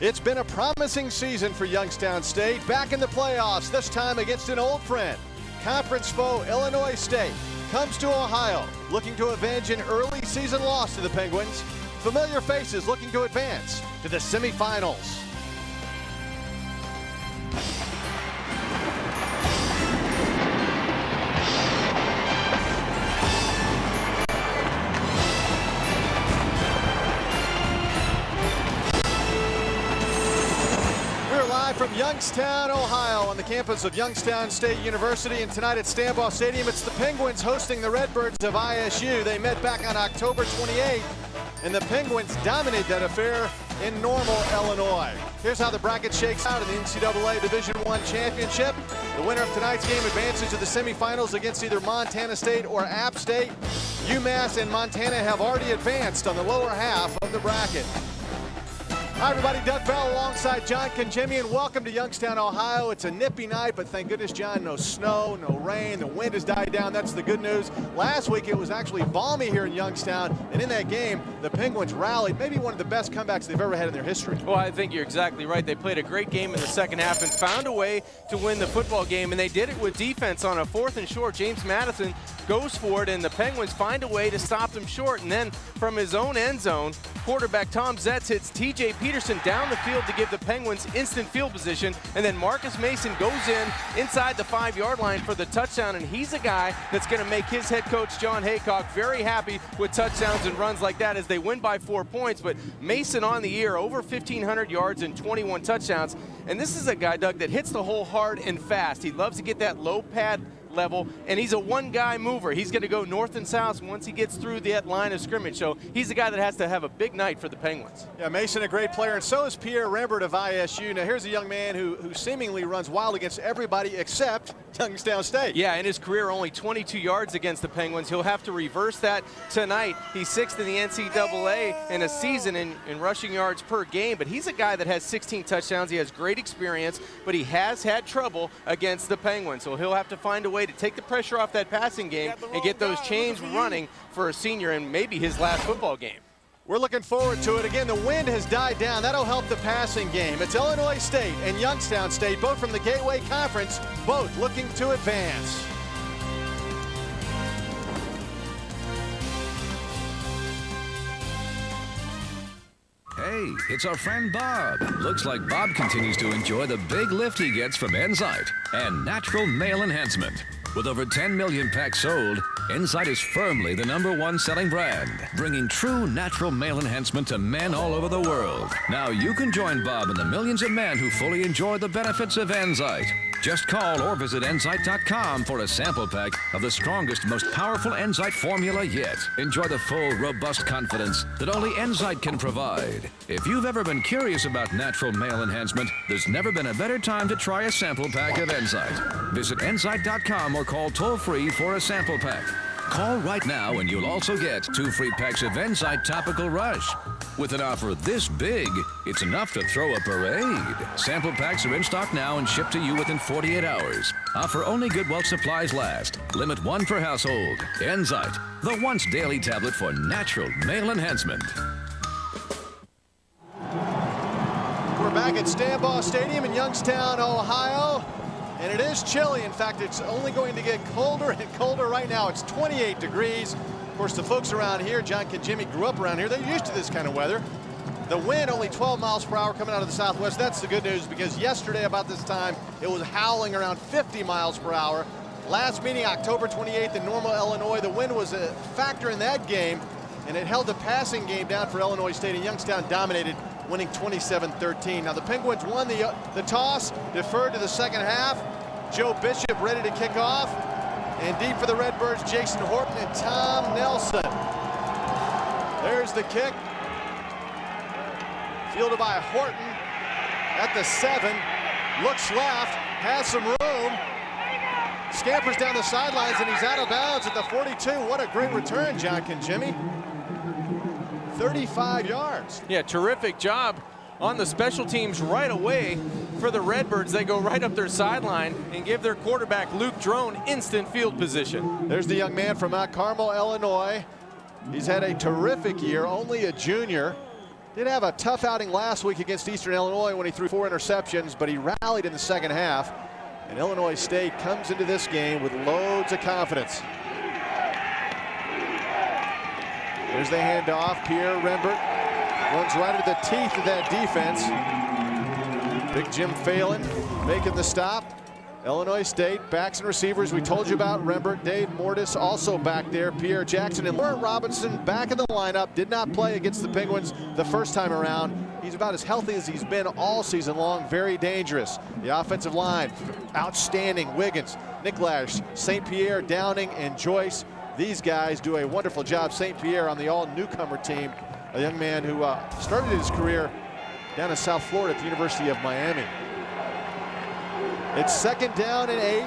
It's been a promising season for Youngstown State, back in the playoffs, this time against an old friend. Conference foe Illinois State comes to Ohio, looking to avenge an early season loss to the Penguins. Familiar faces looking to advance to the semifinals. From Youngstown, Ohio, on the campus of Youngstown State University, and tonight at Stambaugh Stadium, it's the Penguins hosting the Redbirds of ISU. They met back on October 28th, and the Penguins dominated that affair in Normal, Illinois. Here's how the bracket shakes out in the NCAA Division I Championship. The winner of tonight's game advances to the semifinals against either Montana State or App State. UMass and Montana have already advanced on the lower half of the bracket. Hi everybody, Doug Bell alongside John Congemi, and welcome to Youngstown, Ohio. It's a nippy night, but thank goodness, John, no snow, no rain. The wind has died down. That's the good news. Last week it was actually balmy here in Youngstown, and in that game, the Penguins rallied. Maybe one of the best comebacks they've ever had in their history. Well, I think you're exactly right. They played a great game in the second half and found a way to win the football game, and they did it with defense on a 4th and short. James Madison goes for it, and the Penguins find a way to stop them short. And then from his own end zone, quarterback Tom Zetz hits T.J. Peterson down the field to give the Penguins instant field position. And then Marcus Mason goes inside the 5-yard line for the touchdown. And he's a guy that's going to make his head coach, John Haycock, very happy with touchdowns and runs like that as they win by 4 points. But Mason on the year, over 1,500 yards and 21 touchdowns. And this is a guy, Doug, that hits the hole hard and fast. He loves to get that low pad level, and he's a one-guy mover. He's going to go north and south once he gets through that line of scrimmage. So he's a guy that has to have a big night for the Penguins. Yeah, Mason, a great player, and so is Pierre Rembert of ISU. Now here's a young man who seemingly runs wild against everybody except Youngstown State. Yeah, in his career, only 22 yards against the Penguins. He'll have to reverse that tonight. He's 6th in the NCAA in a season in rushing yards per game, but he's a guy that has 16 touchdowns. He has great experience, but he has had trouble against the Penguins. So he'll have to find a way to take the pressure off that passing game and get those chains running for a senior in maybe his last football game. We're looking forward to it. Again, the wind has died down. That'll help the passing game. It's Illinois State and Youngstown State, both from the Gateway Conference, both looking to advance. Hey, it's our friend Bob. Looks like Bob continues to enjoy the big lift he gets from Enzyte and natural male enhancement. With over 10 million packs sold, Enzyte is firmly the #1 selling brand, bringing true natural male enhancement to men all over the world. Now you can join Bob and the millions of men who fully enjoy the benefits of Enzyte. Just call or visit Enzyte.com for a sample pack of the strongest, most powerful Enzyte formula yet. Enjoy the full, robust confidence that only Enzyte can provide. If you've ever been curious about natural male enhancement, there's never been a better time to try a sample pack of Enzyte. Visit Enzyte.com or call toll-free for a sample pack. Call right now and you'll also get 2 free packs of Enzyte Topical Rush. With an offer this big, it's enough to throw a parade. Sample packs are in stock now and shipped to you within 48 hours. Offer only good while supplies last. Limit 1 per household. Enzyte, the once daily tablet for natural male enhancement. We're back at Stambaugh Stadium in Youngstown, Ohio. And it is chilly. In fact, it's only going to get colder and colder right now. It's 28 degrees. Of course, the folks around here, John Congemi grew up around here. They're used to this kind of weather. The wind only 12 miles per hour coming out of the southwest. That's the good news, because yesterday about this time, it was howling around 50 miles per hour. Last meeting, October 28th in Normal, Illinois, the wind was a factor in that game, and it held the passing game down for Illinois State, and Youngstown dominated, winning 27-13. Now the Penguins won the toss, deferred to the second half. Joe Bishop ready to kick off. And deep for the Redbirds, Jason Horton and Tom Nelson. There's the kick. Fielded by Horton at the 7. Looks left, has some room. Scampers down the sidelines, and he's out of bounds at the 42. What a great return, John Congemi. 35 yards. Yeah, terrific job on the special teams right away for the Redbirds. They go right up their sideline and give their quarterback, Luke Drone, instant field position. There's the young man from Mount Carmel, Illinois. He's had a terrific year, only a junior. Did have a tough outing last week against Eastern Illinois when he threw 4 interceptions, but he rallied in the second half. And Illinois State comes into this game with loads of confidence. There's the handoff. Pierre Rembert runs right into the teeth of that defense. Big Jim Phelan making the stop. Illinois State backs and receivers. We told you about Rembert. Dave Mortis also back there. Pierre Jackson and Laurent Robinson back in the lineup. Did not play against the Penguins the first time around. He's about as healthy as he's been all season long. Very dangerous. The offensive line, outstanding. Wiggins, Nicklash, St. Pierre, Downing, and Joyce. These guys do a wonderful job. St. Pierre on the all-newcomer team, a young man who started his career down in South Florida at the University of Miami. It's 2nd down and 8.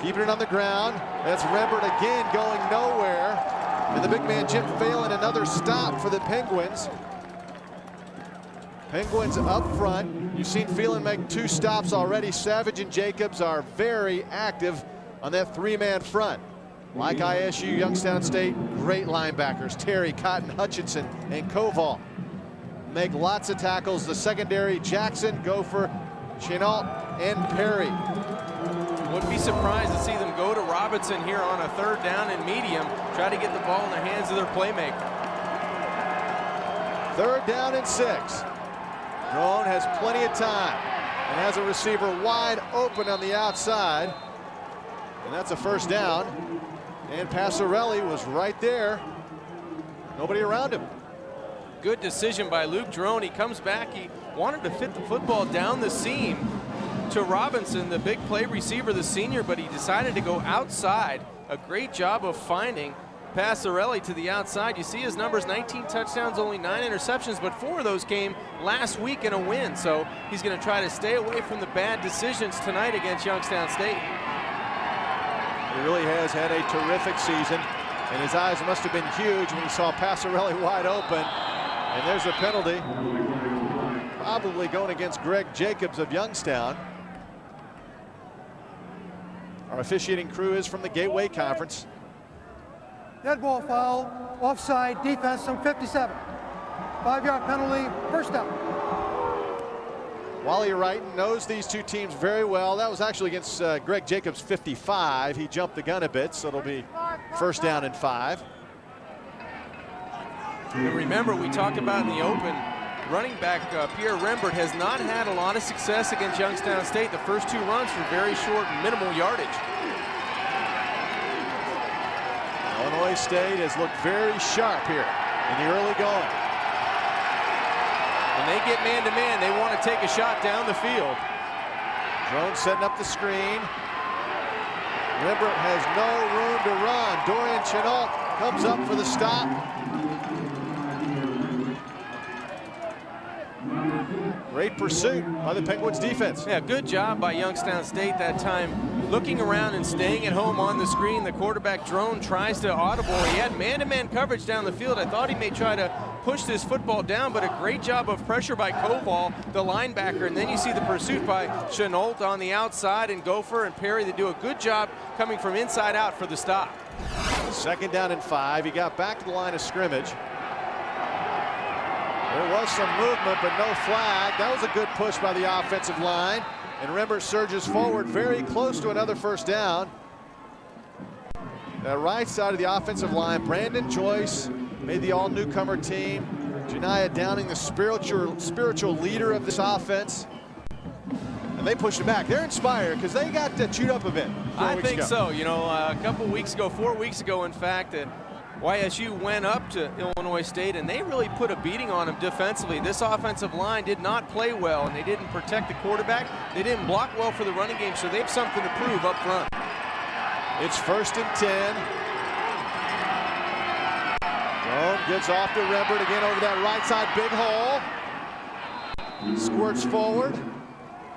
Keeping it on the ground. That's Rembert again going nowhere. And the big man Jim Phelan, another stop for the Penguins. Penguins up front. You've seen Phelan make 2 stops already. Savage and Jacobs are very active on that 3-man front. Like ISU, Youngstown State, great linebackers. Terry, Cotton, Hutchinson, and Koval make lots of tackles. The secondary, Jackson, Gopher, Chenault, and Perry. Wouldn't be surprised to see them go to Robinson here on a 3rd down and medium, try to get the ball in the hands of their playmaker. 3rd down and 6. Drone has plenty of time and has a receiver wide open on the outside. And that's a 1st down. And Passarelli was right there. Nobody around him. Good decision by Luke Drone. He comes back. He wanted to fit the football down the seam to Robinson, the big play receiver, the senior, but he decided to go outside. A great job of finding Passarelli to the outside. You see his numbers, 19 touchdowns, only 9 interceptions, but 4 of those came last week in a win. So he's going to try to stay away from the bad decisions tonight against Youngstown State. He really has had a terrific season, and his eyes must have been huge when he saw Passarelli wide open. And there's a penalty, probably going against Greg Jacobs of Youngstown. Our officiating crew is from the Gateway Conference. Dead ball foul, offside, defense, on 57. 5-yard penalty, 1st down. Wally Wrighton knows these 2 teams very well. That was actually against Greg Jacobs' 55. He jumped the gun a bit, so it'll be 1st down and 5. And remember, we talked about in the open, running back Pierre Rembert has not had a lot of success against Youngstown State. The first 2 runs were very short and minimal yardage. Illinois State has looked very sharp here in the early going. When they get man-to-man, they want to take a shot down the field. Drone setting up the screen. Rembert has no room to run. Dorian Chenault comes up for the stop. Great pursuit by the Penguins defense. Yeah, good job by Youngstown State that time. Looking around and staying at home on the screen. The quarterback Drone tries to audible. He had man-to-man coverage down the field. I thought he may try to push this football down, but a great job of pressure by Koval, the linebacker. And then you see the pursuit by Chenault on the outside, and Gopher and Perry. They do a good job coming from inside out for the stop. 2nd down and 5. He got back to the line of scrimmage. There was some movement, but no flag. That was a good push by the offensive line. And Rembert surges forward very close to another 1st down. The right side of the offensive line, Brandon Joyce made the all-newcomer team. Janiah Downing, the spiritual leader of this offense. And they pushed it back. They're inspired because they got chewed up a bit. I think so. You know, a couple weeks ago, 4 weeks ago, in fact, YSU went up to Illinois State, and they really put a beating on them defensively. This offensive line did not play well, and they didn't protect the quarterback. They didn't block well for the running game, so they have something to prove up front. It's 1st and 10. Drone gets off to Rembert again over that right side, big hole. Squirts forward.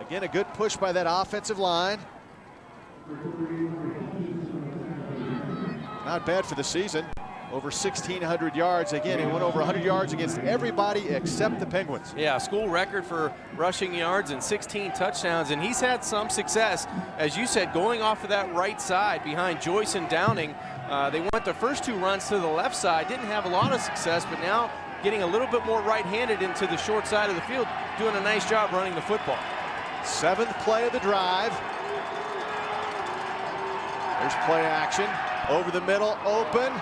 Again, a good push by that offensive line. Not bad for the season. Over 1,600 yards. Again, he went over 100 yards against everybody except the Penguins. Yeah, school record for rushing yards and 16 touchdowns, and he's had some success, as you said, going off of that right side behind Joyce and Downing. They went the first 2 runs to the left side, didn't have a lot of success, but now getting a little bit more right-handed into the short side of the field, doing a nice job running the football. 7th play of the drive. There's play action. Over the middle, open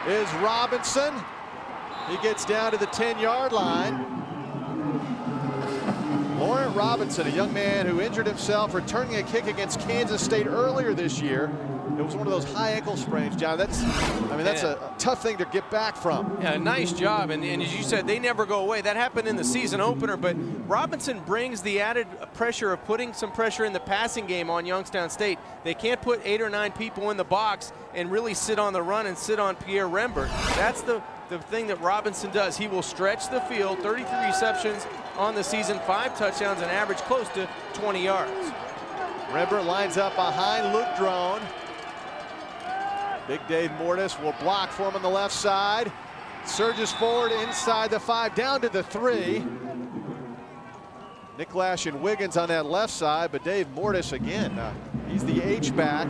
is Robinson. He gets down to the 10-yard line. Lauren Robinson, a young man who injured himself returning a kick against Kansas State earlier this year. It was one of those high ankle sprains, John. That's a tough thing to get back from. Yeah, nice job. And as you said, they never go away. That happened in the season opener, but Robinson brings the added pressure of putting some pressure in the passing game on Youngstown State. They can't put 8 or 9 people in the box and really sit on the run and sit on Pierre Rembert. That's the thing that Robinson does. He will stretch the field, 33 receptions on the season, 5 touchdowns, and average close to 20 yards. Rembert lines up behind Luke Drone. Big Dave Mortis will block for him on the left side. Surges forward inside the 5, down to the 3. Nick Lash and Wiggins on that left side, but Dave Mortis again, he's the H-back.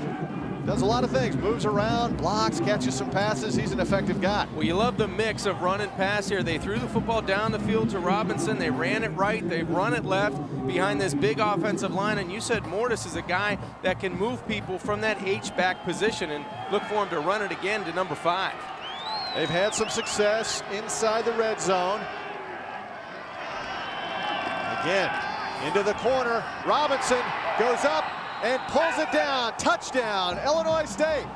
Does a lot of things, moves around, blocks, catches some passes. He's an effective guy. Well, you love the mix of run and pass here. They threw the football down the field to Robinson. They ran it right. They run it left behind this big offensive line. And you said Mortis is a guy that can move people from that H-back position, and look for him to run it again to number 5. They've had some success inside the red zone. Again, into the corner. Robinson goes up and pulls it down. Touchdown, Illinois State.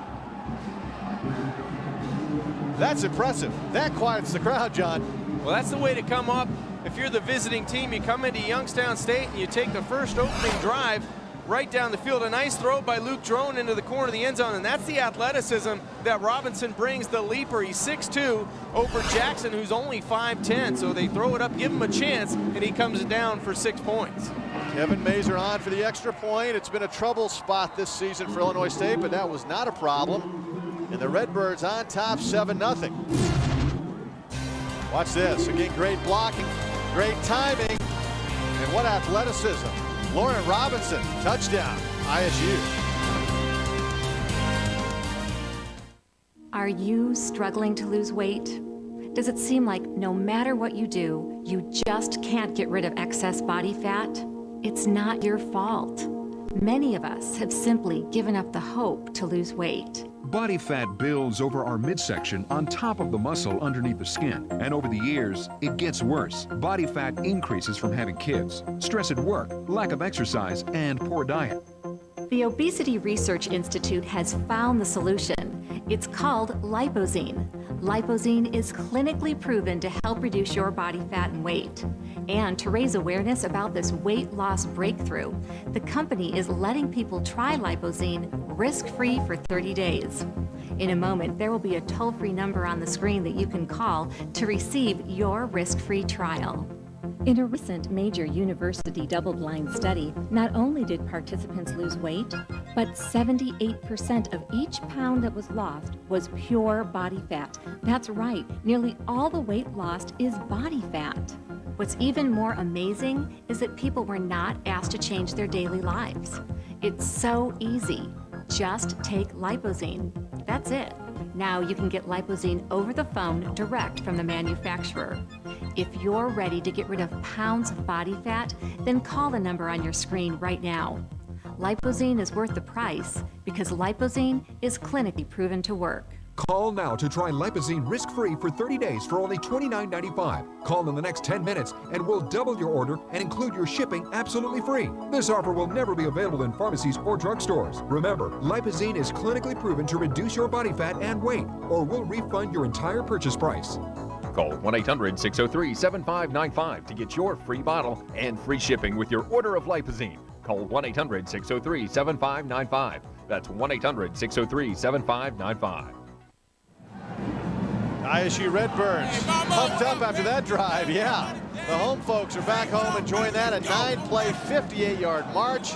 That's impressive. That quiets the crowd, John. Well, that's the way to come up. If you're the visiting team, you come into Youngstown State and you take the first opening drive right down the field. A nice throw by Luke Drone into the corner of the end zone, and that's the athleticism that Robinson brings, the leaper. He's 6'2", over Jackson, who's only 5'10", so they throw it up, give him a chance, and he comes down for 6 points. Kevin Mazer on for the extra point. It's been a trouble spot this season for Illinois State, but that was not a problem. And the Redbirds on top, 7-0. Watch this. Again, great blocking, great timing, and what athleticism. Lauren Robinson, touchdown, ISU. Are you struggling to lose weight? Does it seem like no matter what you do, you just can't get rid of excess body fat? It's not your fault. Many of us have simply given up the hope to lose weight. Body fat builds over our midsection on top of the muscle underneath the skin. And over the years, it gets worse. Body fat increases from having kids, stress at work, lack of exercise, and poor diet. The Obesity Research Institute has found the solution. It's called Lipozene. Lipozene is clinically proven to help reduce your body fat and weight. And to raise awareness about this weight loss breakthrough, the company is letting people try Lipozene risk-free for 30 days. In a moment, there will be a toll-free number on the screen that you can call to receive your risk-free trial. In a recent major university double-blind study, not only did participants lose weight, but 78% of each pound that was lost was pure body fat. That's right, nearly all the weight lost is body fat. What's even more amazing is that people were not asked to change their daily lives. It's so easy. Just take Lipozene. That's it. Now you can get Lipozene over the phone direct from the manufacturer. If you're ready to get rid of pounds of body fat, then call the number on your screen right now. Lipozene is worth the price because Lipozene is clinically proven to work. Call now to try Lipozene risk-free for 30 days for only $29.95. Call in the next 10 minutes and we'll double your order and include your shipping absolutely free. This offer will never be available in pharmacies or drugstores. Remember, Lipozene is clinically proven to reduce your body fat and weight, or we'll refund your entire purchase price. Call 1-800-603-7595 to get your free bottle and free shipping with your order of Lipozene. Call 1-800-603-7595. That's 1-800-603-7595. ISU Redbirds pumped up after that drive, yeah. The home folks are back home enjoying that. A 9-play, 58-yard march.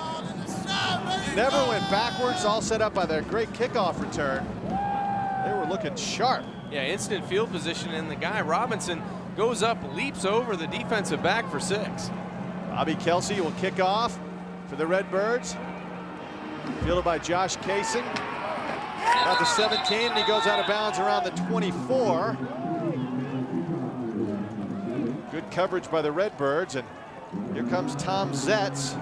Never went backwards, all set up by their great kickoff return. They were looking sharp. Yeah, instant field position, and the guy, Robinson, goes up, leaps over the defensive back for 6. Bobby Kelsey will kick off for the Redbirds. Fielded by Josh Kaysen. About the 17, and he goes out of bounds around the 24. Good coverage by the Redbirds, and here comes Tom Zetz.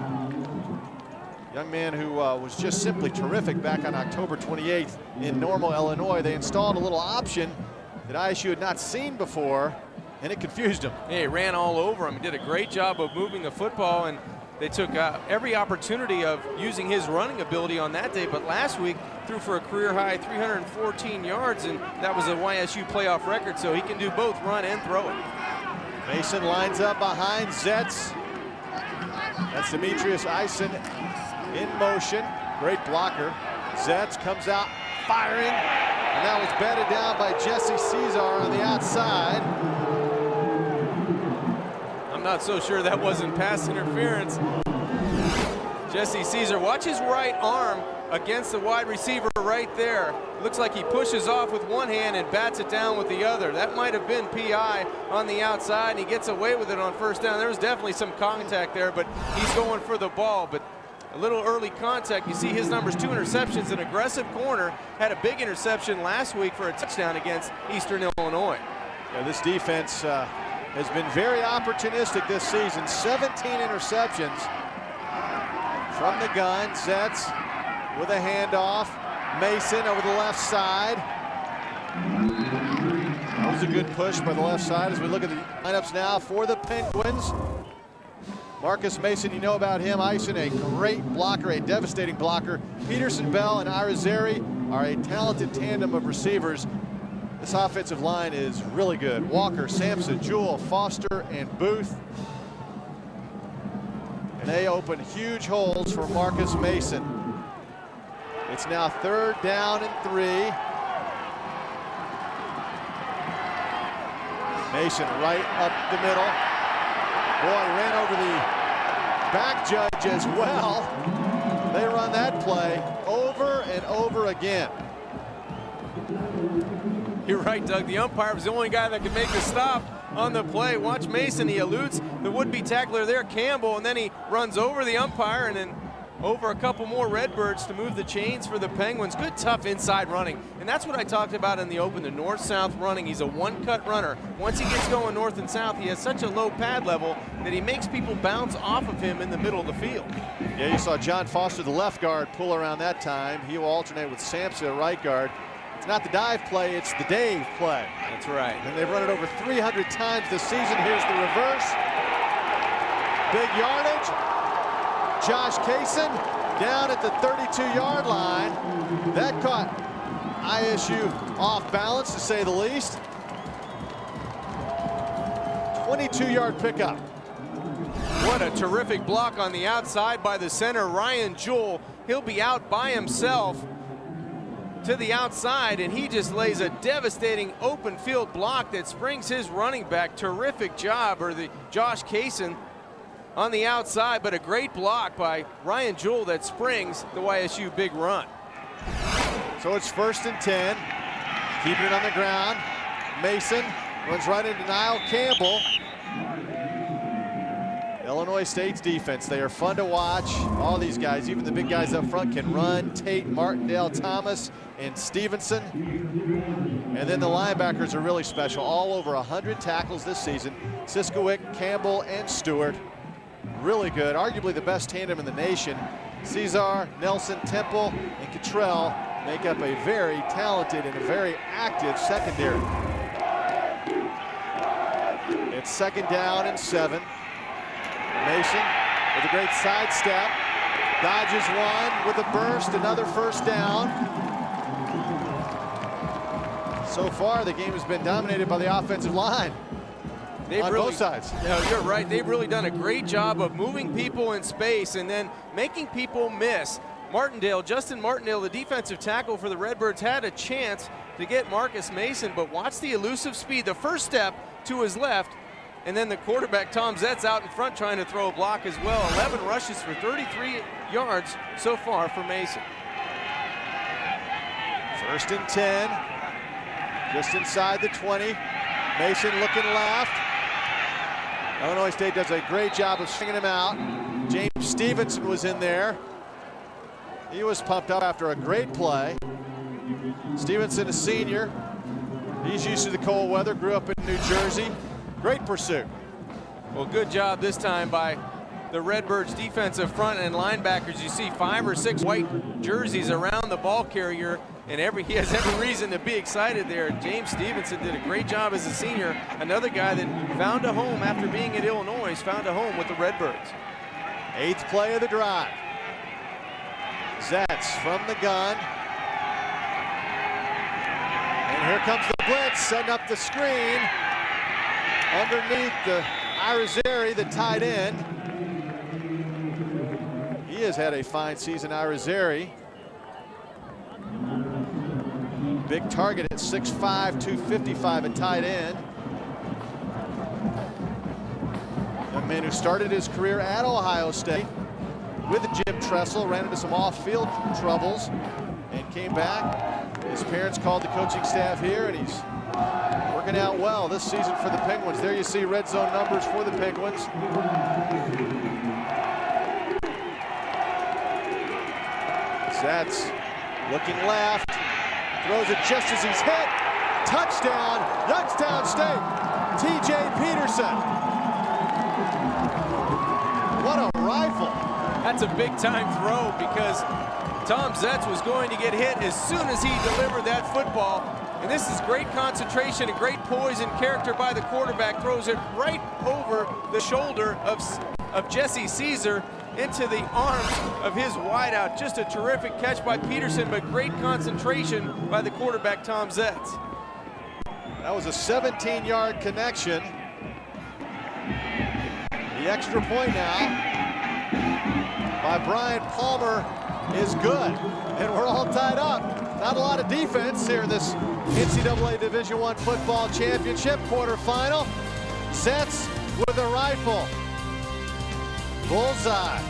Young man who was just simply terrific back on October 28th in Normal, Illinois. They installed a little option that ISU had not seen before, and it confused him. Yeah, he ran all over him. He did a great job of moving the football, and they took every opportunity of using his running ability on that day. But last week, threw for a career-high 314 yards, and that was a YSU playoff record, so he can do both run and throw it. Mason lines up behind Zetz. That's Demetrius Eisen in motion. Great blocker. Zetz comes out firing, and that was batted down by Jesse Caesar on the outside. I'm not so sure that wasn't pass interference. Jesse Caesar, watch his right arm against the wide receiver right there. Looks like he pushes off with one hand and bats it down with the other. That might have been PI on the outside, and he gets away with it on first down. There was definitely some contact there, but he's going for the ball. But a little early contact. You see his numbers, 2 interceptions, an aggressive corner. Had a big interception last week for a touchdown against Eastern Illinois. Yeah, this defense has been very opportunistic this season. 17 interceptions from the gun. Zetz with a handoff. Mason over the left side. That was a good push by the left side as we look at the lineups now for the Penguins. Marcus Mason, you know about him. Eisen, a great blocker, a devastating blocker. Peterson, Bell, and Irizarry are a talented tandem of receivers. This offensive line is really good. Walker, Sampson, Jewell, Foster, and Booth. And they open huge holes for Marcus Mason. It's now 3rd down and 3. Mason right up the middle. Boy, ran over the back judge as well. They run that play over and over again. You're right, Doug. The umpire was the only guy that could make the stop on the play. Watch Mason. He eludes the would-be tackler there, Campbell, and then he runs over the umpire and then over a couple more Redbirds to move the chains for the Penguins. Good, tough inside running. And that's what I talked about in the open, the north-south running. He's a one-cut runner. Once he gets going north and south, he has such a low pad level that he makes people bounce off of him in the middle of the field. Yeah, you saw John Foster, the left guard, pull around that time. He will alternate with Sampson, right guard. It's not the dive play, it's the Dave play. That's right. And they've run it over 300 times this season. Here's the reverse. Big yardage. Josh Kaysen down at the 32-yard line. That caught ISU off balance, to say the least. 22-yard pickup. What a terrific block on the outside by the center, Ryan Jewell. He'll be out by himself to the outside, and he just lays a devastating open field block that springs his running back. Terrific job, or the Josh Kaysen on the outside, but a great block by Ryan Jewell that springs the YSU big run. So it's 1st and 10. Keeping it on the ground. Mason runs right into Niall Campbell. Illinois State's defense, they are fun to watch. All these guys, even the big guys up front, can run. Tate, Martindale, Thomas, and Stevenson. And then the linebackers are really special. All over 100 tackles this season. Siskowick, Campbell, and Stewart. Really good, arguably the best tandem in the nation. Caesar, Nelson, Temple, and Cottrell make up a very talented and a very active secondary. It's 2nd down and 7. Mason with a great sidestep. Dodges one with a burst, another 1st down. So far, the game has been dominated by the offensive line. On both sides. No, you're right. They've really done a great job of moving people in space and then making people miss. Martindale, Justin Martindale, the defensive tackle for the Redbirds, had a chance to get Marcus Mason, but watch the elusive speed. The first step to his left, and then the quarterback, Tom Zetz, out in front trying to throw a block as well. 11 rushes for 33 yards so far for Mason. 1st and 10. Just inside the 20. Mason looking left. Illinois State does a great job of swinging him out. James Stevenson was in there. He was pumped up after a great play. Stevenson, a senior. He's used to the cold weather, grew up in New Jersey. Great pursuit. Well, good job this time by the Redbirds defensive front and linebackers. You see 5 or 6 white jerseys around the ball carrier, and he has every reason to be excited there. James Stevenson did a great job as a senior. Another guy that found a home after being at Illinois, found a home with the Redbirds. 8th play of the drive. Zetz from the gun. And here comes the blitz, setting up the screen. Underneath the Irizarry, the tight end. He has had a fine season, Irizarry. Big target at 6'5", 255 at tight end. A man who started his career at Ohio State with Jim Tressel, ran into some off-field troubles and came back. His parents called the coaching staff here, and he's working out well this season for the Penguins. There you see red zone numbers for the Penguins. Zetz looking left, throws it just as he's hit. Touchdown, Youngstown State, T.J. Peterson. What a rifle. That's a big time throw because Tom Zetz was going to get hit as soon as he delivered that football. And this is great concentration and great poise and character by the quarterback. Throws it right over the shoulder of Jesse Caesar into the arms of his wideout. Just a terrific catch by Peterson, but great concentration by the quarterback, Tom Zetz. That was a 17-yard connection. The extra point now by Brian Palmer is good, and we're all tied up. Not a lot of defense here in this NCAA Division I football championship quarterfinal. Zetz with a rifle. Bullseye.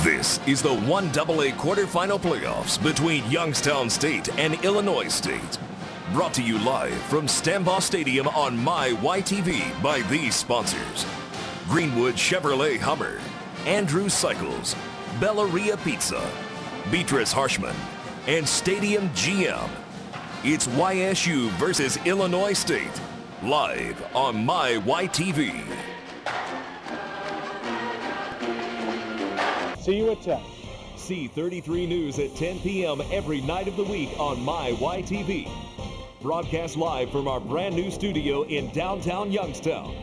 This is the 1AA quarterfinal playoffs between Youngstown State and Illinois State. Brought to you live from Stambaugh Stadium on MyYTV by these sponsors: Greenwood Chevrolet Hummer, Andrews Cycles, Bellaria Pizza, Beatrice Harshman, and Stadium GM. It's YSU versus Illinois State, live on MyYTV. See you at 10. See 33 News at 10 p.m. every night of the week on MyYTV. Broadcast live from our brand new studio in downtown Youngstown.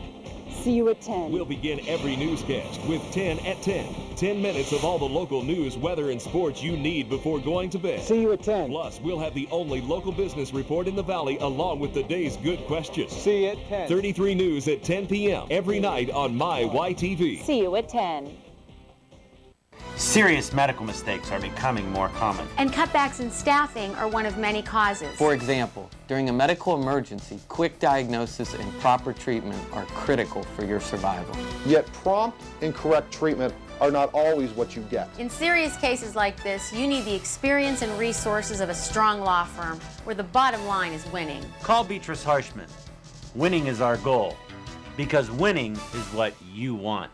See you at 10. We'll begin every newscast with 10 at 10. 10 minutes of all the local news, weather, and sports you need before going to bed. See you at 10. Plus, we'll have the only local business report in the Valley along with the day's good questions. See you at 10. 33 News at 10 p.m. every night on MyYTV. See you at 10. Serious medical mistakes are becoming more common. And cutbacks in staffing are one of many causes. For example, during a medical emergency, quick diagnosis and proper treatment are critical for your survival. Yet prompt and correct treatment are not always what you get. In serious cases like this, you need the experience and resources of a strong law firm where the bottom line is winning. Call Beatrice Harshman. Winning is our goal, because winning is what you want.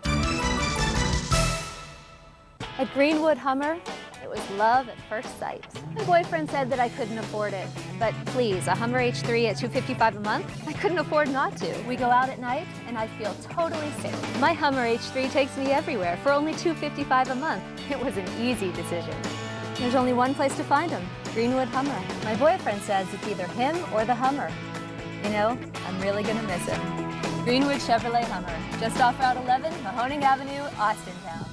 At Greenwood Hummer, it was love at first sight. My boyfriend said that I couldn't afford it, but please, a Hummer H3 at $255 a month? I couldn't afford not to. We go out at night, and I feel totally safe. My Hummer H3 takes me everywhere for only $255 a month. It was an easy decision. There's only one place to find him, Greenwood Hummer. My boyfriend says it's either him or the Hummer. You know, I'm really gonna miss him. Greenwood Chevrolet Hummer, just off Route 11, Mahoning Avenue, Austintown.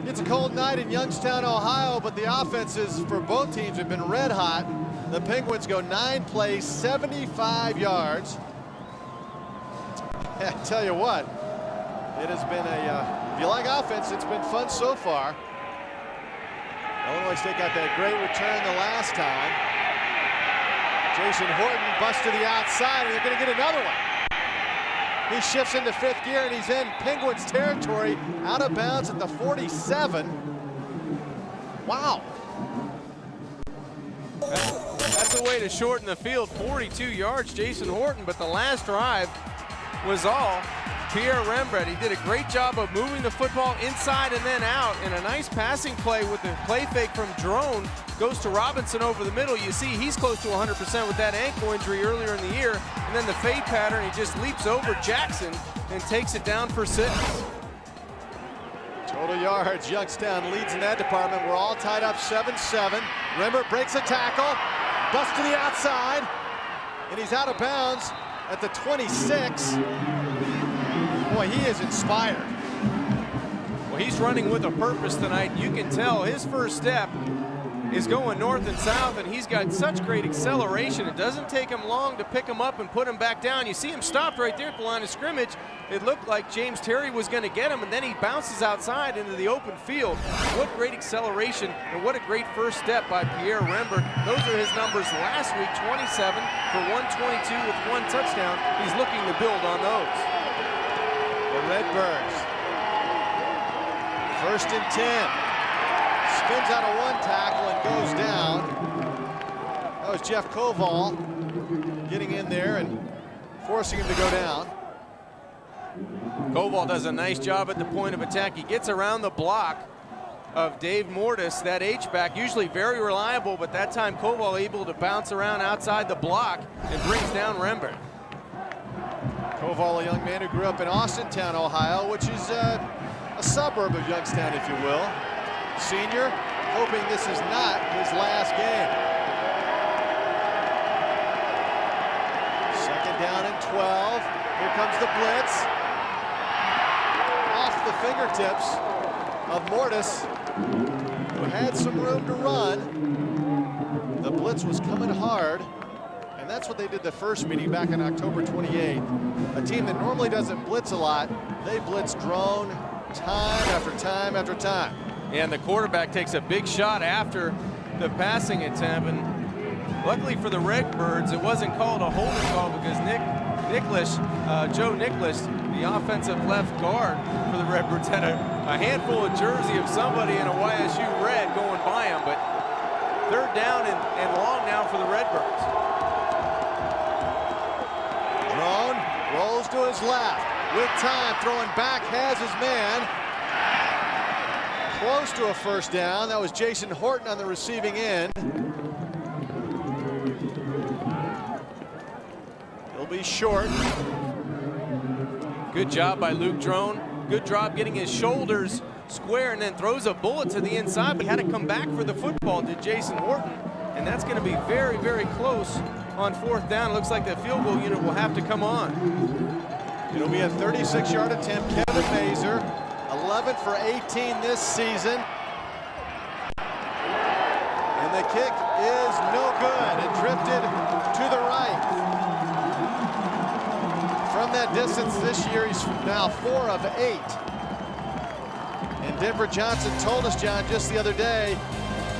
It's a cold night in Youngstown, Ohio, but the offenses for both teams have been red hot. The Penguins go 9 plays, 75 yards. I tell you what, it has been if you like offense, it's been fun so far. Illinois State got that great return the last time. Jason Horton busts to the outside, and they're going to get another one. He shifts into 5th gear, and he's in Penguins territory, out of bounds at the 47. Wow. That's a way to shorten the field. 42 yards, Jason Horton, but the last drive was all Pierre Rembrandt. He did a great job of moving the football inside and then out, and a nice passing play with the play fake from Drone goes to Robinson over the middle. You see he's close to 100% with that ankle injury earlier in the year, and then the fade pattern, he just leaps over Jackson and takes it down for 6. Total yards, Youngstown leads in that department. We're all tied up 7-7. Rembrandt breaks a tackle, busts to the outside, and he's out of bounds at the 26. Boy, he is inspired. Well, he's running with a purpose tonight. You can tell his first step is going north and south, and he's got such great acceleration. It doesn't take him long to pick him up and put him back down. You see him stopped right there at the line of scrimmage. It looked like James Terry was going to get him, and then he bounces outside into the open field. What great acceleration, and what a great first step by Pierre Rembrandt. Those are his numbers last week, 27 for 122 with 1 touchdown. He's looking to build on those. The Redbirds, 1st and 10. Spins out of 1 tackle and goes down. That was Jeff Koval getting in there and forcing him to go down. Koval does a nice job at the point of attack. He gets around the block of Dave Mortis, that H-back, usually very reliable, but that time Koval able to bounce around outside the block and brings down Rembrandt. Koval, a young man who grew up in Austintown, Ohio, which is a suburb of Youngstown, if you will. Senior, hoping this is not his last game. 2nd down and 12. Here comes the blitz. Off the fingertips of Mortis, who had some room to run. The blitz was coming hard, and that's what they did the first meeting back on October 28th. A team that normally doesn't blitz a lot, they blitz Drone time after time after time. And the quarterback takes a big shot after the passing attempt, and luckily for the Redbirds, it wasn't called a holding call because Joe Nicholas, the offensive left guard for the Redbirds, had a handful of jersey of somebody in a YSU red going by him, but 3rd down and long now for the Redbirds. Drone rolls to his left with time, throwing back, has his man. Close to a 1st down. That was Jason Horton on the receiving end. He'll be short. Good job by Luke Drone. Good job getting his shoulders square and then throws a bullet to the inside, but he had to come back for the football, did Jason Horton. And that's going to be very, very close on 4th down. It looks like the field goal unit will have to come on. It'll be a 36-yard attempt. Kevin Mazer, 11 for 18 this season. And the kick is no good. It drifted to the right. From that distance this year, he's now 4 of 8. And Denver Johnson told us, John, just the other day,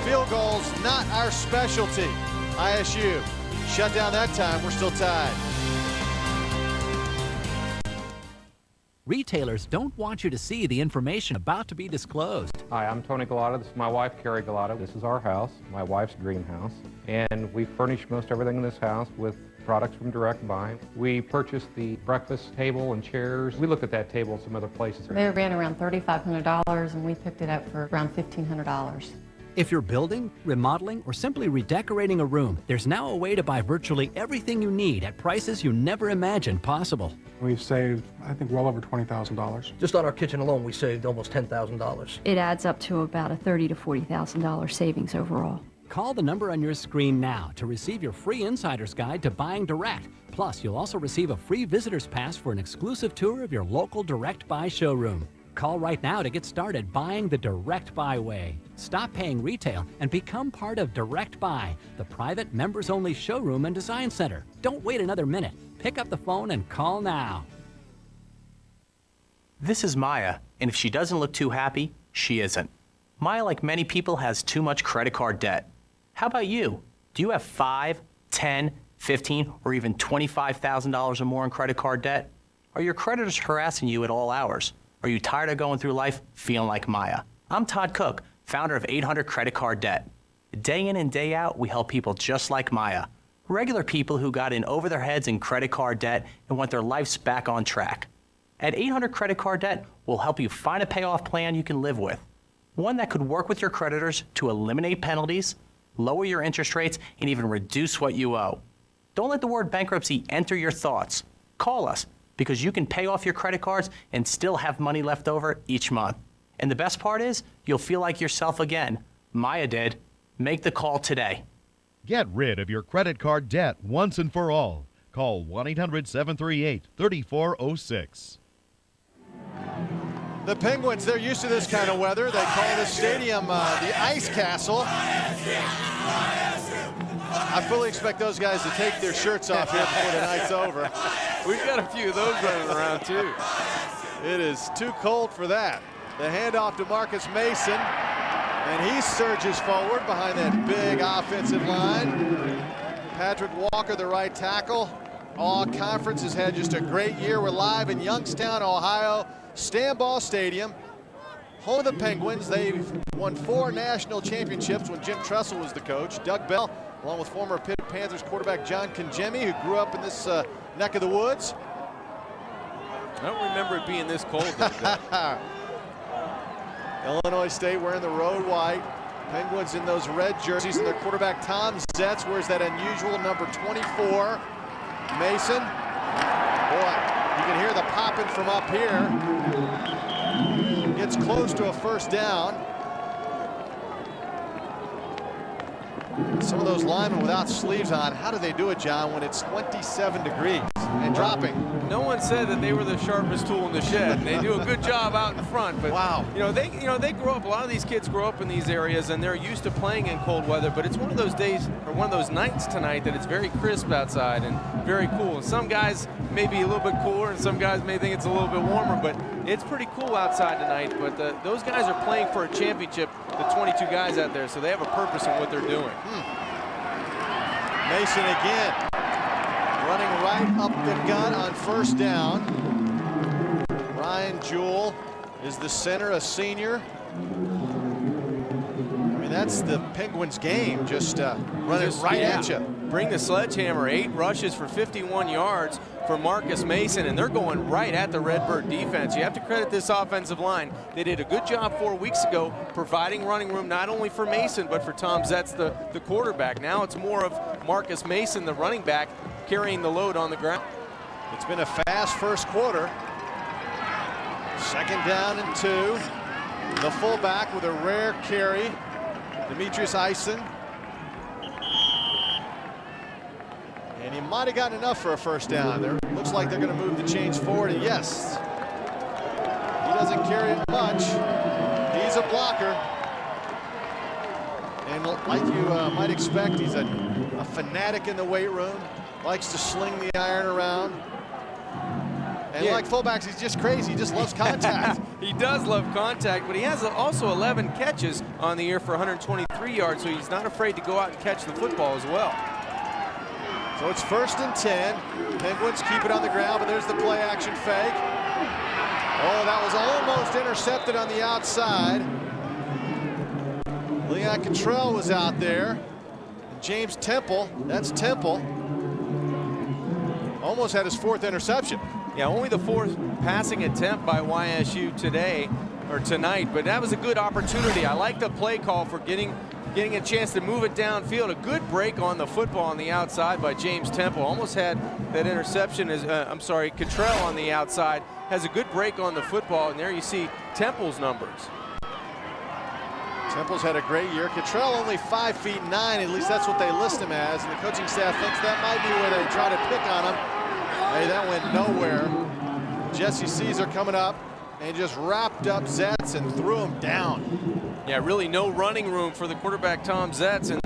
field goals not our specialty. ISU shut down that time. We're still tied. Retailers don't want you to see the information about to be disclosed. Hi, I'm Tony Galata. This is my wife, Carrie Galata. This is our house, my wife's dream house. And we furnish most everything in this house with products from Direct Buy. We purchased the breakfast table and chairs. We looked at that table in some other places. They ran around $3,500 and we picked it up for around $1,500. If you're building, remodeling, or simply redecorating a room, there's now a way to buy virtually everything you need at prices you never imagined possible. We've saved, I think, well over $20,000. Just on our kitchen alone, we saved almost $10,000. It adds up to about a $30,000 to $40,000 savings overall. Call the number on your screen now to receive your free insider's guide to buying direct. Plus, you'll also receive a free visitor's pass for an exclusive tour of your local Direct Buy showroom. Call right now to get started buying the Direct Buy way. Stop paying retail and become part of Direct Buy, the private members-only showroom and design center. Don't wait another minute. Pick up the phone and call now. This is Maya, and if she doesn't look too happy, she isn't. Maya, like many people, has too much credit card debt. How about you? Do you have $5, $10, $15, or even $25,000 or more in credit card debt? Are your creditors harassing you at all hours? Are you tired of going through life feeling like Maya? I'm Todd Cook, founder of 800 Credit Card Debt. Day in and day out, we help people just like Maya. Regular people who got in over their heads in credit card debt and want their lives back on track. At 800 Credit Card Debt will help you find a payoff plan you can live with. One that could work with your creditors to eliminate penalties, lower your interest rates, and even reduce what you owe. Don't let the word bankruptcy enter your thoughts. Call us, because you can pay off your credit cards and still have money left over each month. And the best part is, you'll feel like yourself again. Maya did. Make the call today. Get rid of your credit card debt once and for all. Call 1-800-738-3406. The Penguins, they're used to this kind of weather. They call this stadium the Ice Castle. I fully expect those guys to take their shirts off here before the night's over. We've got a few of those running around too. It is too cold for that. The handoff to Marcus Mason, and he surges forward behind that big offensive line. Patrick Walker, the right tackle. All conference has had just a great year. We're live in Youngstown, Ohio, Stambaugh Stadium, home of the Penguins. They've won 4 national championships when Jim Tressel was the coach. Doug Bell, along with former Pitt Panthers quarterback John Kangemi, who grew up in this neck of the woods. I don't remember it being this cold. Illinois State wearing the road white. Penguins in those red jerseys, and their quarterback Tom Zetz wears that unusual number 24. Mason, boy, you can hear the popping from up here. Gets close to a first down. Some of those linemen without sleeves on, how do they do it, John, when it's 27 degrees and dropping? No one said that they were the sharpest tool in the shed. They do a good job out in front, but wow. They grow up. A lot of these kids grow up in these areas, and they're used to playing in cold weather. But it's one of those days, or one of those nights tonight, that it's very crisp outside and very cool. And some guys may be a little bit cooler, and some guys may think it's a little bit warmer. But it's pretty cool outside tonight. But those guys are playing for a championship. The 22 guys out there, so they have a purpose in what they're doing. Mason again, running right up the gut on first down. Ryan Jewell is the center, a senior. I mean, that's the Penguins game, just running right at you. Bring the sledgehammer. 8 rushes for 51 yards for Marcus Mason, and they're going right at the Redbird defense. You have to credit this offensive line. They did a good job 4 weeks ago providing running room not only for Mason but for Tom Zetz, the quarterback. Now it's more of Marcus Mason, the running back, carrying the load on the ground. It's been a fast first quarter. Second down and 2. The fullback with a rare carry, Demetrius Eisen. And he might have gotten enough for a first down. There looks like they're going to move the chains forward, and yes, he doesn't carry it much. He's a blocker. And like you might expect, he's a fanatic in the weight room, likes to sling the iron around. And like fullbacks, he's just crazy. He just loves contact. He does love contact, but he has also 11 catches on the year for 123 yards, so he's not afraid to go out and catch the football as well. So it's 1st and 10. Penguins keep it on the ground, but there's the play action fake. Oh, that was almost intercepted on the outside. Leon Cottrell was out there. And James Temple, that's Temple, almost had his 4th interception. Yeah, only the 4th passing attempt by YSU tonight, but that was a good opportunity. I like the play call for getting a chance to move it downfield. A good break on the football on the outside by James Temple. Almost had that interception. Cottrell on the outside has a good break on the football, and there you see Temple's numbers. Temple's had a great year. Cottrell only 5'9", at least that's what they list him as, and the coaching staff thinks that might be where they try to pick on him. Hey, that went nowhere. Jesse Caesar coming up and just wrapped up Zetz and threw him down. Yeah, really no running room for the quarterback Tom Zetz, and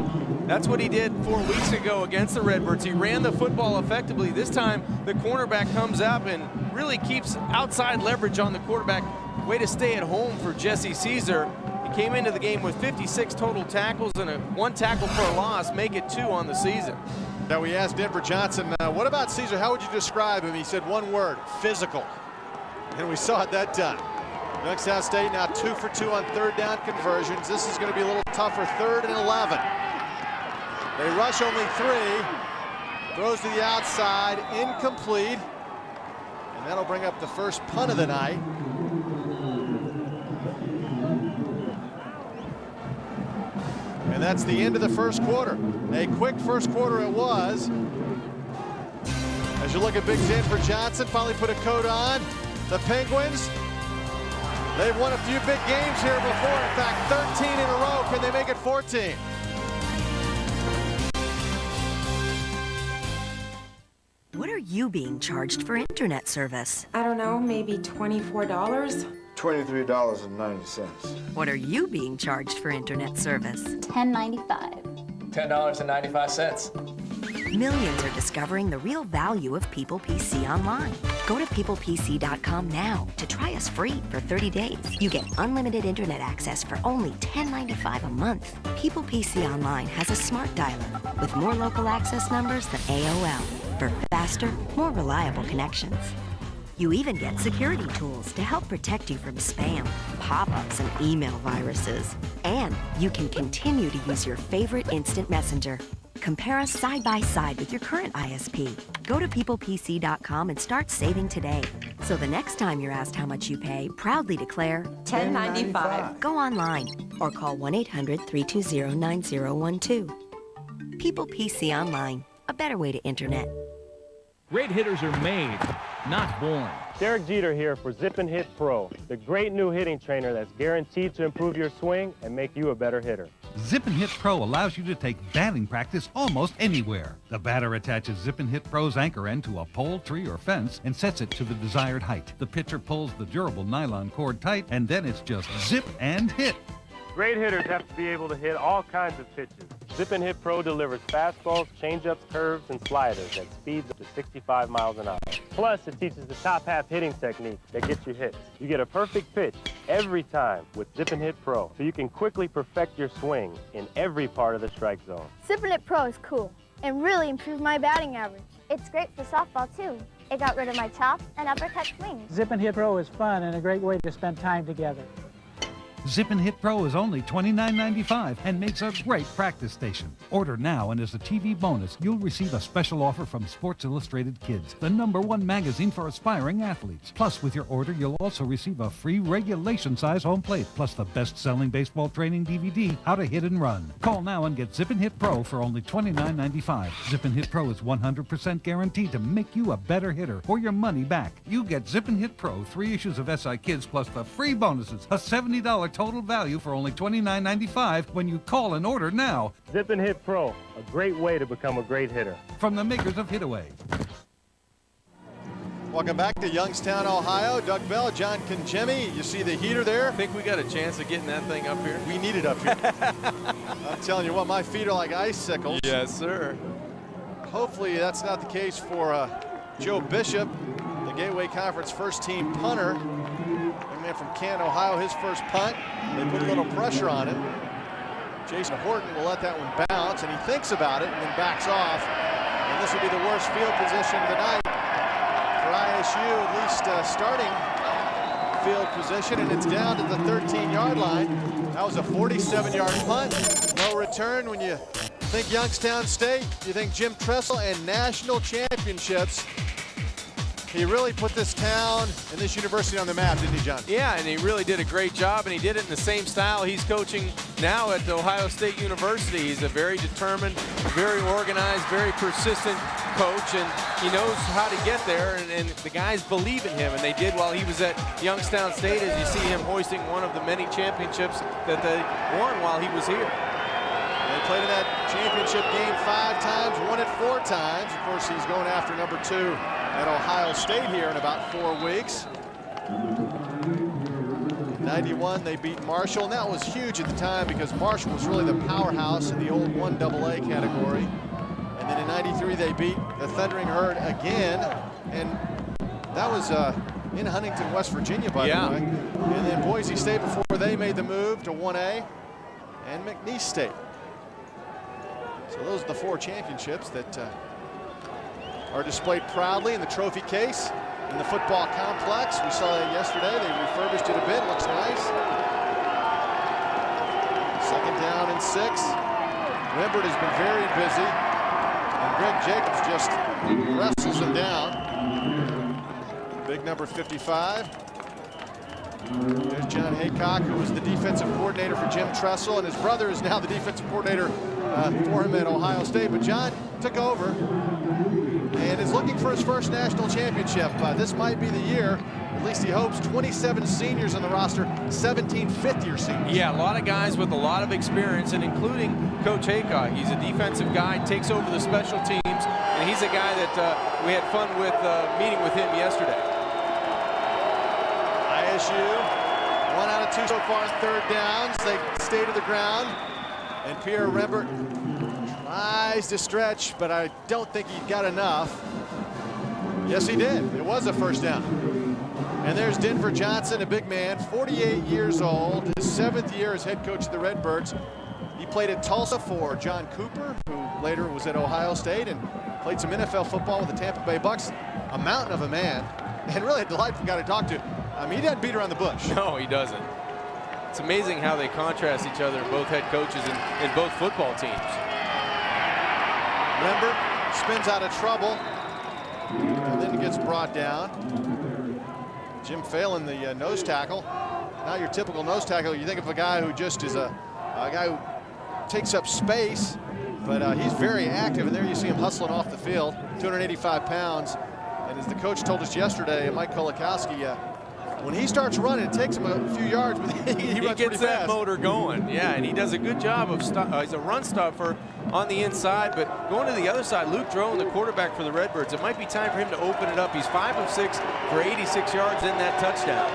that's what he did 4 weeks ago against the Redbirds. He ran the football effectively. This time the cornerback comes up and really keeps outside leverage on the quarterback. Way to stay at home for Jesse Caesar. He came into the game with 56 total tackles and 1 tackle for a loss, make it 2 on the season. Now we asked Denver Johnson, what about Caesar? How would you describe him? He said 1 word, physical. And we saw it that time. Youngstown State now 2 for 2 on 3rd down conversions. This is going to be a little tougher, 3rd and 11. They rush only 3. Throws to the outside, incomplete. And that'll bring up the first punt of the night. And that's the end of the first quarter. A quick first quarter it was. As you look at Big Zanford Johnson, finally put a coat on. The Penguins, they've won a few big games here before. In fact, 13 in a row. Can they make it 14? What are you being charged for internet service? I don't know, maybe $24? $23.90. What are you being charged for internet service? $10.95. $10.95. Millions are discovering the real value of People PC Online. Go to peoplepc.com now to try us free for 30 days. You get unlimited internet access for only $10.95 a month. People PC Online has a smart dialer with more local access numbers than AOL for faster, more reliable connections. You even get security tools to help protect you from spam, pop-ups, and email viruses. And you can continue to use your favorite instant messenger. Compare us side by side with your current ISP. Go to peoplepc.com and start saving today. So the next time you're asked how much you pay, proudly declare $10.95. Go online or call 1-800-320-9012. People PC Online, a better way to internet. Great hitters are made, not born. Derek Jeter here for Zip and Hit Pro, the great new hitting trainer that's guaranteed to improve your swing and make you a better hitter. Zip and Hit Pro allows you to take batting practice almost anywhere. The batter attaches Zip and Hit Pro's anchor end to a pole, tree, or fence and sets it to the desired height. The pitcher pulls the durable nylon cord tight, and then it's just zip and hit. Great hitters have to be able to hit all kinds of pitches. Zip and Hit Pro delivers fastballs, changeups, curves, and sliders at speeds up to 65 miles an hour. Plus, it teaches the top half hitting technique that gets you hits. You get a perfect pitch every time with Zip and Hit Pro, so you can quickly perfect your swing in every part of the strike zone. Zip and Hit Pro is cool and really improved my batting average. It's great for softball, too. It got rid of my chop and uppercut swings. Zip and Hit Pro is fun and a great way to spend time together. Zip and Hit Pro is only $29.95 and makes a great practice station. Order now, and as a TV bonus, you'll receive a special offer from Sports Illustrated Kids, the #1 magazine for aspiring athletes. Plus, with your order, you'll also receive a free regulation-size home plate, plus the best-selling baseball training DVD, How to Hit and Run. Call now and get Zip and Hit Pro for only $29.95. Zip and Hit Pro is 100% guaranteed to make you a better hitter or your money back. You get Zip and Hit Pro, 3 issues of SI Kids, plus the free bonuses, a $70 total value for only $29.95 when you call and order now. Zip and Hit Pro, a great way to become a great hitter. From the makers of Hitaway. Welcome back to Youngstown, Ohio. Doug Bell, John Congemi. You see the heater there? I think we got a chance of getting that thing up here. We need it up here. I'm telling you what, my feet are like icicles. Yes, sir. Hopefully that's not the case for Joe Bishop, the Gateway Conference first-team punter. Young man from Canton, Ohio, his first punt. They put a little pressure on him. Jason Horton will let that one bounce, and he thinks about it and then backs off. And this will be the worst field position of the night for ISU, at least starting field position, and it's down to the 13-yard line. That was a 47-yard punt. No return. When you think Youngstown State, you think Jim Tressel and national championships. He really put this town and this university on the map, didn't he, John? Yeah, and he really did a great job, and he did it in the same style he's coaching now at Ohio State University. He's a very determined, very organized, very persistent coach, and he knows how to get there, and the guys believe in him, and they did while he was at Youngstown State, as you see him hoisting one of the many championships that they won while he was here. They played in that championship game 5 times, won it 4 times. Of course, he's going after number 2 at Ohio State here in about 4 weeks. In '91, they beat Marshall, and that was huge at the time because Marshall was really the powerhouse in the old 1AA category. And then in '93, they beat the Thundering Herd again, and that was in Huntington, West Virginia, by the way. And then Boise State before they made the move to 1A, and McNeese State. So those are the 4 championships that are displayed proudly in the trophy case in the football complex. We saw that yesterday. They refurbished it a bit. Looks nice. 2nd down and 6. Wimbert has been very busy. And Greg Jacobs just wrestles him down. Big number 55. There's John Haycock, who was the defensive coordinator for Jim Tressel, and his brother is now the defensive coordinator for him at Ohio State. But John took over and is looking for his first national championship. This might be the year, at least he hopes. 27 seniors on the roster, 17 fifth-year seniors. Yeah, a lot of guys with a lot of experience, and including Coach Haycock. He's a defensive guy, takes over the special teams, and he's a guy that we had fun with meeting with him yesterday. ISU, 1 out of 2 so far on third downs. They stay to the ground, and Pierre Rembert tries to stretch, but I don't think he got enough. Yes, he did. It was a first down. And there's Denver Johnson, a big man, 48 years old, his 7th year as head coach of the Redbirds. He played at Tulsa for John Cooper, who later was at Ohio State, and played some NFL football with the Tampa Bay Bucks. A mountain of a man, and really a delightful guy to talk to. I mean, he doesn't beat around the bush. No, he doesn't. It's amazing how they contrast each other, both head coaches in both football teams. Rembert spins out of trouble and then gets brought down. Jim Phelan, the nose tackle. Not your typical nose tackle. You think of a guy who just is a guy who takes up space, but he's very active, and there you see him hustling off the field, 285 pounds. And as the coach told us yesterday, Mike Kolakowski, when he starts running, it takes him a few yards, but he runs gets that motor going. Yeah, and he does a good job of he's a run stopper on the inside, but going to the other side, Luke Drone, the quarterback for the Redbirds, it might be time for him to open it up. He's 5 of 6 for 86 yards in that touchdown.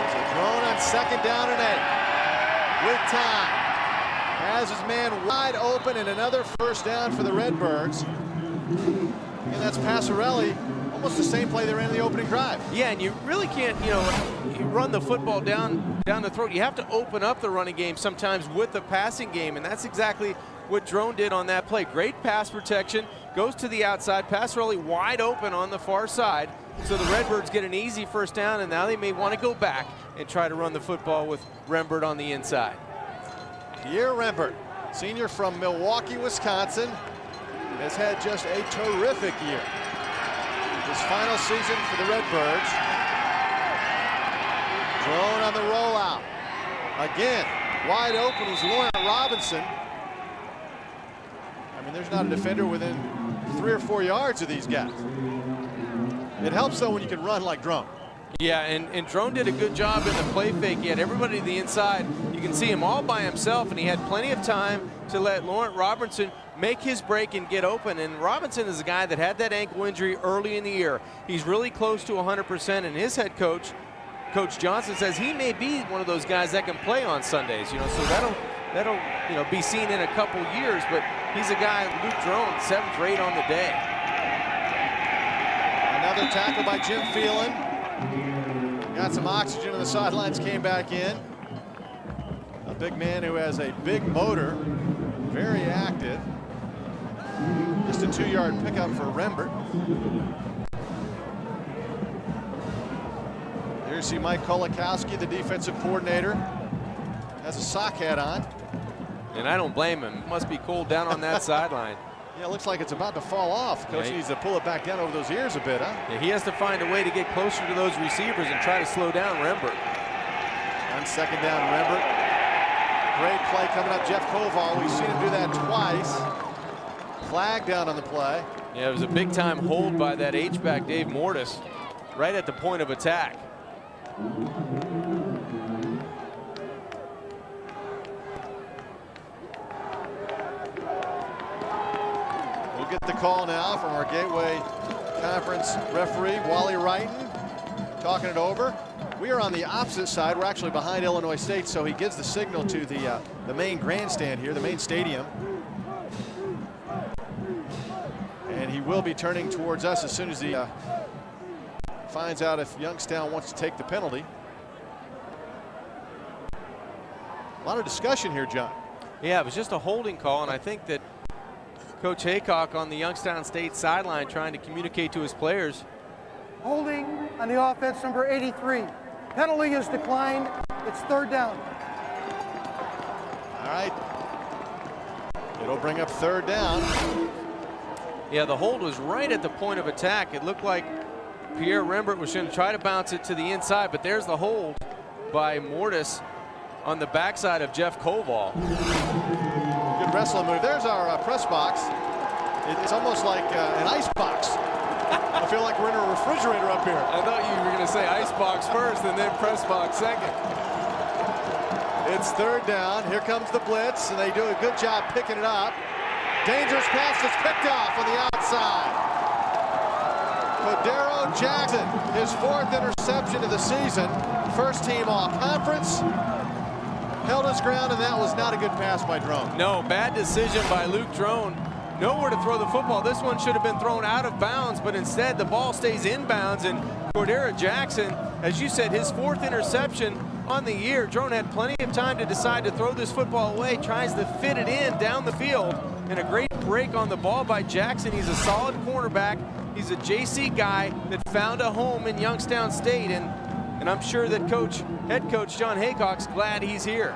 So Drone on 2nd down and 8 with time. Has his man wide open, and another first down for the Redbirds. And that's Passarelli. Almost the same play they ran in the opening drive. Yeah, and you really can't, you run the football down the throat. You have to open up the running game sometimes with the passing game, and that's exactly what Drone did on that play. Great pass protection, goes to the outside, Passarelli wide open on the far side. So the Redbirds get an easy first down, and now they may want to go back and try to run the football with Rembert on the inside. Pierre Rembert, senior from Milwaukee, Wisconsin, has had just a terrific year. His final season for the Redbirds. Drone on the rollout. Again, wide open is Laurent Robinson. I mean, there's not a defender within 3 or 4 yards of these guys. It helps, though, when you can run like Drone. Yeah, and Drone did a good job in the play fake. He had everybody to the inside. You can see him all by himself, and he had plenty of time to let Laurent Robinson make his break and get open. And Robinson is a guy that had that ankle injury early in the year. He's really close to 100%, and his head coach, Coach Johnson, says he may be one of those guys that can play on Sundays. So that'll be seen in a couple years. But he's a guy, Luke Drone, 7th rate on the day. Another tackle by Jim Phelan. Got some oxygen on the sidelines, came back in. A big man who has a big motor, very active. Just a 2-yard pickup for Rembert. There you see Mike Kolakowski, the defensive coordinator, has a sock hat on. And I don't blame him. It must be cold down on that sideline. Yeah, it looks like it's about to fall off. Coach needs to pull it back down over those ears a bit, huh? Yeah, he has to find a way to get closer to those receivers and try to slow down Rembert. On 2nd down, Rembert. Great play coming up, Jeff Koval. We've seen him do that twice. Flag down on the play. Yeah, it was a big-time hold by that H-back Dave Mortis right at the point of attack. We'll get the call now from our Gateway Conference referee, Wally Wrighton, talking it over. We are on the opposite side. We're actually behind Illinois State, so he gives the signal to the main grandstand here, the main stadium. And he will be turning towards us as soon as he finds out if Youngstown wants to take the penalty. A lot of discussion here, John. Yeah, it was just a holding call, and I think that Coach Haycock on the Youngstown State sideline trying to communicate to his players. Holding on the offense, number 83. Penalty is declined. It's 3rd down. All right. It'll bring up 3rd down. Yeah, the hold was right at the point of attack. It looked like Pierre Rembert was going to try to bounce it to the inside, but there's the hold by Mortis on the backside of Jeff Koval. Good wrestling move. There's our press box. It's almost like an ice box. I feel like we're in a refrigerator up here. I thought you were going to say ice box first and then press box second. It's third down. Here comes the blitz, and they do a good job picking it up. Dangerous pass is picked off on the outside. Cordero Jackson, his 4th interception of the season. First team all-conference. Held his ground, and that was not a good pass by Drone. No, bad decision by Luke Drone. Nowhere to throw the football. This one should have been thrown out of bounds, but instead the ball stays in bounds, and Cordero Jackson, as you said, his 4th interception on the year. Drone had plenty of time to decide to throw this football away, tries to fit it in down the field, and a great break on the ball by Jackson. He's a solid cornerback. He's a JC guy that found a home in Youngstown State, and I'm sure that head coach John Haycock's glad he's here.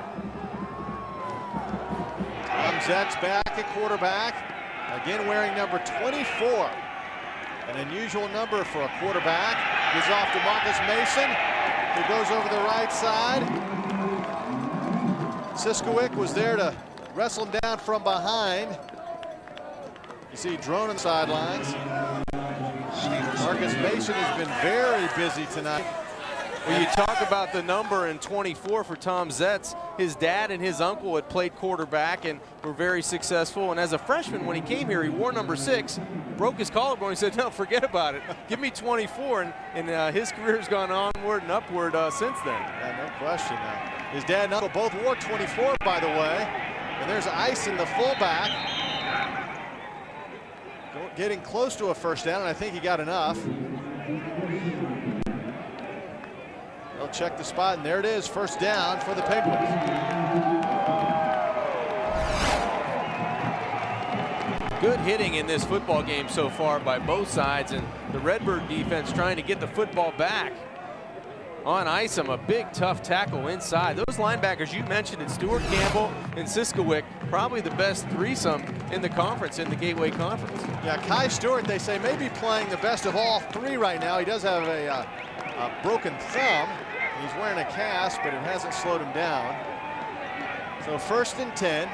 Zet's back at quarterback, again wearing number 24. An unusual number for a quarterback. Gives off to Marcus Mason, who goes over the right side. Siskowick was there to wrestle him down from behind. You see Drone on the sidelines. Marcus Mason has been very busy tonight. Well, you talk about the number in 24 for Tom Zetz. His dad and his uncle had played quarterback and were very successful. And as a freshman, when he came here, he wore number 6, broke his collarbone. He said, no, forget about it. Give me 24. And his career's gone onward and upward since then. Yeah, no question. His dad and uncle both wore 24, by the way. And there's Ice in the fullback. Getting close to a first down, and I think he got enough. They'll check the spot, and there it is, first down for the Penguins. Good hitting in this football game so far by both sides, and the Redbird defense trying to get the football back. On Isom, a big tough tackle inside. Those linebackers you mentioned, and Stuart Campbell and Siskowick, probably the best threesome in the conference, in the Gateway Conference. Yeah, Kai Stewart, they say, may be playing the best of all 3 right now. He does have a broken thumb. He's wearing a cast, but it hasn't slowed him down. So 1st and 10.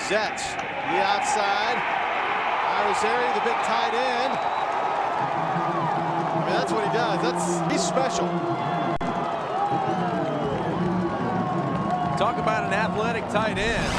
Zetz, the outside. Irizarry, the big tight end. I mean, that's what he does. He's special. Talk about an athletic tight end.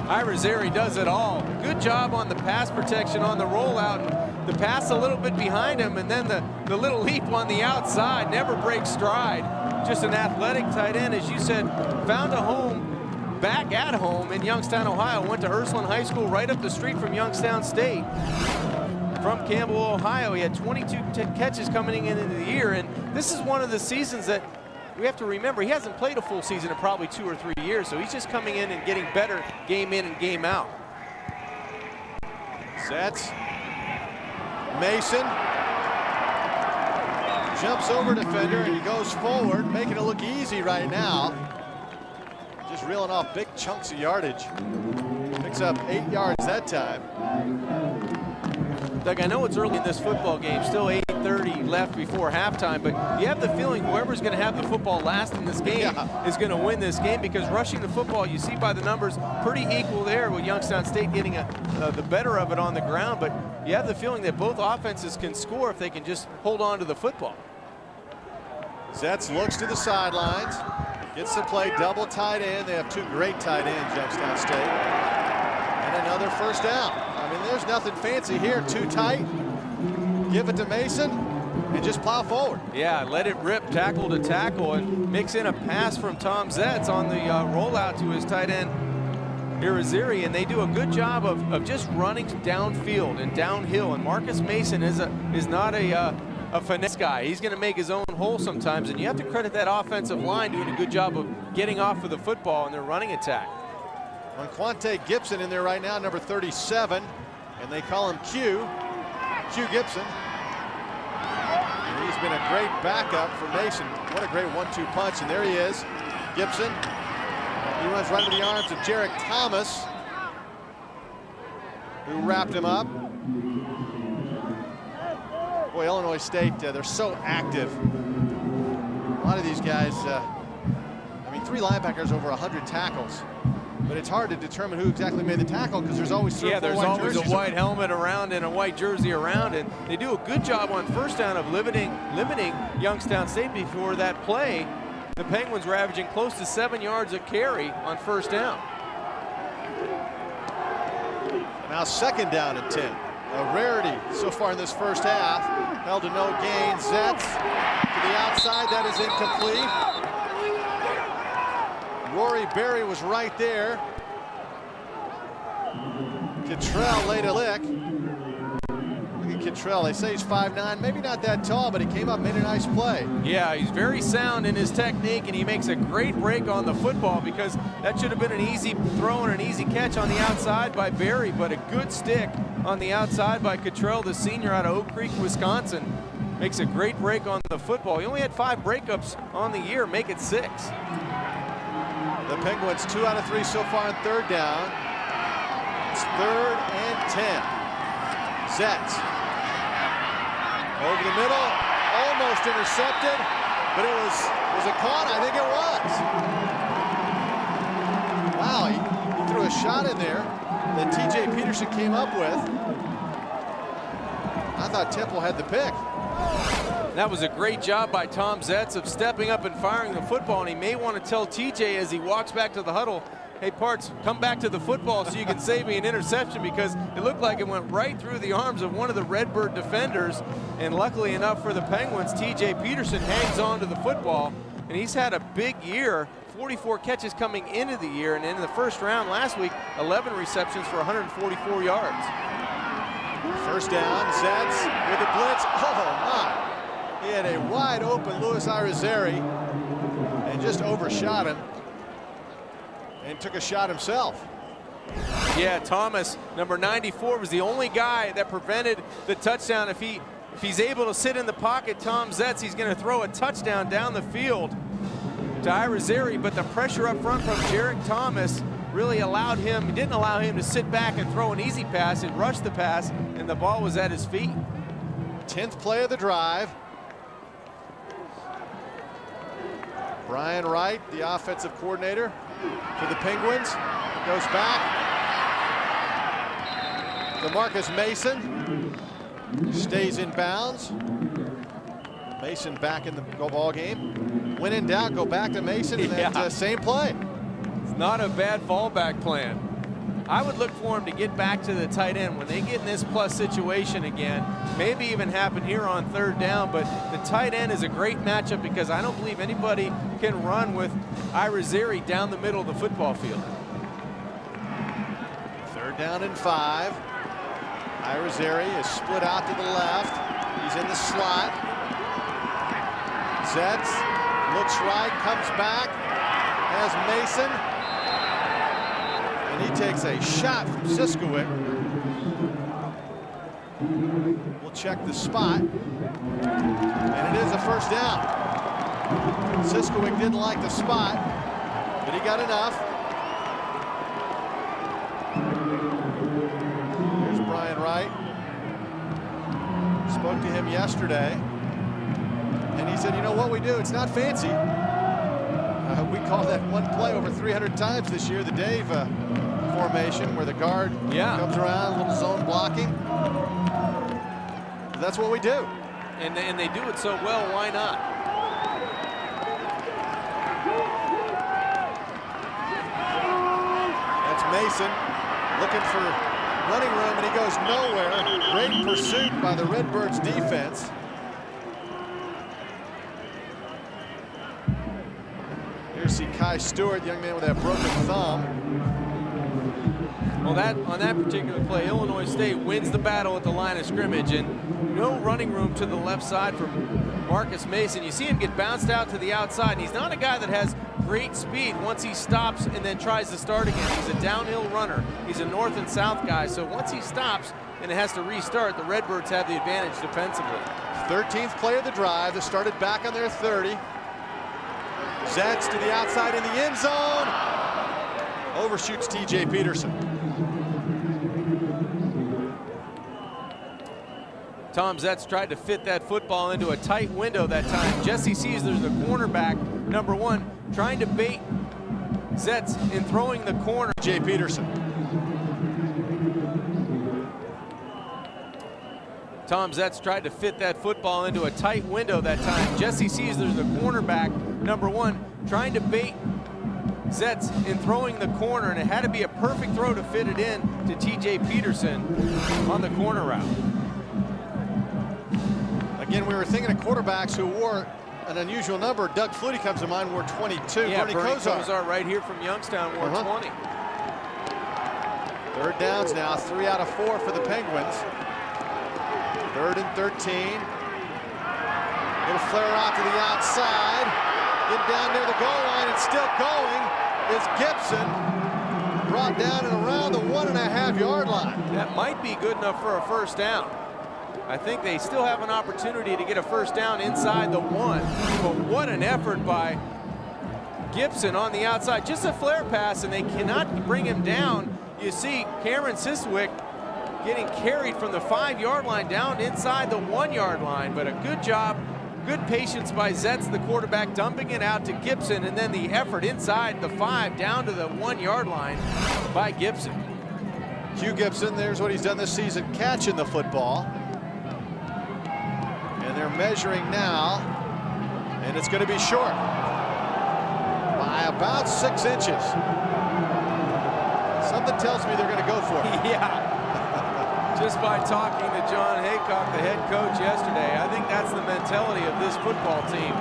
Irizarry does it all. Good job on the pass protection on the rollout. And the pass a little bit behind him, and then the little leap on the outside. Never breaks stride. Just an athletic tight end, as you said, found a home back at home in Youngstown, Ohio. Went to Ursuline High School right up the street from Youngstown State. From Campbell, Ohio. He had 22 catches coming into the year, and this is one of the seasons that we have to remember. He hasn't played a full season in probably 2 or 3 years, so he's just coming in and getting better game in and game out. Zetz. Mason jumps over defender, and he goes forward, making it look easy right now. Just reeling off big chunks of yardage. Picks up 8 yards that time. Doug, I know it's early in this football game, still 8:30 left before halftime, but you have the feeling whoever's going to have the football last in this game is going to win this game, because rushing the football, you see by the numbers, pretty equal there, with Youngstown State getting the better of it on the ground, but you have the feeling that both offenses can score if they can just hold on to the football. Zetz looks to the sidelines, gets the play, double tight end. They have 2 great tight ends, Youngstown State. And another first down. I mean, there's nothing fancy here. 2 tight. Give it to Mason and just plow forward. Yeah, let it rip tackle to tackle, and mix in a pass from Tom Zetz on the rollout to his tight end, Irizarry, and they do a good job of just running downfield and downhill. And Marcus Mason is not a finesse guy. He's going to make his own hole sometimes, and you have to credit that offensive line doing a good job of getting off of the football in their running attack. On Quante Gibson in there right now, number 37, and they call him Q Gibson. And he's been a great backup for Mason. What a great 1-2 punch, and there he is, Gibson. He runs right into the arms of Jarek Thomas, who wrapped him up. Boy, Illinois State, they're so active. A lot of these guys, I mean, 3 linebackers over 100 tackles. But it's hard to determine who exactly made the tackle because there's always 3 or 4 there's white always jerseys a white helmet around and a white jersey around, and they do a good job on first down of limiting Youngstown State. Before that play, the Penguins were averaging close to 7 yards a carry on first down. Now 2nd down and 10. A rarity so far in this first half. Held to no gain. Zetz to the outside. That is incomplete. Rory Berry was right there. Kittrell laid a lick. Look at Kittrell. They say he's 5'9", maybe not that tall, but he came up, made a nice play. Yeah, he's very sound in his technique, and he makes a great break on the football because that should have been an easy throw and an easy catch on the outside by Berry, but a good stick on the outside by Kittrell, the senior out of Oak Creek, Wisconsin. Makes a great break on the football. He only had 5 breakups on the year, make it 6. The Penguins 2 out of 3 so far on 3rd down. It's 3rd and 10. Zetz over the middle, almost intercepted, but it was it caught? I think it was. Wow, he threw a shot in there that TJ Peterson came up with. I thought Temple had the pick. That was a great job by Tom Zetz of stepping up and firing the football, and he may want to tell TJ as he walks back to the huddle, hey, Parts, come back to the football so you can save me an interception, because it looked like it went right through the arms of one of the Redbird defenders, and luckily enough for the Penguins, TJ Peterson hangs on to the football, and he's had a big year, 44 catches coming into the year, and in the first round last week, 11 receptions for 144 yards. First down, Zetz with a blitz. Oh, my. He had a wide open Luis Irizarry and just overshot him and took a shot himself. Yeah, Thomas, number 94, was the only guy that prevented the touchdown. If he's able to sit in the pocket, Tom Zetz, he's going to throw a touchdown down the field to Irizarry, but the pressure up front from Jarek Thomas really didn't allow him to sit back and throw an easy pass and rush the pass, and the ball was at his feet. 10th play of the drive. Brian Wright, the offensive coordinator for the Penguins, goes back. DeMarcus Mason stays in bounds. Mason back in the ball game. When in doubt, go back to Mason and that same play. It's not a bad fallback plan. I would look for him to get back to the tight end when they get in this plus situation again. Maybe even happen here on 3rd down, but the tight end is a great matchup because I don't believe anybody can run with Irizarry down the middle of the football field. 3rd down and 5. Irizarry is split out to the left. He's in the slot. Zetz looks right, comes back, has Mason. And he takes a shot from Siskowick. We'll check the spot. And it is a first down. Siskowick didn't like the spot, but he got enough. Here's Brian Wright. Spoke to him yesterday. And he said, you know what we do? It's not fancy. We call that one play over 300 times this year, the Dave formation, where the guard comes around, a little zone blocking. That's what we do. And they do it so well, why not? That's Mason looking for running room, and he goes nowhere. Great pursuit by the Redbirds defense. Here's Kai Stewart, the young man with that broken thumb. Well, on that particular play, Illinois State wins the battle at the line of scrimmage, and no running room to the left side from Marcus Mason. You see him get bounced out to the outside, and he's not a guy that has great speed once he stops and then tries to start again. He's a downhill runner. He's a north and south guy, so once he stops and it has to restart, the Redbirds have the advantage defensively. 13th play of the drive. They started back on their 30. Zetz to the outside in the end zone. Overshoots TJ Peterson. Tom Zetz tried to fit that football into a tight window that time. Jesse sees there's a cornerback, number 1, trying to bait Zetz in throwing the corner. Jay Peterson. Tom Zetz tried to fit that football into a tight window that time. Jesse sees there's a cornerback, number 1, trying to bait Zetz in throwing the corner, and it had to be a perfect throw to fit it in to TJ Peterson on the corner route. Again, we were thinking of quarterbacks who wore an unusual number. Doug Flutie comes to mind, wore 22. Yeah, Bernie Bernie Kosar. Kosar right here from Youngstown wore 20. Third downs now, 3 out of 4 for the Penguins. 3rd and 13. Little flare out to the outside. Get down near the goal line and still going is Gibson. Brought down and around the 1.5-yard line. That might be good enough for a first down. I think they still have an opportunity to get a first down inside the 1. But what an effort by Gibson on the outside. Just a flare pass, and they cannot bring him down. You see Cameron Siswick getting carried from the 5-yard line down inside the 1-yard line. But a good job, good patience by Zetz, the quarterback, dumping it out to Gibson, and then the effort inside the 5 down to the 1-yard line by Gibson. Hugh Gibson, there's what he's done this season, catching the football. And they're measuring now, and it's going to be short by about 6 inches. Something tells me they're going to go for it. Yeah. Just by talking to John Haycock, the head coach, yesterday, I think that's the mentality of this football team.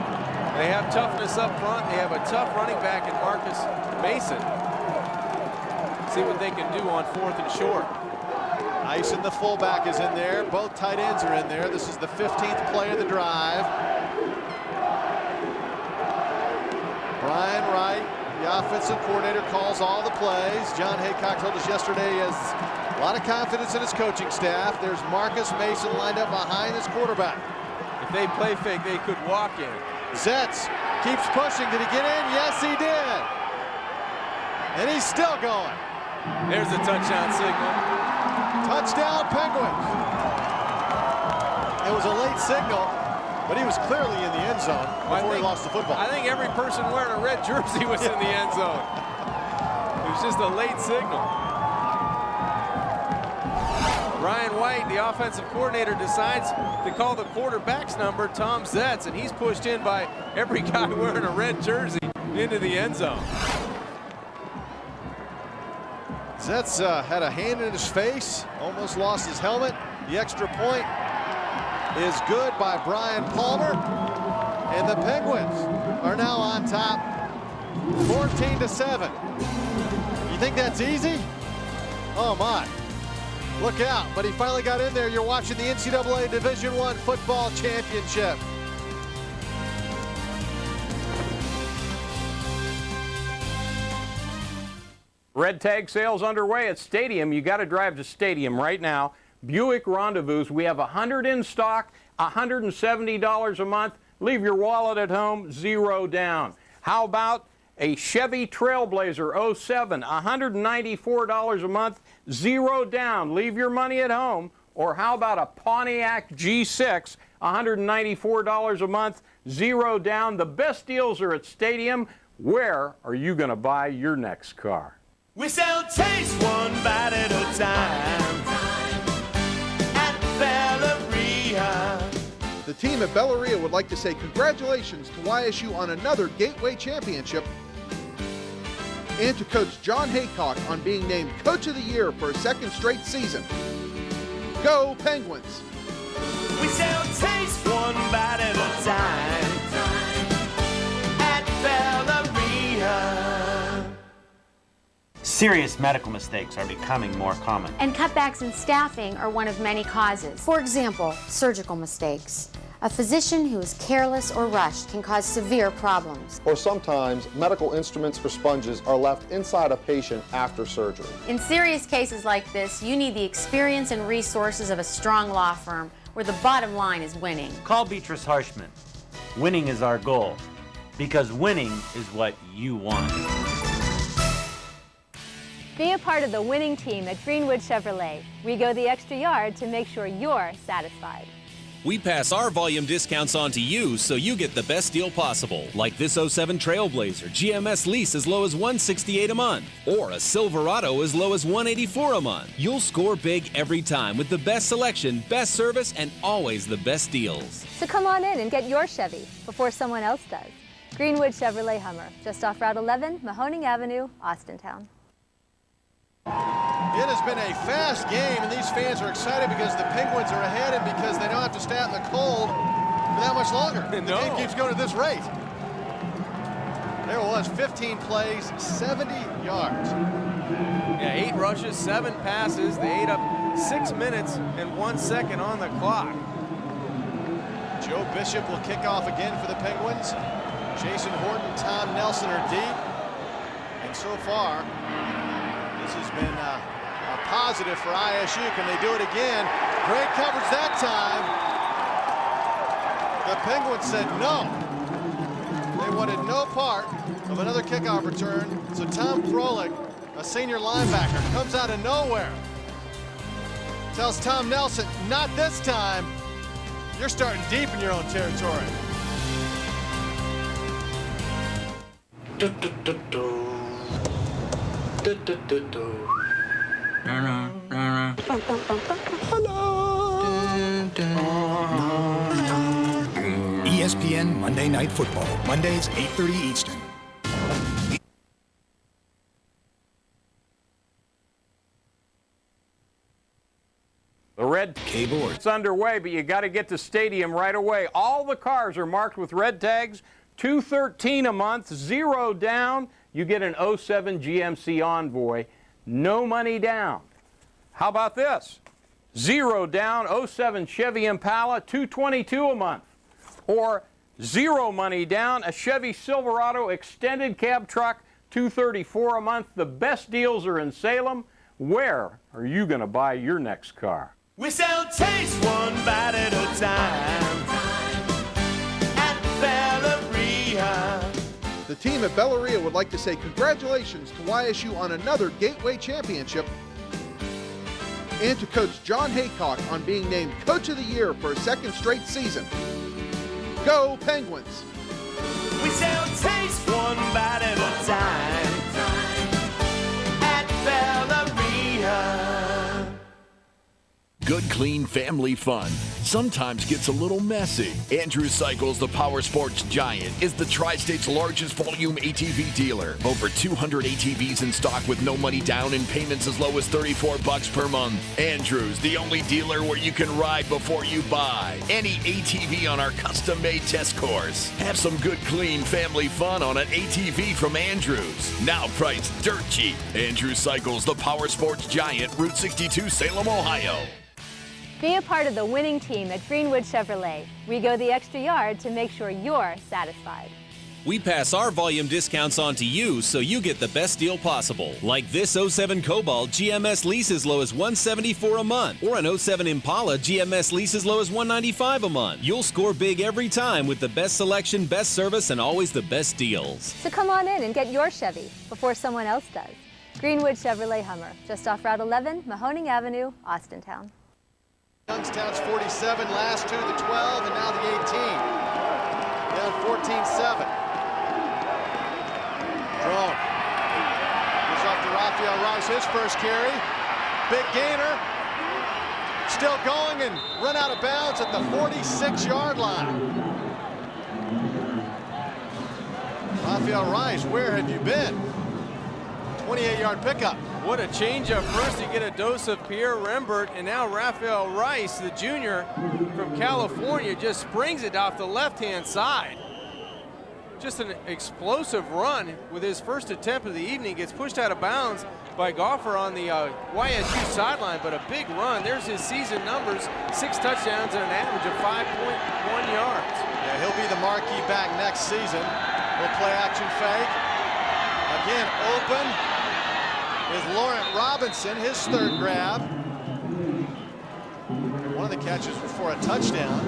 They have toughness up front. They have a tough running back in Marcus Mason. See what they can do on 4th and short. Eisen, the fullback, is in there. Both tight ends are in there. This is the 15th play of the drive. Brian Wright, the offensive coordinator, calls all the plays. John Haycock told us yesterday he has a lot of confidence in his coaching staff. There's Marcus Mason lined up behind his quarterback. If they play fake, they could walk in. Zetz keeps pushing. Did he get in? Yes, he did. And he's still going. There's the touchdown signal. Touchdown, Penguins. It was a late signal, but he was clearly in the end zone before he lost the football. I think every person wearing a red jersey was in the end zone. It was just a late signal. Ryan White, the offensive coordinator, decides to call the quarterback's number, Tom Zetz, and he's pushed in by every guy wearing a red jersey into the end zone. Zetz had a hand in his face, almost lost his helmet. The extra point is good by Brian Palmer, and the Penguins are now on top, 14-7. You think that's easy? Oh my, look out. But he finally got in there. You're watching the NCAA Division I Football Championship. Red tag sales underway at Stadium. You got to drive to Stadium right now. Buick Rendezvous. We have 100 in stock, $170 a month. Leave your wallet at home, 0 down. How about a Chevy Trailblazer 07, $194 a month, 0 down. Leave your money at home. Or how about a Pontiac G6, $194 a month, 0 down. The best deals are at Stadium. Where are you going to buy your next car? We sell taste one bite at a time at Belleria. The team at Belleria would like to say congratulations to YSU on another Gateway Championship and to Coach John Haycock on being named Coach of the Year for a second straight season. Go Penguins! We sell taste one bite at a time at Belleria. Serious medical mistakes are becoming more common. And cutbacks in staffing are one of many causes. For example, surgical mistakes. A physician who is careless or rushed can cause severe problems. Or sometimes medical instruments or sponges are left inside a patient after surgery. In serious cases like this, you need the experience and resources of a strong law firm where the bottom line is winning. Call Beatrice Harshman. Winning is our goal, because winning is what you want. Be a part of the winning team at Greenwood Chevrolet. We go the extra yard to make sure you're satisfied. We pass our volume discounts on to you so you get the best deal possible. Like this 07 Trailblazer GMS lease as low as $168 a month, or a Silverado as low as $184 a month. You'll score big every time with the best selection, best service, and always the best deals. So come on in and get your Chevy before someone else does. Greenwood Chevrolet Hummer, just off Route 11, Mahoning Avenue, Austintown. It has been a fast game, and these fans are excited because the Penguins are ahead and because they don't have to stay out in the cold for that much longer. The game keeps going at this rate. There it was, 15 plays, 70 yards. Yeah, 8 rushes, 7 passes. They ate up 6 minutes and 1 second on the clock. Joe Bishop will kick off again for the Penguins. Jason Horton, Tom Nelson are deep. And so far, this has been a positive for ISU. Can they do it again? Great coverage that time. The Penguins said no. They wanted no part of another kickoff return. So Tom Froelich, a senior linebacker, comes out of nowhere. Tells Tom Nelson, not this time. You're starting deep in your own territory. ESPN Monday Night Football, Mondays 8:30 Eastern. The red keyboard. It's underway, but you got to get to stadium right away. All the cars are marked with red tags. $213 a month, 0 down. You get an 07 GMC Envoy, no money down. How about this? 0 down, 07 Chevy Impala, $222 a month. Or 0 money down, a Chevy Silverado extended cab truck, $234 a month. The best deals are in Salem. Where are you going to buy your next car? We sell taste one bite at a time at Belleria. The team at Belleria would like to say congratulations to YSU on another Gateway Championship and to Coach John Haycock on being named Coach of the Year for a second straight season. Go Penguins! We sell taste one bite at a time at Belleria. Good, clean family fun sometimes gets a little messy. Andrew Cycles, the power sports giant, is the Tri-State's largest volume ATV dealer. Over 200 ATVs in stock with no money down and payments as low as $34 per month. Andrew's, the only dealer where you can ride before you buy any ATV on our custom-made test course. Have some good, clean family fun on an ATV from Andrew's. Now priced dirt cheap. Andrew Cycles, the power sports giant, Route 62, Salem, Ohio. Be a part of the winning team at Greenwood Chevrolet. We go the extra yard to make sure you're satisfied. We pass our volume discounts on to you so you get the best deal possible. Like this 07 Cobalt GMS lease as low as $174 a month, or an 07 Impala GMS lease as low as $195 a month. You'll score big every time with the best selection, best service, and always the best deals. So come on in and get your Chevy before someone else does. Greenwood Chevrolet Hummer, just off Route 11, Mahoning Avenue, Austintown. Youngstown's 47, last two, the 12, and now the 18. Down 14-7. Drone. Goes off to Raphael Rice, his first carry. Big gainer. Still going and run out of bounds at the 46-yard line. Raphael Rice, where have you been? 28-yard pickup. What a change-up. First you get a dose of Pierre Rembert, and now Raphael Rice, the junior from California, just springs it off the left-hand side. Just an explosive run with his first attempt of the evening. Gets pushed out of bounds by Goffer on the YSU sideline, but a big run. There's his season numbers, 6 touchdowns and an average of 5.1 yards. Yeah, he'll be the marquee back next season. He'll play action fake. Again, open is Laurent Robinson, his third grab. One of the catches was for a touchdown.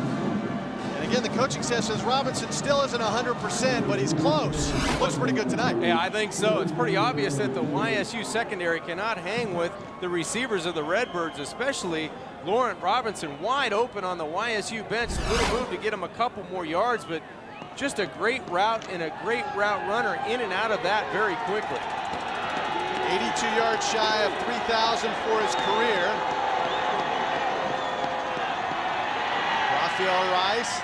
And Again, the coaching staff says Robinson still isn't 100%, but he's close. Looks pretty good tonight. Yeah, I think so. It's pretty obvious that the YSU secondary cannot hang with the receivers of the Redbirds, especially Laurent Robinson, wide open on the YSU bench. A little move to get him a couple more yards, but just a great route and a great route runner in and out of that very quickly. 82 yards shy of 3,000 for his career. Raphael Rice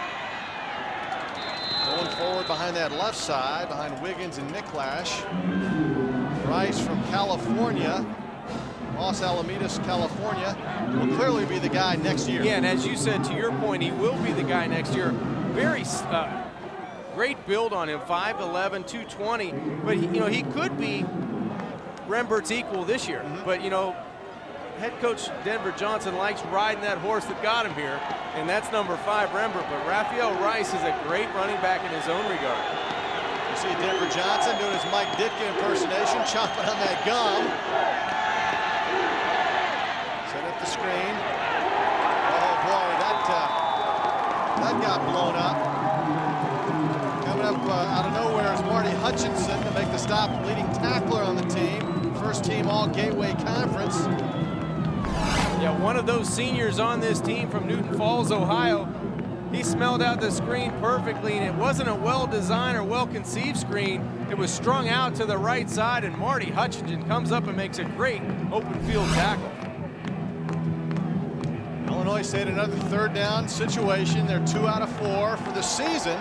going forward behind that left side, behind Wiggins and Nicklash. Rice from California, Los Alamitos, California, will clearly be the guy next year. Yeah, and as you said, to your point, he will be the guy next year. Very great build on him, 5'11", 220, but he could be Rembert's equal this year. But head coach Denver Johnson likes riding that horse that got him here, and that's number 5, Rembert. But Raphael Rice is a great running back in his own regard. You see Denver Johnson doing his Mike Ditka impersonation, chomping on that gum. Set up the screen. Oh boy, that got blown up. Coming up out of nowhere is Marty Hutchinson to make the stop, leading tackler on the team. First team all Gateway Conference. Yeah, one of those seniors on this team from Newton Falls, Ohio. He smelled out the screen perfectly, and it wasn't a well-designed or well-conceived screen. It was strung out to the right side, and Marty Hutchinson comes up and makes a great open field tackle. Illinois State another third down situation. They're 2 out of 4 for the season.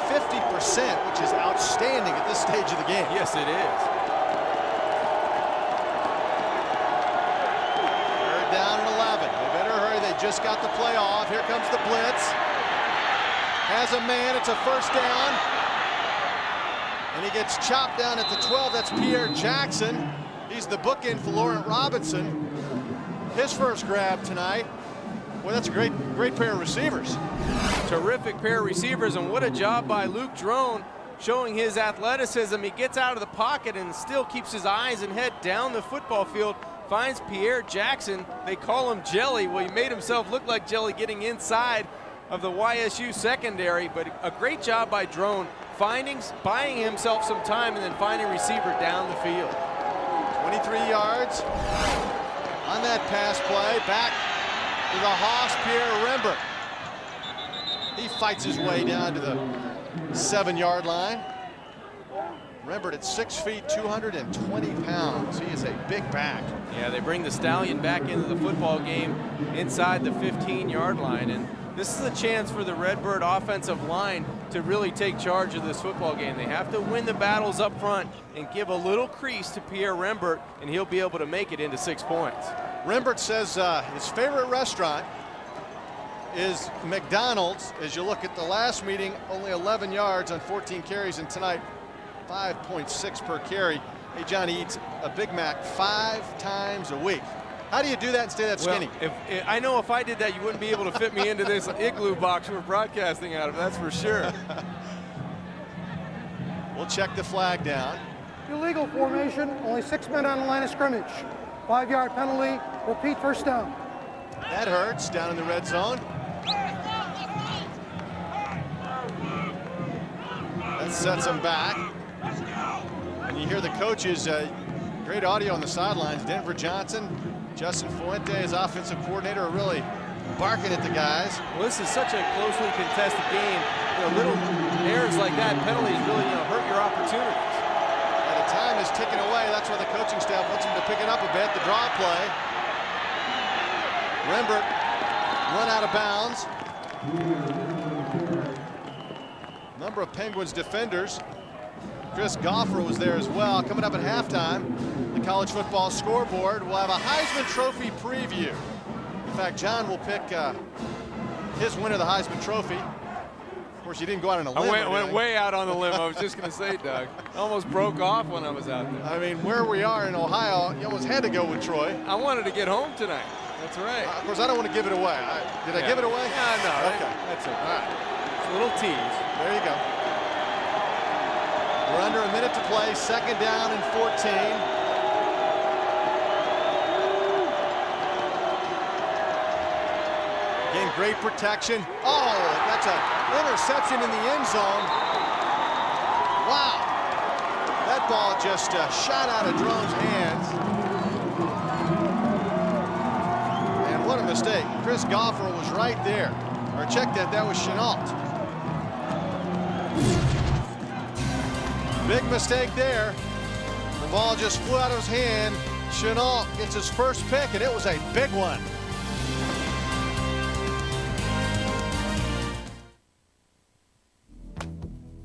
50%, which is outstanding at this stage of the game. Yes, it is. Third down and 11. They better hurry. They just got the play off. Here comes the blitz. Has a man. It's a first down. And he gets chopped down at the 12. That's Pierre Jackson. He's the bookend for Laurent Robinson. His first grab tonight. Boy, that's a great pair of receivers. Terrific pair of receivers, and what a job by Luke Drone showing his athleticism. He gets out of the pocket and still keeps his eyes and head down the football field. Finds Pierre Jackson. They call him Jelly. Well, he made himself look like Jelly getting inside of the YSU secondary, but a great job by Drone buying himself some time and then finding receiver down the field. 23 yards on that pass play. Back to the Hoss, Pierre Rembert. He fights his way down to the 7-yard line. Rembert at 6 feet, 220 pounds. He is a big back. Yeah, they bring the Stallion back into the football game inside the 15-yard line, and this is a chance for the Redbird offensive line to really take charge of this football game. They have to win the battles up front and give a little crease to Pierre Rembert, and he'll be able to make it into 6 points. Rembert says his favorite restaurant is McDonald's. As you look at the last meeting, only 11 yards on 14 carries, and tonight 5.6 per carry. Hey, John, he eats a Big Mac 5 times a week. How do you do that and stay that skinny? Well, I know if I did that, you wouldn't be able to fit me into this igloo box we're broadcasting out of, that's for sure. We'll check the flag down. Illegal formation, only 6 men on the line of scrimmage. 5-yard penalty, repeat first down. That hurts down in the red zone. That sets him back. And you hear the coaches, great audio on the sidelines. Denver Johnson, Justin Fuente, his offensive coordinator, are really barking at the guys. Well, this is such a closely contested game. Little errors like that, penalties really hurt your opportunities. And the time is ticking away. That's why the coaching staff wants him to pick it up a bit. The draw play. Rembert run out of bounds. Number of Penguins defenders. Chris Goffer was there as well. Coming up at halftime, the college football scoreboard. We'll have a Heisman Trophy preview. In fact, John will pick his winner of the Heisman Trophy. Of course, you didn't go out on a limb. I went way out on the limb. I was just going to say, Doug. I almost broke off when I was out there. I mean, where we are in Ohio, you almost had to go with Troy. I wanted to get home tonight. That's right. Of course, I don't want to give it away. Did I give it away? Yeah, no. Okay. That's okay. All right. It's a little tease. There you go. We're under a minute to play. 2nd down and 14. Again, great protection. Oh, that's an interception in the end zone. Wow. That ball just shot out of Drone's hands. And what a mistake. Chris Goffer was right there. Or check that was Chenault. Big mistake there. The ball just flew out of his hand. Chenault gets his first pick, and it was a big one.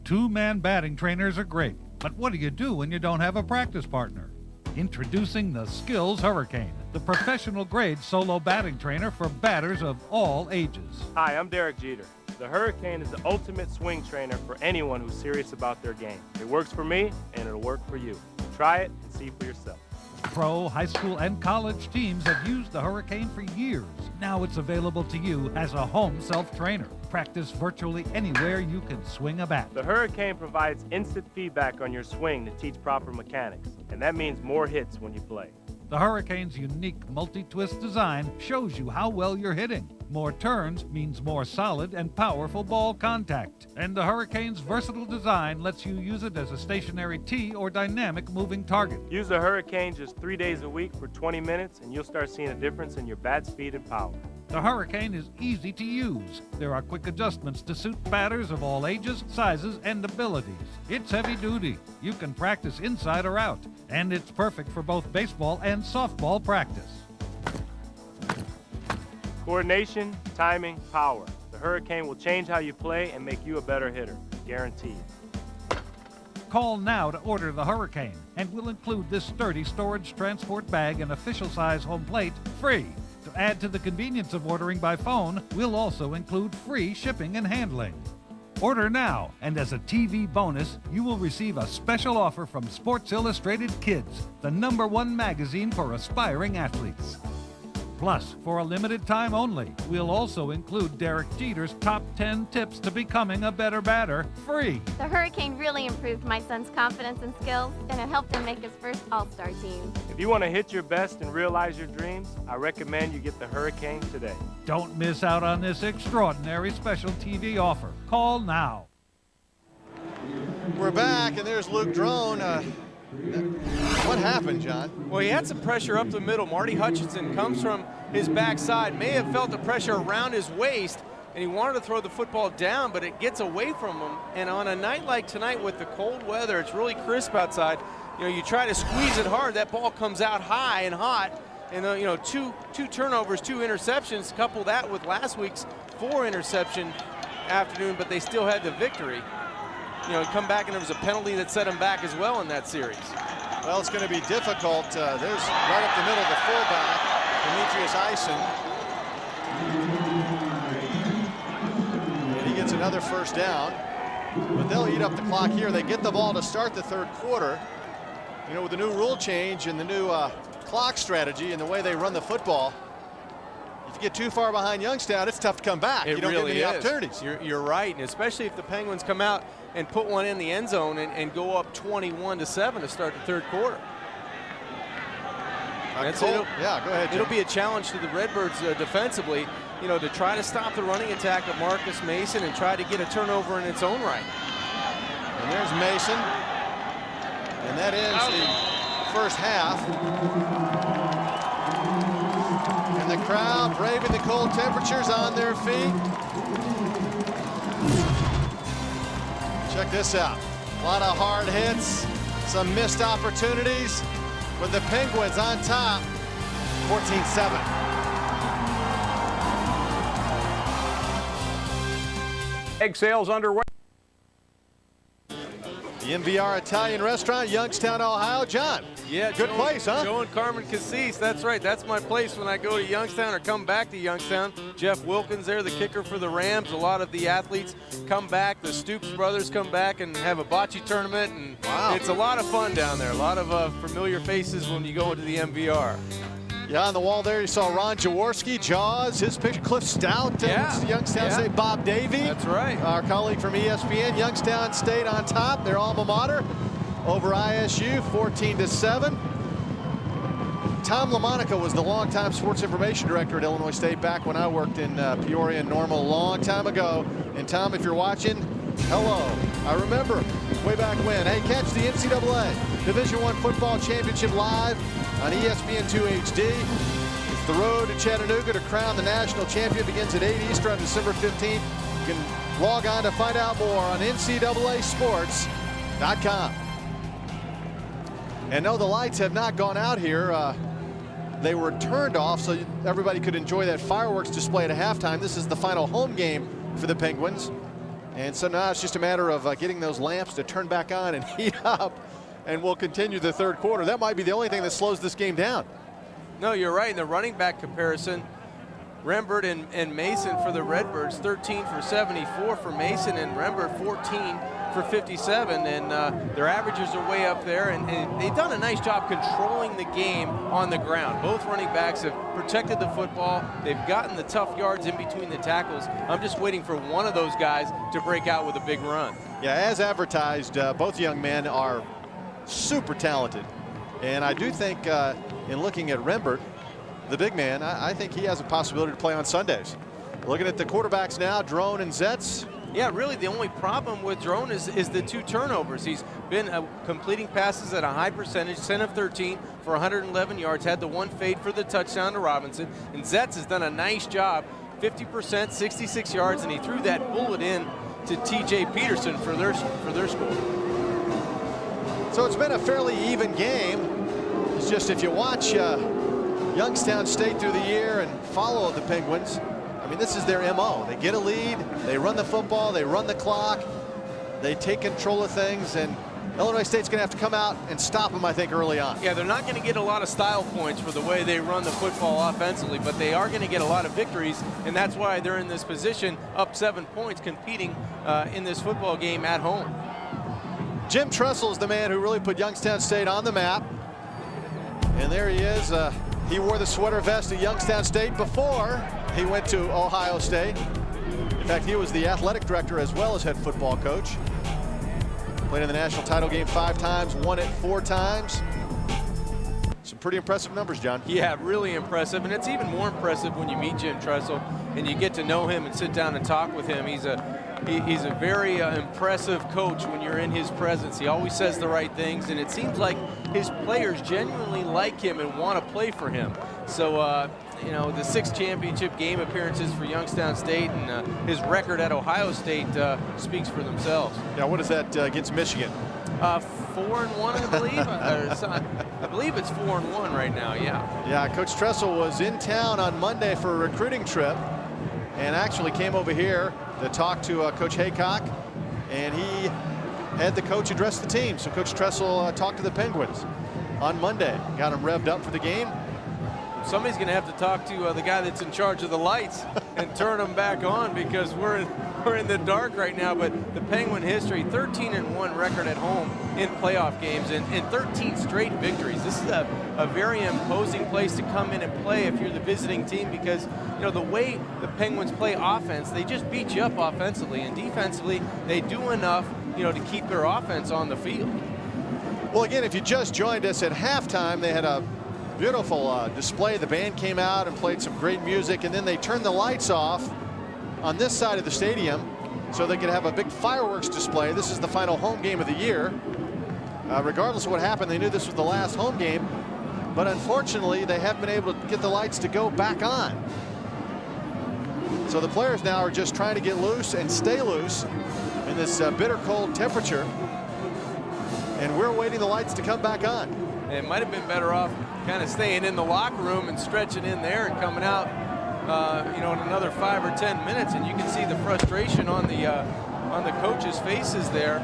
Two-man batting trainers are great, but what do you do when you don't have a practice partner? Introducing the Skills Hurricane, the professional-grade solo batting trainer for batters of all ages. Hi, I'm Derek Jeter. The Hurricane is the ultimate swing trainer for anyone who's serious about their game. It works for me, and it'll work for you. Try it and see for yourself. Pro, high school, and college teams have used the Hurricane for years. Now it's available to you as a home self-trainer. Practice virtually anywhere you can swing a bat. The Hurricane provides instant feedback on your swing to teach proper mechanics, and that means more hits when you play. The Hurricane's unique multi-twist design shows you how well you're hitting. More turns means more solid and powerful ball contact. And the Hurricane's versatile design lets you use it as a stationary tee or dynamic moving target. Use the Hurricane just 3 days a week for 20 minutes, and you'll start seeing a difference in your bat speed and power. The Hurricane is easy to use. There are quick adjustments to suit batters of all ages, sizes, and abilities. It's heavy duty. You can practice inside or out. And it's perfect for both baseball and softball practice. Coordination, timing, power. The Hurricane will change how you play and make you a better hitter. Guaranteed. Call now to order the Hurricane, and we'll include this sturdy storage transport bag and official size home plate free. To add to the convenience of ordering by phone, we'll also include free shipping and handling. Order now, and as a TV bonus, you will receive a special offer from Sports Illustrated Kids, the #1 magazine for aspiring athletes. Plus, for a limited time only, we'll also include Derek Jeter's top 10 tips to becoming a better batter, free. The Hurricane really improved my son's confidence and skills, and it helped him make his first All-Star team. If you want to hit your best and realize your dreams, I recommend you get the Hurricane today. Don't miss out on this extraordinary special TV offer. Call now. We're back, and there's Luke Drone. What happened, John? Well, he had some pressure up the middle. Marty Hutchinson comes from his backside, may have felt the pressure around his waist, and he wanted to throw the football down, but it gets away from him. And on a night like tonight with the cold weather, it's really crisp outside. You know, you try to squeeze it hard, that ball comes out high and hot. And, you know, two turnovers, 2 interceptions, couple that with last week's 4 interception afternoon, but they still had the victory. You know, come back and there was a penalty that set him back as well in that series. Well, it's going to be difficult. There's right up the middle the fullback, Demetrius Eisen. And he gets another first down. But they'll eat up the clock here. They get the ball to start the third quarter. You know, with the new rule change and the new clock strategy and the way they run the football, if you get too far behind Youngstown, it's tough to come back. You don't really get many opportunities. You're right, and especially if the Penguins come out and put one in the end zone and go up 21-7 to start the third quarter. That's it. Yeah, go ahead, Jim. It'll be a challenge to the Redbirds defensively, you know, to try to stop the running attack of Marcus Mason and try to get a turnover in its own right. And there's Mason. And that ends the first half. And the crowd braving the cold temperatures on their feet. Check this out. A lot of hard hits, some missed opportunities, with the Penguins on top, 14-7. Egg sales underway. The MVR Italian Restaurant, Youngstown, Ohio. John, yeah, good place, huh? Joe and Carmen Cassis, that's right. That's my place when I go to Youngstown or come back to Youngstown. Jeff Wilkins there, the kicker for the Rams. A lot of the athletes come back. The Stoops brothers come back and have a bocce tournament. And wow, it's a lot of fun down there. A lot of familiar faces when you go into the MVR. Yeah, on the wall there, you saw Ron Jaworski, Jaws, his picture, Cliff Stout, Youngstown State, Bob Davey. That's right. Our colleague from ESPN, Youngstown State on top, their alma mater, over ISU, 14-7. Tom LaMonica was the longtime sports information director at Illinois State back when I worked in Peoria and Normal a long time ago. And Tom, if you're watching, hello. I remember way back when. Hey, catch the NCAA Division I Football Championship live on ESPN2 HD. It's the road to Chattanooga to crown the national champion. Begins at 8 Eastern on December 15th. You can log on to find out more on NCAAsports.com. And no, the lights have not gone out here. They were turned off so everybody could enjoy that fireworks display at halftime. This is the final home game for the Penguins. And so now it's just a matter of getting those lamps to turn back on and heat up. And we'll continue the third quarter. That might be the only thing that slows this game down. No, you're right. In the running back comparison, Rembert and Mason for the Redbirds, 13 for 74 for Mason, and Rembert 14 for 57, and their averages are way up there, and they've done a nice job controlling the game on the ground. Both running backs have protected the football. They've gotten the tough yards in between the tackles. I'm just waiting for one of those guys to break out with a big run. Yeah, as advertised, both young men are super talented, and I do think in looking at Rembert, the big man, I think he has a possibility to play on Sundays. Looking at the quarterbacks now, Drone and Zetz. Yeah, really the only problem with Drone is the 2 turnovers. He's been completing passes at a high percentage, 10 of 13 for 111 yards, had the one fade for the touchdown to Robinson. And Zetz has done a nice job, 50%, 66 yards, and he threw that bullet in to T.J. Peterson for their score. So it's been a fairly even game. It's just if you watch Youngstown State through the year and follow the Penguins, I mean, this is their MO. They get a lead, they run the football, they run the clock, they take control of things, and Illinois State's going to have to come out and stop them, I think, early on. Yeah, they're not going to get a lot of style points for the way they run the football offensively, but they are going to get a lot of victories, and that's why they're in this position, up 7 points, competing in this football game at home. Jim Tressel is the man who really put Youngstown State on the map. And there he is. He wore the sweater vest at Youngstown State before he went to Ohio State. In fact, he was the athletic director as well as head football coach. Played in the national title game 5 times, won it 4 times. Some pretty impressive numbers, John. Yeah, really impressive, and it's even more impressive when you meet Jim Tressel and you get to know him and sit down and talk with him. He's a very impressive coach when you're in his presence. He always says the right things, and it seems like his players genuinely like him and want to play for him. So, you know, the 6 championship game appearances for Youngstown State and his record at Ohio State speaks for themselves. Yeah, what is that against Michigan? 4-1, I believe. I believe it's 4-1 right now, yeah. Yeah, Coach Tressel was in town on Monday for a recruiting trip and actually came over here to talk to Coach Haycock, and he had the coach address the team. So Coach Tressel talked to the Penguins on Monday, got them revved up for the game. Somebody's going to have to talk to the guy that's in charge of the lights and turn them back on, because we're in the dark right now. But the Penguin history, 13-1 record at home in playoff games and 13 straight victories. This is a very imposing place to come in and play if you're the visiting team, because you know the way the Penguins play offense, they just beat you up offensively, and defensively they do enough, you know, to keep their offense on the field. Well, again, if you just joined us at halftime, they had a beautiful display. The band came out and played some great music, and then they turned the lights off on this side of the stadium so they could have a big fireworks display. This is the final home game of the year. Regardless of what happened, they knew this was the last home game, but unfortunately they haven't been able to get the lights to go back on. So the players now are just trying to get loose and stay loose in this bitter cold temperature, and we're waiting the lights to come back on. It might have been better off kind of staying in the locker room and stretching in there and coming out, you know, in another 5 or 10 minutes, and you can see the frustration on the coaches' faces there.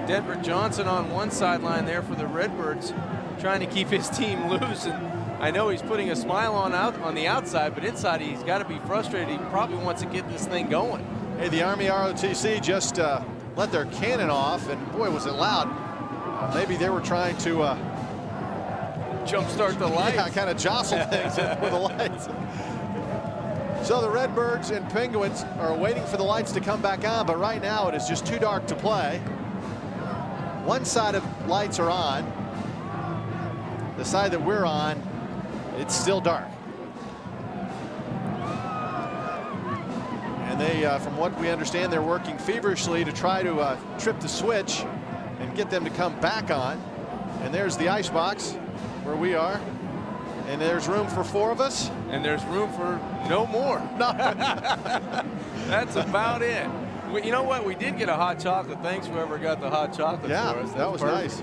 Denver Johnson on one sideline there for the Redbirds, trying to keep his team loose, and I know he's putting a smile on the outside, but inside he's got to be frustrated. He probably wants to get this thing going. Hey, the Army ROTC just let their cannon off, and boy, was it loud. Maybe they were trying to jumpstart the lights. Yeah, kind of jostle things with the lights. So the Redbirds and Penguins are waiting for the lights to come back on, but right now it is just too dark to play. One side of lights are on. The side that we're on It's still dark. And they, from what we understand, they're working feverishly to try to trip the switch and get them to come back on. And there's the ice box where we are. And there's room for 4 of us. And there's room for no more. No. That's about it. You know what? We did get a hot chocolate. Thanks whoever got the hot chocolate for us. That was perfect. nice.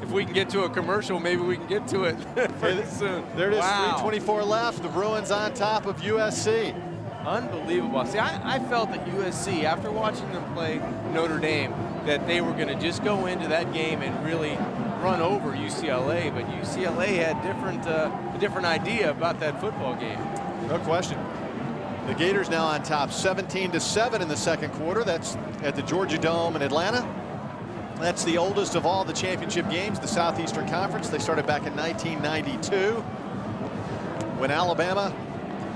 If we can get to a commercial, maybe we can get to it pretty soon. There it is, wow. 3:24 left. The Bruins on top of USC. Unbelievable. See, I felt that USC, after watching them play Notre Dame, that they were going to just go into that game and really run over UCLA. But UCLA had a different idea about that football game. No question. The Gators now on top, 17-7 in the second quarter. That's at the Georgia Dome in Atlanta. That's the oldest of all the championship games, the Southeastern Conference. They started back in 1992 when Alabama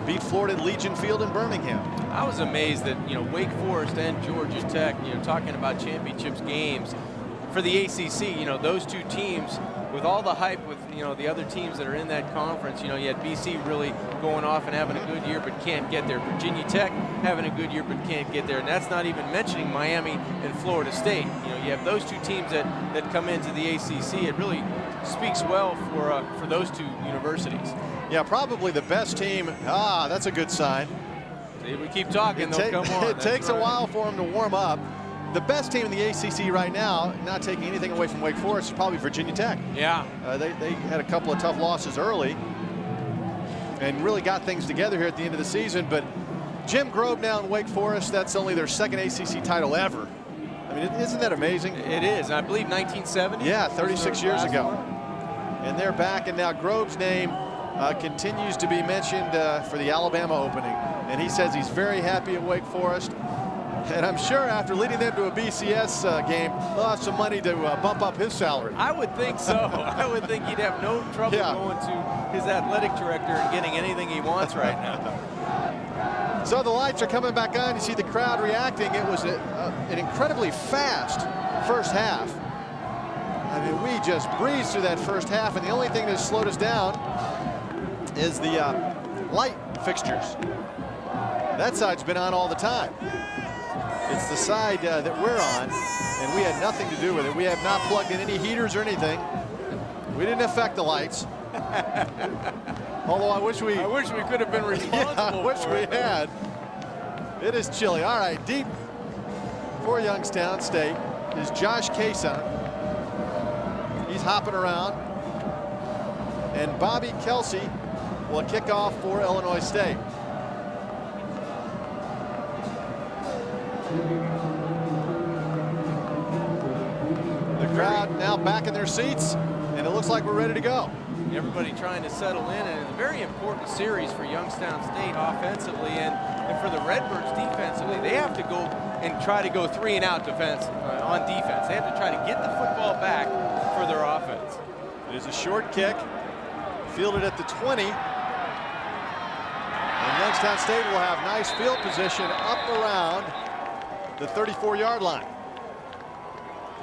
beat Florida at Legion Field in Birmingham. I was amazed that, Wake Forest and Georgia Tech, talking about championships games for the ACC, those two teams, with all the hype with, the other teams that are in that conference, you had BC really going off and having a good year but can't get there. Virginia Tech having a good year but can't get there. And that's not even mentioning Miami and Florida State. You have those two teams that come into the ACC. It really speaks well for those two universities. Yeah, probably the best team. That's a good sign. See, we keep talking, they'll come on. It takes a while for them to warm up. The best team in the ACC right now, not taking anything away from Wake Forest, is probably Virginia Tech. Yeah. They had a couple of tough losses early and really got things together here at the end of the season. But Jim Grove now in Wake Forest, that's only their second ACC title ever. I mean, isn't that amazing? It is. I believe 1970. Yeah, 36 years ago. And they're back, and now Grove's name continues to be mentioned for the Alabama opening. And he says he's very happy at Wake Forest. And I'm sure after leading them to a BCS game, they'll have some money to bump up his salary. I would think so. I would think he'd have no trouble going to his athletic director and getting anything he wants right now. So the lights are coming back on. You see the crowd reacting. It was an incredibly fast first half. I mean, we just breezed through that first half, and the only thing that slowed us down is the light fixtures. That side's been on all the time. It's the side that we're on, and we had nothing to do with it. We have not plugged in any heaters or anything. We didn't affect the lights. Although I wish we could have been responsible. I wish we had. It is chilly. All right, deep for Youngstown State is Josh Cason. He's hopping around. And Bobby Kelsey will kick off for Illinois State. The crowd now back in their seats, and it looks like we're ready to go. Everybody trying to settle in, and it's a very important series for Youngstown State offensively and for the Redbirds defensively. They have to go and try to go 3 and out defense on defense. They have to try to get the football back for their offense. It is a short kick, fielded at the 20. And Youngstown State will have nice field position up around the 34-yard line.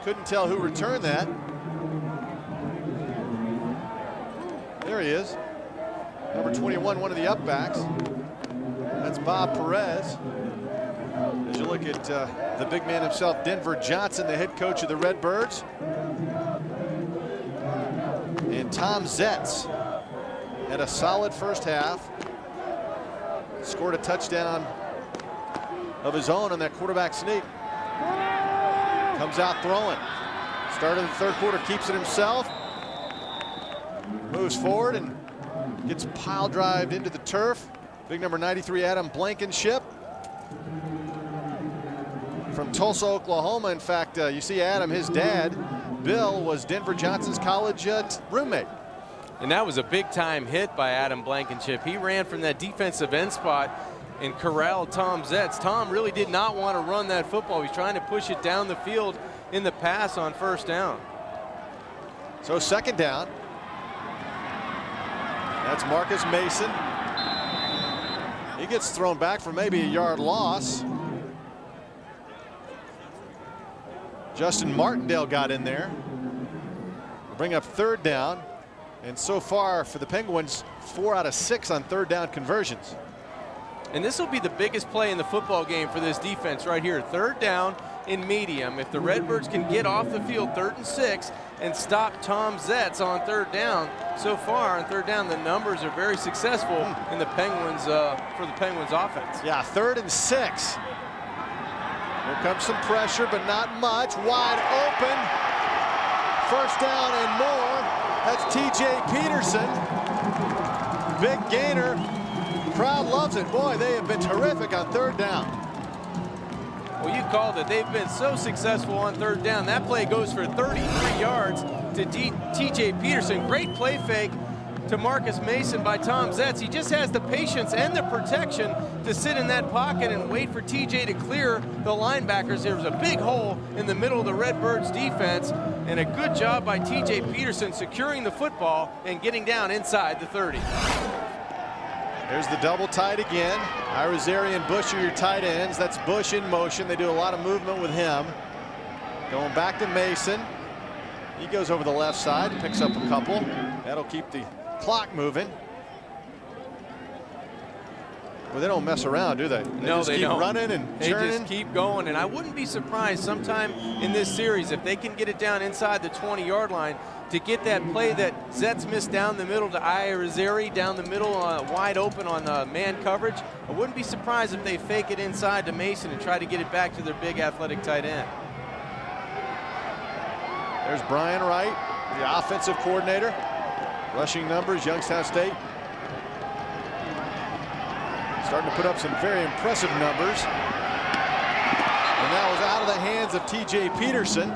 Couldn't tell who returned that. There he is. Number 21, one of the upbacks. That's Bob Perez. As you look at the big man himself, Denver Johnson, the head coach of the Redbirds. And Tom Zetz had a solid first half. Scored a touchdown of his own on that quarterback sneak. Comes out throwing. Start of the third quarter, keeps it himself. Moves forward and gets pile drived into the turf. Big number 93, Adam Blankenship from Tulsa, Oklahoma. In fact, you see Adam, his dad, Bill, was Denver Johnson's college roommate. And that was a big-time hit by Adam Blankenship. He ran from that defensive end spot and corralled Tom Zetz. Tom really did not want to run that football. He's trying to push it down the field in the pass on first down. So second down. That's Marcus Mason. He gets thrown back for maybe a yard loss. Justin Martindale got in there. Bring up third down. And so far for the Penguins, 4 out of 6 on third down conversions. And this will be the biggest play in the football game for this defense right here. Third down in medium. If the Redbirds can get off the field 3rd and 6 and stop Tom Zetz on third down, so far on third down the numbers are very successful in the Penguins for the Penguins offense. Yeah, 3rd and 6. Here comes some pressure, but not much. Wide open. First down and more. That's T.J. Peterson. Big gainer. Crowd loves it. Boy, they have been terrific on third down. Well, you called it. They've been so successful on third down. That play goes for 33 yards to T.J. Peterson. Great play fake to Marcus Mason by Tom Zetz. He just has the patience and the protection to sit in that pocket and wait for TJ to clear the linebackers. There was a big hole in the middle of the Redbirds defense, and a good job by TJ Peterson securing the football and getting down inside the 30. There's the double tight again. Irizarry and Bush are your tight ends. That's Bush in motion. They do a lot of movement with him. Going back to Mason. He goes over the left side, picks up a couple. That'll keep the clock moving. Well, they don't mess around, do they? No, they don't. Keep running and they churning. just keep going, and I wouldn't be surprised sometime in this series if they can get it down inside the 20-yard line to get that play that Zetz missed down the middle to Irizarry, down the middle wide open on man coverage. I wouldn't be surprised if they fake it inside to Mason and try to get it back to their big athletic tight end. There's Brian Wright, the offensive coordinator. Rushing numbers, Youngstown State starting to put up some very impressive numbers. And that was out of the hands of T.J. Peterson.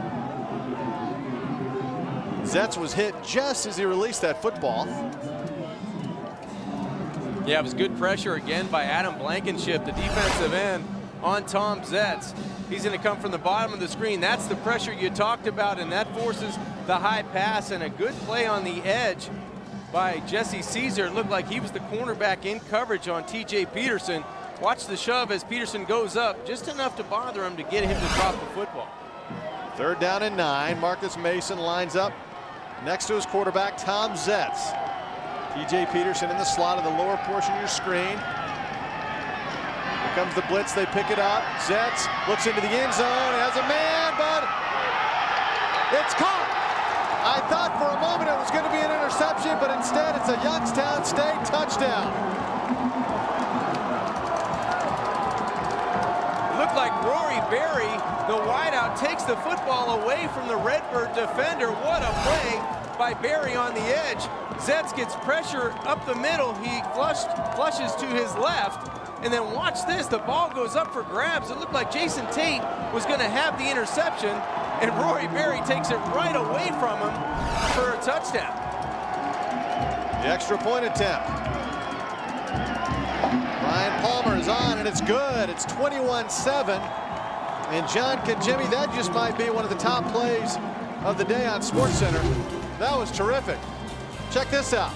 Zetz was hit just as he released that football. Yeah, it was good pressure again by Adam Blankenship, the defensive end, on Tom Zetz. He's going to come from the bottom of the screen. That's the pressure you talked about, and that forces the high pass, and a good play on the edge by Jesse Caesar. It looked like he was the cornerback in coverage on T.J. Peterson. Watch the shove as Peterson goes up, just enough to bother him to get him to drop the football. 3rd down and 9. Marcus Mason lines up next to his quarterback, Tom Zetz. T.J. Peterson in the slot of the lower portion of your screen. Here comes the blitz. They pick it up. Zetz looks into the end zone, has a man, but it's caught. I thought for a moment it was going to be an interception, but instead it's a Youngstown State touchdown. It looked like Rory Berry, the wideout, takes the football away from the Redbird defender. What a play by Berry on the edge. Zetz gets pressure up the middle. He flushes to his left. And then watch this, the ball goes up for grabs. It looked like Jason Tate was going to have the interception, and Rory Berry takes it right away from him for a touchdown. The extra point attempt. Ryan Palmer is on, and it's good. It's 21-7. And John Kajimi, that just might be one of the top plays of the day on SportsCenter. That was terrific. Check this out.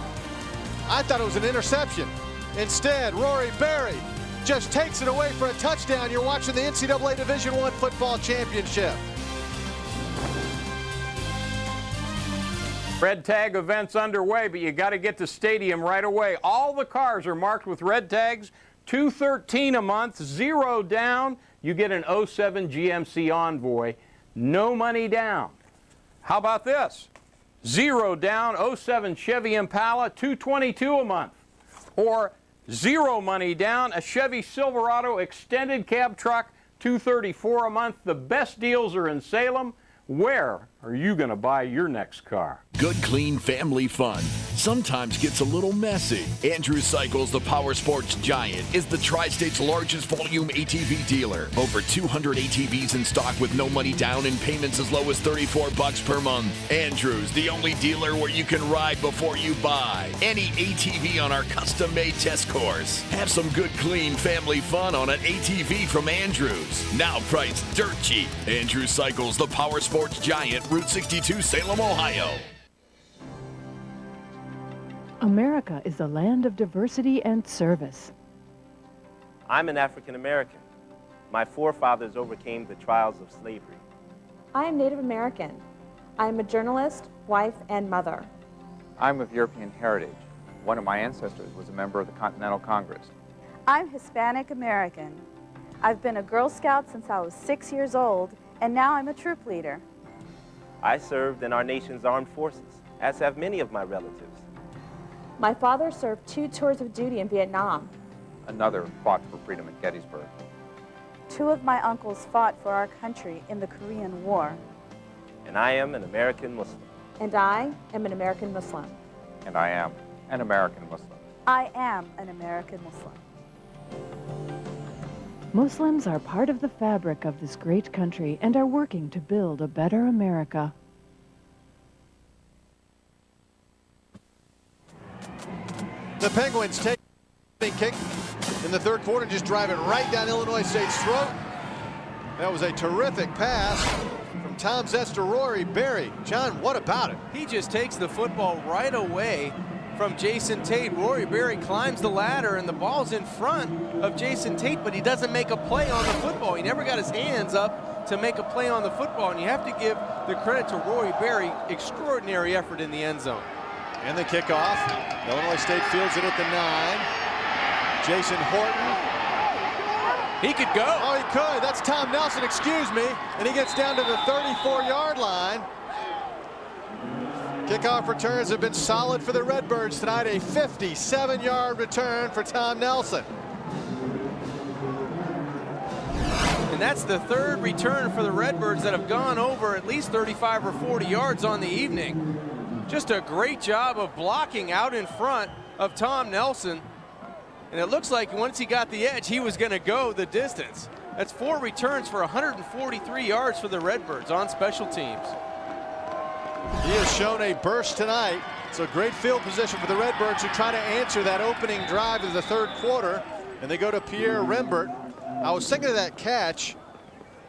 I thought it was an interception. Instead, Rory Berry just takes it away for a touchdown. You're watching the NCAA Division I Football Championship. Red tag event's underway, but you got to get to stadium right away. All the cars are marked with red tags. $213 a month, 0 down. You get an 07 GMC Envoy, no money down. How about this? 0 down, 07 Chevy Impala, $222 a month. Or 0 money down, a Chevy Silverado extended cab truck, $234 a month. The best deals are in Salem. Where are you going to buy your next car? Good, clean family fun sometimes gets a little messy. Andrew Cycles, the power sports giant, is the Tri-State's largest volume ATV dealer. Over 200 ATVs in stock with no money down and payments as low as $34 per month. Andrew's, the only dealer where you can ride before you buy any ATV on our custom-made test course. Have some good, clean family fun on an ATV from Andrew's. Now priced dirt cheap. Andrew Cycles, the power sports giant, Route 62, Salem, Ohio. America is a land of diversity and service. I'm an African American. My forefathers overcame the trials of slavery. I am Native American. I am a journalist, wife, and mother. I'm of European heritage. One of my ancestors was a member of the Continental Congress. I'm Hispanic American. I've been a Girl Scout since I was 6 years old, and now I'm a troop leader. I served in our nation's armed forces, as have many of my relatives. My father served 2 tours of duty in Vietnam. Another fought for freedom at Gettysburg. 2 of my uncles fought for our country in the Korean War. And I am an American Muslim. And I am an American Muslim. And I am an American Muslim. I am an American Muslim. Muslims are part of the fabric of this great country and are working to build a better America. The Penguins take a kick in the third quarter, just drive it right down Illinois State's throat. That was a terrific pass from Tom Zest to Rory Berry. John, what about it? He just takes the football right away from Jason Tate. Rory Berry climbs the ladder and the ball's in front of Jason Tate, but he doesn't make a play on the football. He never got his hands up to make a play on the football, and you have to give the credit to Rory Berry. Extraordinary effort in the end zone. And the kickoff. Illinois State fields it at the 9. Jason Horton. He could go. Oh, he could. That's Tom Nelson, excuse me. And he gets down to the 34-yard line. Kickoff returns have been solid for the Redbirds tonight. A 57-yard return for Tom Nelson. And that's the third return for the Redbirds that have gone over at least 35 or 40 yards on the evening. Just a great job of blocking out in front of Tom Nelson. And it looks like once he got the edge, he was going to go the distance. That's 4 returns for 143 yards for the Redbirds on special teams. He has shown a burst tonight. So great field position for the Redbirds, who try to answer that opening drive of the third quarter. And they go to Pierre Rembert. I was thinking of that catch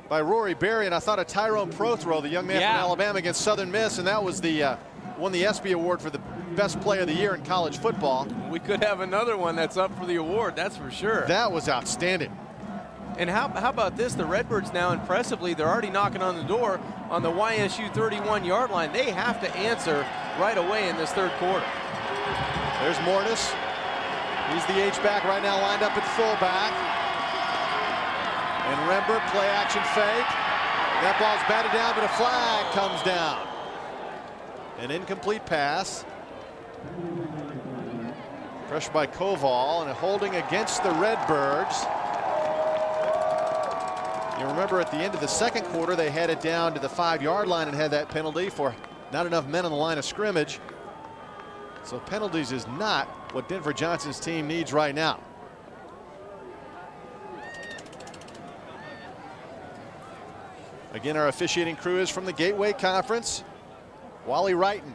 by Rory Berry, and I thought of Tyrone Prothro, the young man from Alabama against Southern Miss, and that was the won the ESPY award for the best player of the year in college football. We could have another one that's up for the award, that's for sure. That was outstanding. And how about this? The Redbirds now, impressively, they're already knocking on the door on the YSU 31-yard line. They have to answer right away in this third quarter. There's Mortis. He's the H-back right now, lined up at fullback. And Rembert, play action fake. That ball's batted down, but a flag comes down. An incomplete pass. Pressure by Koval, and a holding against the Redbirds. You remember at the end of the second quarter, they had it down to the 5-yard line and had that penalty for not enough men on the line of scrimmage. So penalties is not what Denver Johnson's team needs right now. Again, our officiating crew is from the Gateway Conference. Wally Wrighton.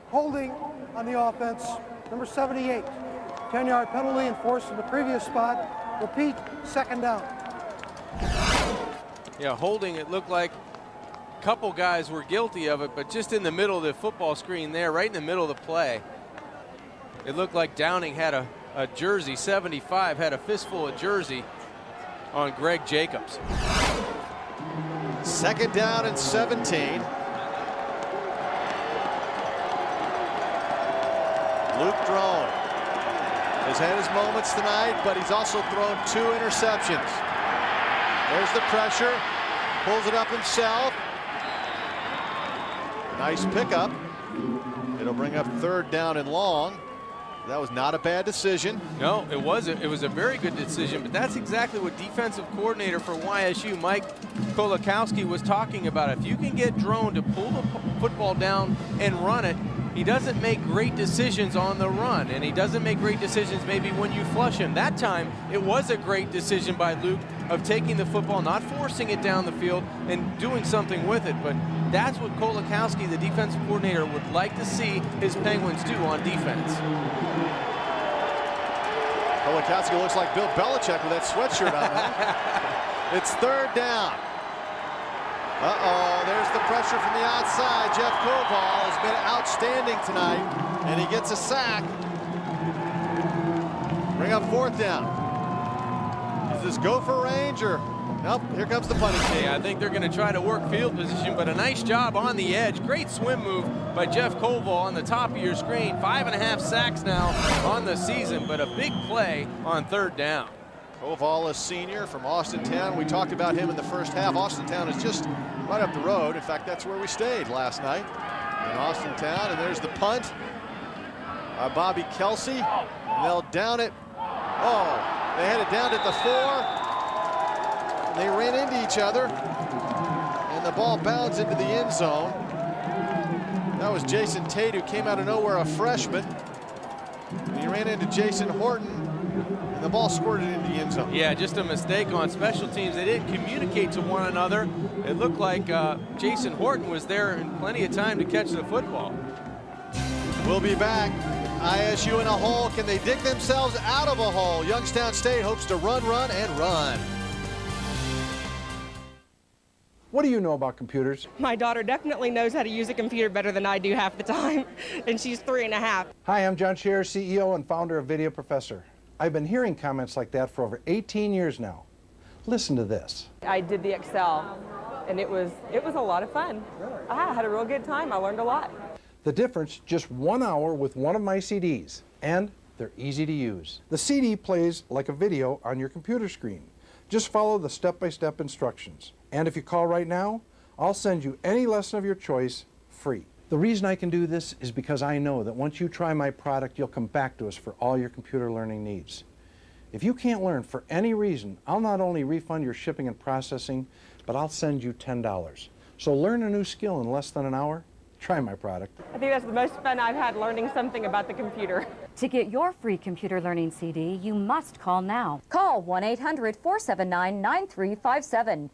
Holding on the offense, number 78. 10-yard penalty enforced in the previous spot. Repeat, second down. Yeah, holding, it looked like a couple guys were guilty of it, but just in the middle of the football screen there, right in the middle of the play. It looked like Downing had a jersey, 75, had a fistful of jersey on Greg Jacobs. Second down and 17. Luke Drone has had his moments tonight, but he's also thrown 2 interceptions. There's the pressure, pulls it up himself. Nice pickup. It'll bring up third down and long. That was not a bad decision. No, it wasn't. It was a very good decision, but that's exactly what defensive coordinator for YSU, Mike Kolakowski, was talking about. If you can get Drone to pull the football down and run it, he doesn't make great decisions on the run, and he doesn't make great decisions maybe when you flush him. That time, it was a great decision by Luke of taking the football, not forcing it down the field, and doing something with it. But that's what Kolakowski, the defensive coordinator, would like to see his Penguins do on defense. Kolakowski looks like Bill Belichick with that sweatshirt on. Huh? It's third down. Uh-oh, there's the pressure from the outside. Jeff Koval has been outstanding tonight, and he gets a sack. Bring up fourth down. Is this gopher range or? Nope, here comes the punting team. Yeah, I think they're going to try to work field position, but a nice job on the edge. Great swim move by Jeff Koval on the top of your screen. 5.5 sacks now on the season, but a big play on 3rd down. Koval, a senior from Austintown. We talked about him in the first half. Austintown is just right up the road. In fact, that's where we stayed last night in Austintown. And there's the punt by Bobby Kelsey. And they'll down it. Oh, they had it down at the 4. And they ran into each other. And the ball bounds into the end zone. That was Jason Tate, who came out of nowhere, a freshman. And he ran into Jason Horton. And the ball squirted into the end zone. Yeah, just a mistake on special teams. They didn't communicate to one another. It looked like Jason Horton was there in plenty of time to catch the football. We'll be back. ISU in a hole. Can they dig themselves out of a hole? Youngstown State hopes to run, and run. What do you know about computers? My daughter definitely knows how to use a computer better than I do half the time, and she's 3.5. Hi, I'm John Scherer, CEO and founder of Video Professor. I've been hearing comments like that for over 18 years now. Listen to this. I did the Excel, and it was a lot of fun. I had a real good time. I learned a lot. The difference, just 1 hour with one of my CDs, and they're easy to use. The CD plays like a video on your computer screen. Just follow the step-by-step instructions. And if you call right now, I'll send you any lesson of your choice free. The reason I can do this is because I know that once you try my product, you'll come back to us for all your computer learning needs. If you can't learn for any reason, I'll not only refund your shipping and processing, but I'll send you $10. So learn a new skill in less than an hour. Try my product. I think that's the most fun I've had learning something about the computer. To get your free computer learning CD, you must call now. Call 1-800-479-9357.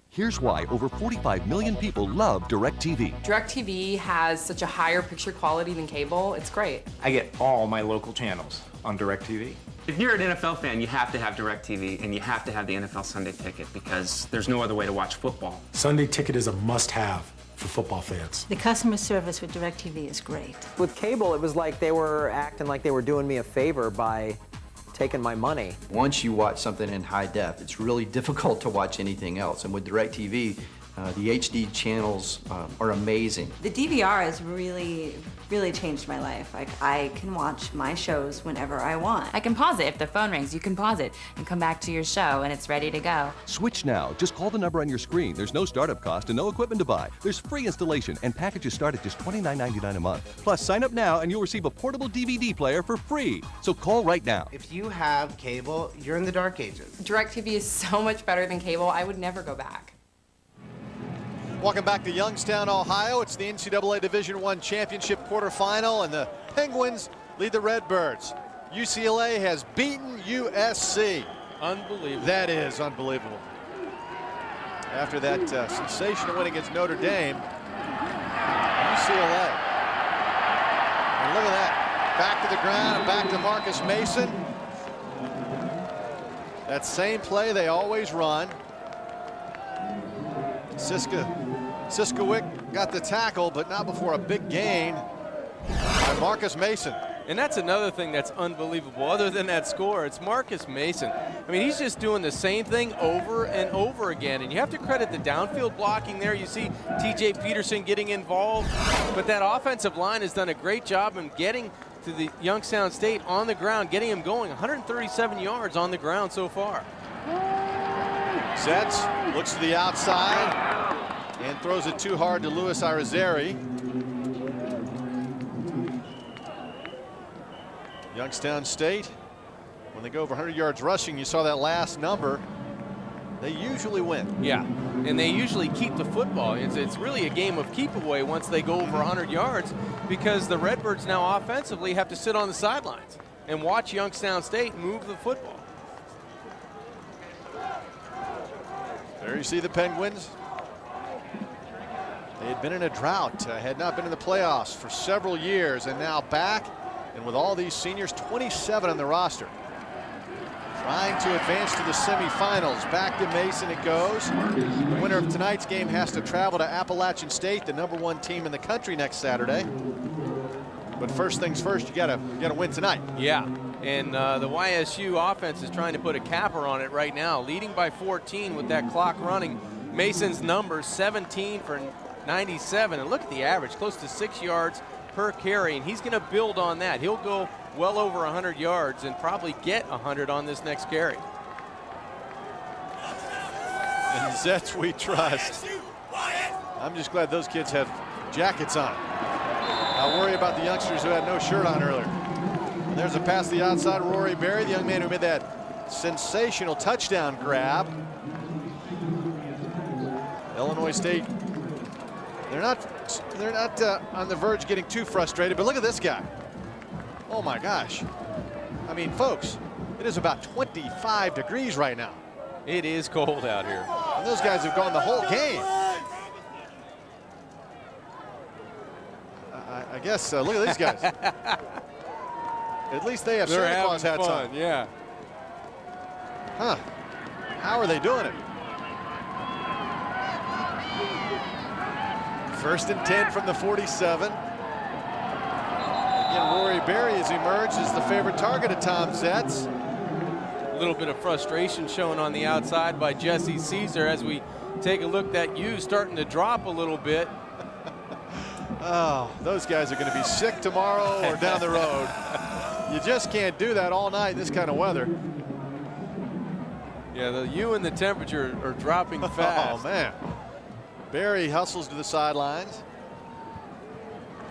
Here's why over 45 million people love DirecTV. DirecTV has such a higher picture quality than cable. It's great. I get all my local channels on DirecTV. If you're an NFL fan, you have to have DirecTV, and you have to have the NFL Sunday Ticket because there's no other way to watch football. Sunday Ticket is a must-have for football fans. The customer service with DirecTV is great. With cable, it was like they were acting like they were doing me a favor by taking my money. Once you watch something in high def, it's really difficult to watch anything else. And with DirecTV, the HD channels are amazing. The DVR has really changed my life. Like, I can watch my shows whenever I want. I can pause it. If the phone rings, you can pause it and come back to your show, and it's ready to go. Switch now. Just call the number on your screen. There's no startup cost and no equipment to buy. There's free installation, and packages start at just $29.99 a month. Plus, sign up now, and you'll receive a portable DVD player for free. So call right now. If you have cable, you're in the dark ages. DirecTV is so much better than cable. I would never go back. Welcome back to Youngstown, Ohio. It's the NCAA Division I Championship quarterfinal, and the Penguins lead the Redbirds. UCLA has beaten USC. Unbelievable. That is unbelievable. After that sensational win against Notre Dame, UCLA. And look at that. Back to the ground and back to Marcus Mason. That same play they always run. Siskowick got the tackle, but not before a big gain by Marcus Mason. And that's another thing that's unbelievable. Other than that score, it's Marcus Mason. I mean, he's just doing the same thing over and over again. And you have to credit the downfield blocking there. You see T.J. Peterson getting involved. But that offensive line has done a great job in getting to the Youngstown State on the ground, getting him going. 137 yards on the ground so far. Sets, looks to the outside, and throws it too hard to Luis Irizarry. Youngstown State, when they go over 100 yards rushing, you saw that last number, they usually win. Yeah, and they usually keep the football. It's really a game of keep away once they go over 100 yards, because the Redbirds now offensively have to sit on the sidelines and watch Youngstown State move the football. There you see the Penguins. They had been in a drought, had not been in the playoffs for several years, and now back, and with all these seniors, 27 on the roster. Trying to advance to the semifinals. Back to Mason it goes. The winner of tonight's game has to travel to Appalachian State, the #1 team in the country, next Saturday. But first things first, you gotta win tonight. Yeah, and the YSU offense is trying to put a capper on it right now, leading by 14 with that clock running. Mason's numbers 17 for 97. And look at the average, close to 6 yards per carry, and he's going to build on that. He'll go well over 100 yards and probably get 100 on this next carry. And Zets we trust. I'm just glad those kids have jackets on. I worry about the youngsters who had no shirt on earlier. And there's a pass to the outside. Rory Berry, the young man who made that sensational touchdown grab. Illinois State, they're not on the verge of getting too frustrated, but look at this guy. Oh my gosh. I mean, folks, it is about 25 degrees right now. It is cold out here. And those guys have gone the whole game. I guess, look at these guys. At least they have Santa Claus hats on. Yeah. Huh. How are they doing it? 1st and 10 from the 47. Again, Rory Berry has emerged as the favorite target of Tom Zetz. A little bit of frustration shown on the outside by Jesse Caesar as we take a look. That U starting to drop a little bit. Oh, those guys are going to be sick tomorrow or down the road. You just can't do that all night in this kind of weather. Yeah, the U and the temperature are dropping fast. Oh, man. Berry hustles to the sidelines.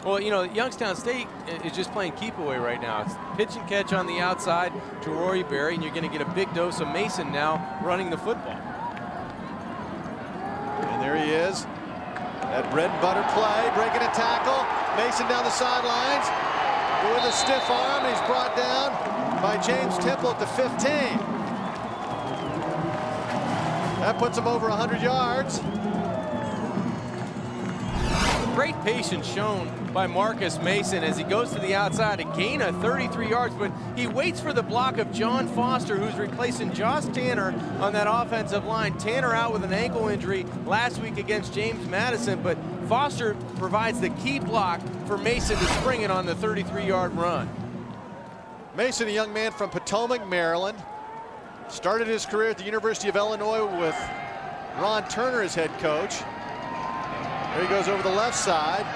Well, you know, Youngstown State is just playing keep away right now. It's pitch and catch on the outside to Rory Berry, and you're going to get a big dose of Mason now running the football. And there he is. That bread and butter play, breaking a tackle. Mason down the sidelines with a stiff arm. He's brought down by James Temple at the 15. That puts him over 100 yards. Great patience shown by Marcus Mason as he goes to the outside to gain a 33 yards, but he waits for the block of John Foster, who's replacing Josh Tanner on that offensive line. Tanner out with an ankle injury last week against James Madison, but Foster provides the key block for Mason to spring it on the 33-yard run. Mason, a young man from Potomac, Maryland, started his career at the University of Illinois with Ron Turner as head coach. There he goes over the left side.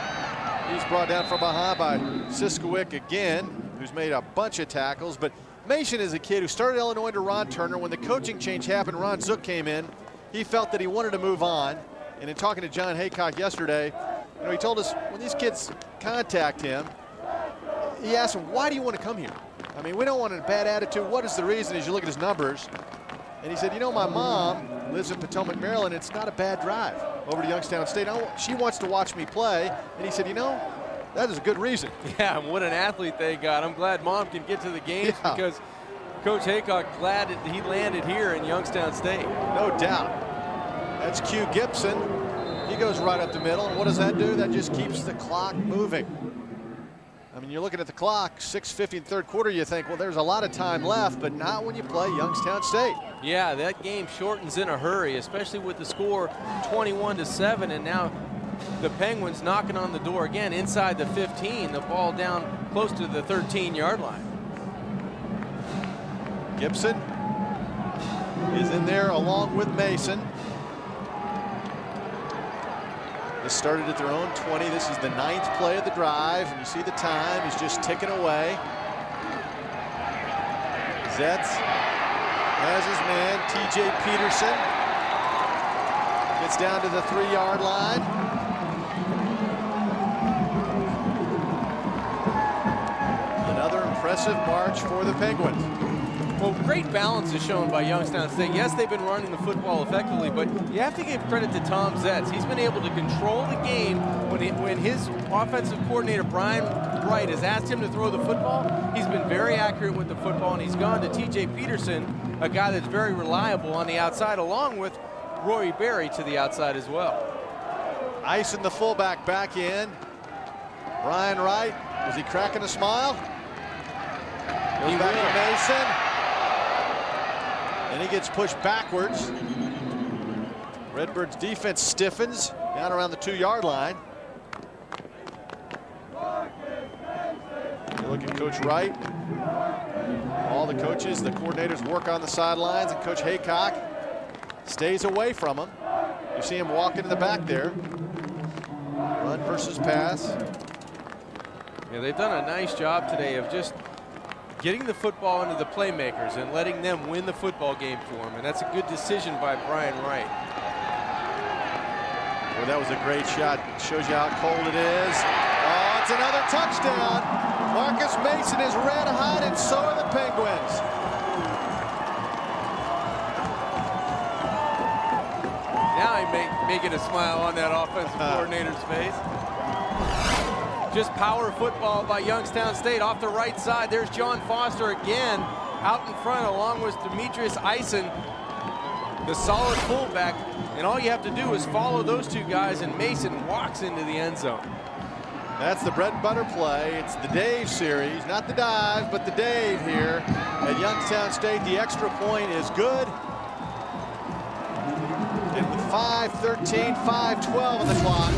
He's brought down from behind by Siskowick again, who's made a bunch of tackles. But Mason is a kid who started Illinois to Ron Turner. When the coaching change happened, Ron Zook came in. He felt that he wanted to move on. And in talking to John Haycock yesterday, you know, he told us when these kids contact him, he asked them, why do you want to come here? I mean, we don't want a bad attitude. What is the reason as you look at his numbers? And he said, you know, my mom lives in Potomac, Maryland. It's not a bad drive over to Youngstown State. She wants to watch me play. And he said, you know, that is a good reason. Yeah, what an athlete they got. I'm glad Mom can get to the games because Coach Haycock glad that he landed here in Youngstown State. No doubt. That's Q Gibson. He goes right up the middle. And what does that do? That just keeps the clock moving. I mean, you're looking at the clock, 6:50 in the third quarter, you think, well, there's a lot of time left, but not when you play Youngstown State. Yeah, that game shortens in a hurry, especially with the score 21-7, and now the Penguins knocking on the door again inside the 15, the ball down close to the 13-yard line. Gibson is in there along with Mason. This started at their own 20. This is the 9th play of the drive, and you see the time is just ticking away. Zetz has his man, TJ Peterson. Gets down to the 3-yard line. Another impressive march for the Penguins. Well, great balance is shown by Youngstown State. Yes, they've been running the football effectively, but you have to give credit to Tom Zetz. He's been able to control the game when his offensive coordinator, Brian Wright, has asked him to throw the football. He's been very accurate with the football, and he's gone to TJ Peterson, a guy that's very reliable on the outside, along with Rory Berry to the outside as well. Icing the fullback back in. Brian Wright, was he cracking a smile? Goes back to Mason. And he gets pushed backwards. Redbirds defense stiffens down around the 2-yard line. You look at Coach Wright. All the coaches, the coordinators work on the sidelines, and Coach Haycock stays away from him. You see him walking in the back there. versus pass. Yeah, they've done a nice job today of just getting the football into the playmakers and letting them win the football game for them. And that's a good decision by Brian Wright. Well, that was a great shot. Shows you how cold it is. Oh, it's another touchdown. Marcus Mason is red hot, and so are the Penguins. Now I'm making a smile on that offensive coordinator's face. Just power football by Youngstown State off the right side. There's John Foster again out in front along with Demetrius Eisen, the solid fullback. And all you have to do is follow those two guys, and Mason walks into the end zone. That's the bread and butter play. It's the Dave series, not the dive, but the Dave here at Youngstown State. The extra point is good. And with 5:13, 5:12 on the clock,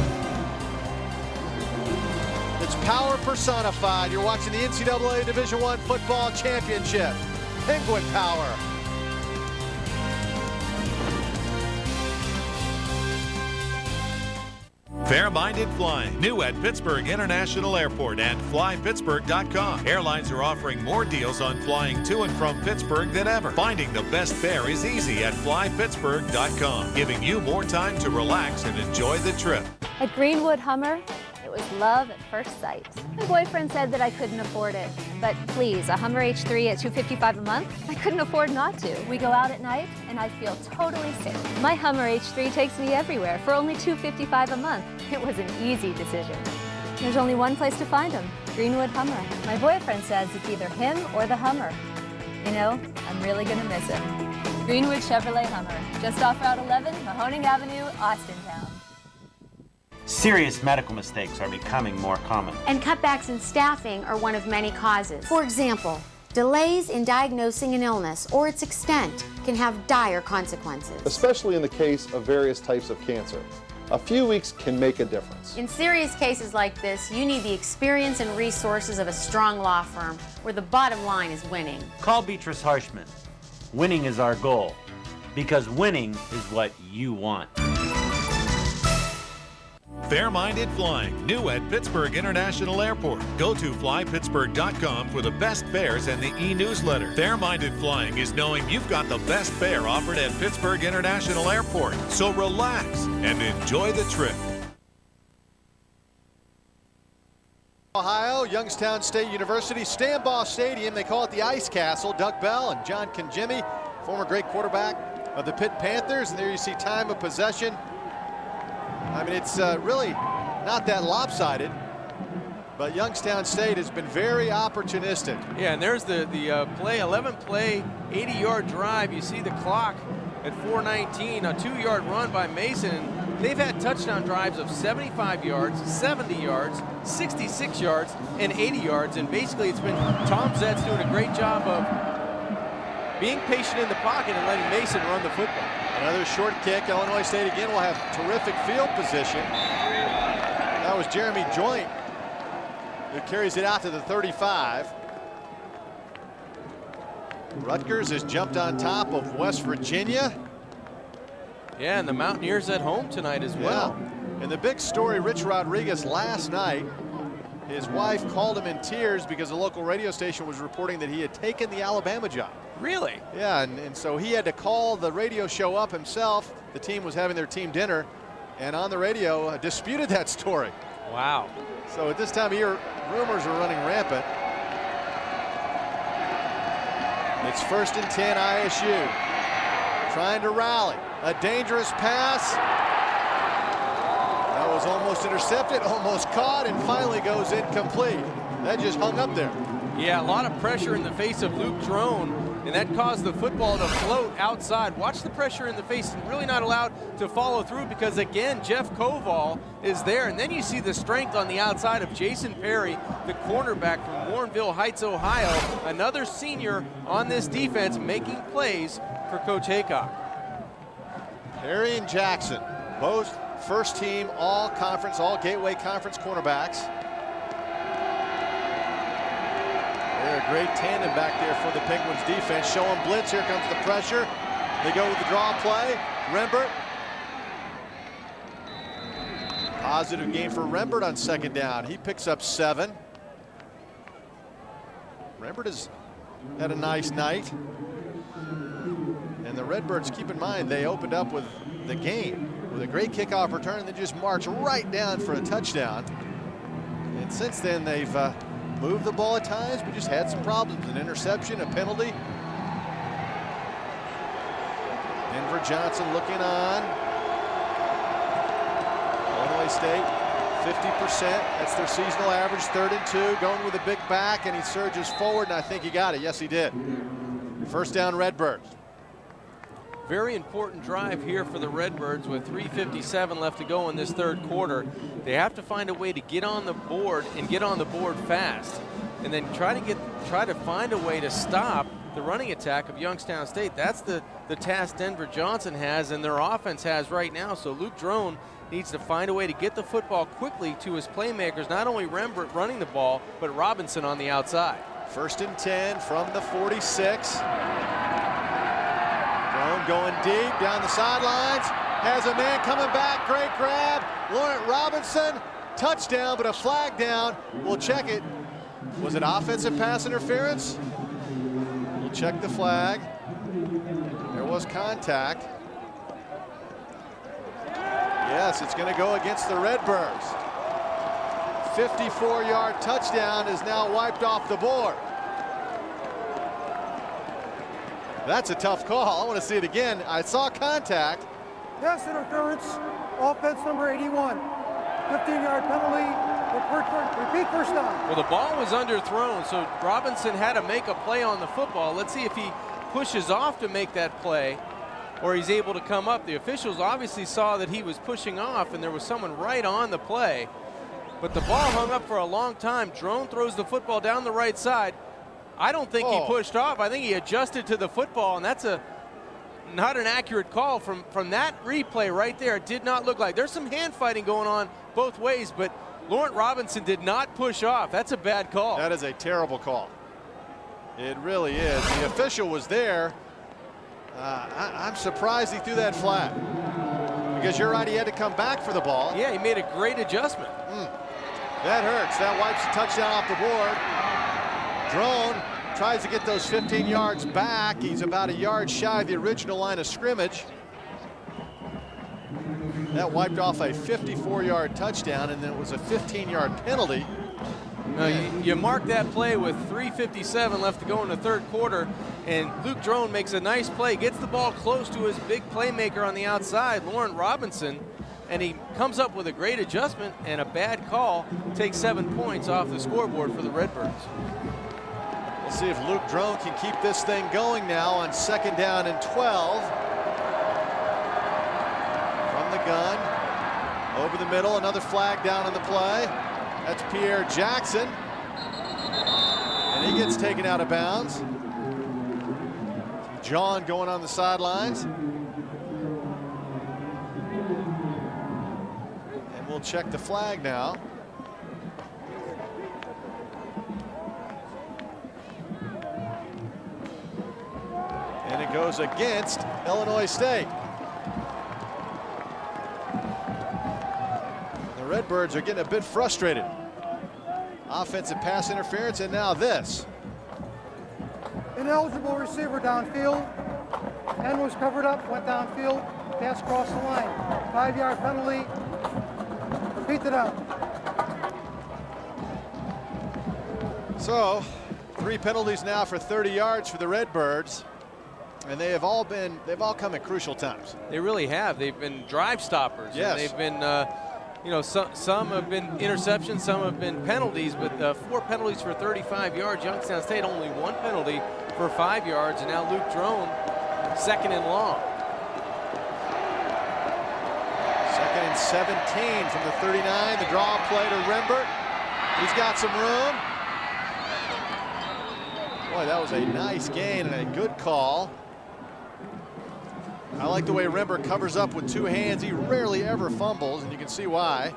it's power personified. You're watching the NCAA Division I Football Championship. Penguin power. Fair-minded flying, new at Pittsburgh International Airport and flypittsburgh.com. Airlines are offering more deals on flying to and from Pittsburgh than ever. Finding the best fare is easy at flypittsburgh.com, giving you more time to relax and enjoy the trip. At Greenwood Hummer, it was love at first sight. My boyfriend said that I couldn't afford it, but please, a Hummer H3 at $255 a month? I couldn't afford not to. We go out at night, and I feel totally safe. My Hummer H3 takes me everywhere for only $255 a month. It was an easy decision. There's only one place to find him, Greenwood Hummer. My boyfriend says it's either him or the Hummer. You know, I'm really gonna miss him. Greenwood Chevrolet Hummer, just off Route 11, Mahoning Avenue, Austintown. Serious medical mistakes are becoming more common. And cutbacks in staffing are one of many causes. For example, delays in diagnosing an illness or its extent can have dire consequences. Especially in the case of various types of cancer. A few weeks can make a difference. In serious cases like this, you need the experience and resources of a strong law firm where the bottom line is winning. Call Beatrice Harshman. Winning is our goal, because winning is what you want. Fair-minded flying, new at Pittsburgh International Airport. Go to flypittsburgh.com for the best fares and the e-newsletter. Fair-minded flying is knowing you've got the best fare offered at Pittsburgh International Airport. So relax and enjoy the trip. Ohio, Youngstown State University, Stambaugh Stadium. They call it the Ice Castle. Doug Bell and John Kangemi, former great quarterback of the Pitt Panthers. And there you see time of possession. I mean, it's really not that lopsided, but Youngstown State has been very opportunistic. Yeah, and there's the play, 11-play, 80-yard drive. You see the clock at 4:19, a 2-yard run by Mason. They've had touchdown drives of 75 yards, 70 yards, 66 yards, and 80 yards. And basically, it's been Tom Zetz doing a great job of being patient in the pocket and letting Mason run the football. Another short kick. Illinois State again will have terrific field position. That was Jeremy Joint who carries it out to the 35. Rutgers has jumped on top of West Virginia. Yeah, and the Mountaineers at home tonight as well. Yeah. And the big story, Rich Rodriguez last night, his wife called him in tears because a local radio station was reporting that he had taken the Alabama job. Really? Yeah, and so he had to call the radio show up himself. The team was having their team dinner, and on the radio disputed that story. Wow. So at this time of year, rumors are running rampant. It's 1st and 10 ISU. Trying to rally. A dangerous pass. That was almost intercepted, almost caught, and finally goes incomplete. That just hung up there. Yeah, a lot of pressure in the face of Luke Drone, and that caused the football to float outside. Watch the pressure in the face, and really not allowed to follow through because, again, Jeff Koval is there. And then you see the strength on the outside of Jason Perry, the cornerback from Warrenville Heights, Ohio. Another senior on this defense making plays for Coach Haycock. Perry and Jackson, both first team all-conference, all-Gateway Conference cornerbacks. They're a great tandem back there for the Penguins defense. Showing blitz, here comes the pressure. They go with the draw play. Rembert Positive game for Rembert on second down. He picks up 7. Rembert has had a nice night. And the Redbirds, keep in mind, they opened up with the game with a great kickoff return and then just marched right down for a touchdown. And since then, they've moved the ball at times, but just had some problems. An interception, a penalty. Denver Johnson looking on. Illinois State, 50%. That's their seasonal average, 3rd and 2. Going with a big back, and he surges forward, and I think he got it. Yes, he did. First down, Redbirds. Very important drive here for the Redbirds with 3:57 left to go in this 3rd quarter. They have to find a way to get on the board and get on the board fast, and then try to find a way to stop the running attack of Youngstown State. That's the task Denver Johnson has and their offense has right now. So Luke Drone needs to find a way to get the football quickly to his playmakers, not only Rembert running the ball, but Robinson on the outside. 1st and 10 from the 46. Drone going deep down the sidelines. Has a man coming back. Great grab. Laurent Robinson. Touchdown, but a flag down. We'll check it. Was it offensive pass interference? We'll check the flag. There was contact. Yes, it's going to go against the Redbirds. 54-yard touchdown is now wiped off the board. That's a tough call. I want to see it again. I saw contact. Pass interference, offense number 81. 15-yard penalty, repeat first down. Well, the ball was underthrown, so Robinson had to make a play on the football. Let's see if he pushes off to make that play or he's able to come up. The officials obviously saw that he was pushing off and there was someone right on the play. But the ball hung up for a long time. Drone throws the football down the right side. I don't think he pushed off. I think he adjusted to the football, and that's not an accurate call from that replay right there. It did not look like. There's some hand fighting going on both ways, but Laurent Robinson did not push off. That's a bad call. That is a terrible call. It really is. The official was there. I'm surprised he threw that flag. Because you're right, he had to come back for the ball. Yeah, he made a great adjustment. That hurts. That wipes the touchdown off the board. Drone tries to get those 15 yards back. He's about a yard shy of the original line of scrimmage. That wiped off a 54-yard touchdown, and then it was a 15-yard penalty. You mark that play with 3:57 left to go in the 3rd quarter, and Luke Drone makes a nice play, gets the ball close to his big playmaker on the outside, Laurent Robinson, and he comes up with a great adjustment, and a bad call takes 7 points off the scoreboard for the Redbirds. We'll see if Luke Drone can keep this thing going now on 2nd down and 12. From the gun, over the middle, another flag down on the play. That's Pierre Jackson. And he gets taken out of bounds. John going on the sidelines. And we'll check the flag now. And it goes against Illinois State. The Redbirds are getting a bit frustrated. Offensive pass interference, and now this. Ineligible receiver downfield. End was covered up, went downfield, pass crossed the line. 5-yard penalty. Repeat the down. So, 3 penalties now for 30 yards for the Redbirds. And they've all come at crucial times. They really have. They've been drive stoppers. Yes. They've been, some have been interceptions, some have been penalties, but 4 penalties for 35 yards. Youngstown State only 1 penalty for 5 yards, and now Luke Drone, 2nd and long. 2nd and 17 from the 39. The draw play to Rembert. He's got some room. Boy, that was a nice gain and a good call. I like the way Rembert covers up with 2 hands. He rarely ever fumbles, and you can see why.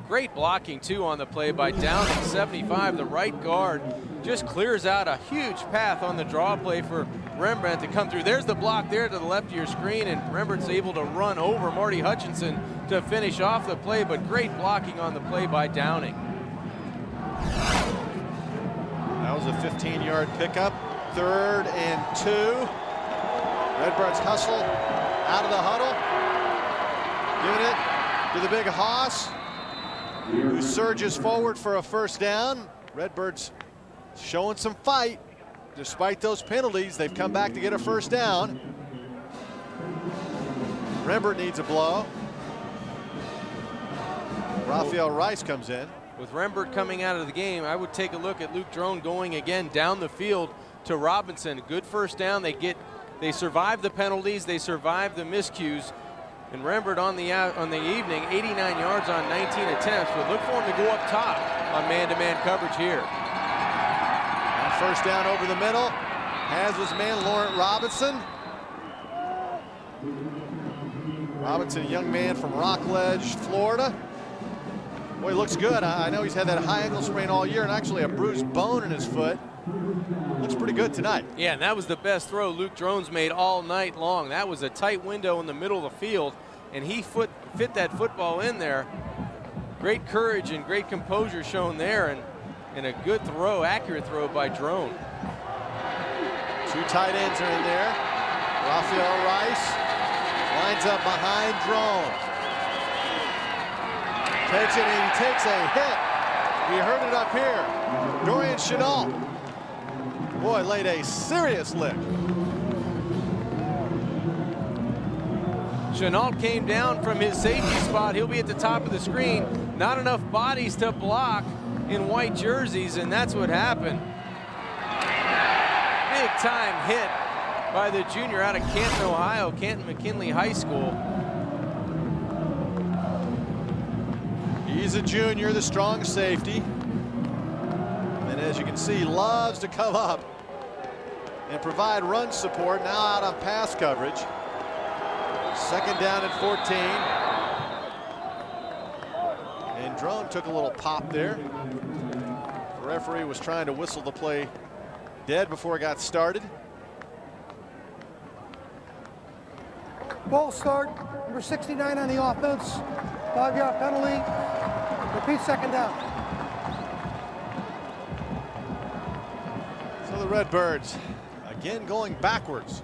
Great blocking, too, on the play by Downing, 75. The right guard just clears out a huge path on the draw play for Rembrandt to come through. There's the block there to the left of your screen, and Rembrandt's able to run over Marty Hutchinson to finish off the play, but great blocking on the play by Downing. That was a 15-yard pickup. 3rd and 2. Redbirds hustle out of the huddle. Giving it to the big Haas, who surges forward for a first down. Redbirds showing some fight. Despite those penalties, they've come back to get a first down. Rembrandt needs a blow. Raphael Rice comes in. With Rembrandt coming out of the game, I would take a look at Luke Drone going again down the field to Robinson. Good first down. They survive the penalties. They survive the miscues. And Rembrandt on the evening, 89 yards on 19 attempts. But look for him to go up top on man-to-man coverage here. And first down over the middle. Has his man Laurent Robinson. Robinson, a young man from Rockledge, Florida. Boy, he looks good. I know he's had that high ankle sprain all year and actually a bruised bone in his foot. Looks pretty good tonight. Yeah, and that was the best throw Luke Drones made all night long. That was a tight window in the middle of the field, and he fit that football in there. Great courage and great composure shown there, and a good throw, accurate throw by Drone. 2 tight ends are in there. Raphael Rice lines up behind Drone. Takes it, and he takes a hit. We heard it up here. Dorian Chenault. Boy, laid a serious lick. Chenault came down from his safety spot. He'll be at the top of the screen. Not enough bodies to block in white jerseys, and that's what happened. Big time hit by the junior out of Canton, Ohio, Canton McKinley High School. He's a junior, the strong safety. And as you can see, loves to come up and provide run support. Now out on pass coverage. 2nd down and 14. And Drone took a little pop there. The referee was trying to whistle the play dead before it got started. Ball start, number 69 on the offense. 5-yard penalty. Repeat 2nd down. So the Redbirds again going backwards.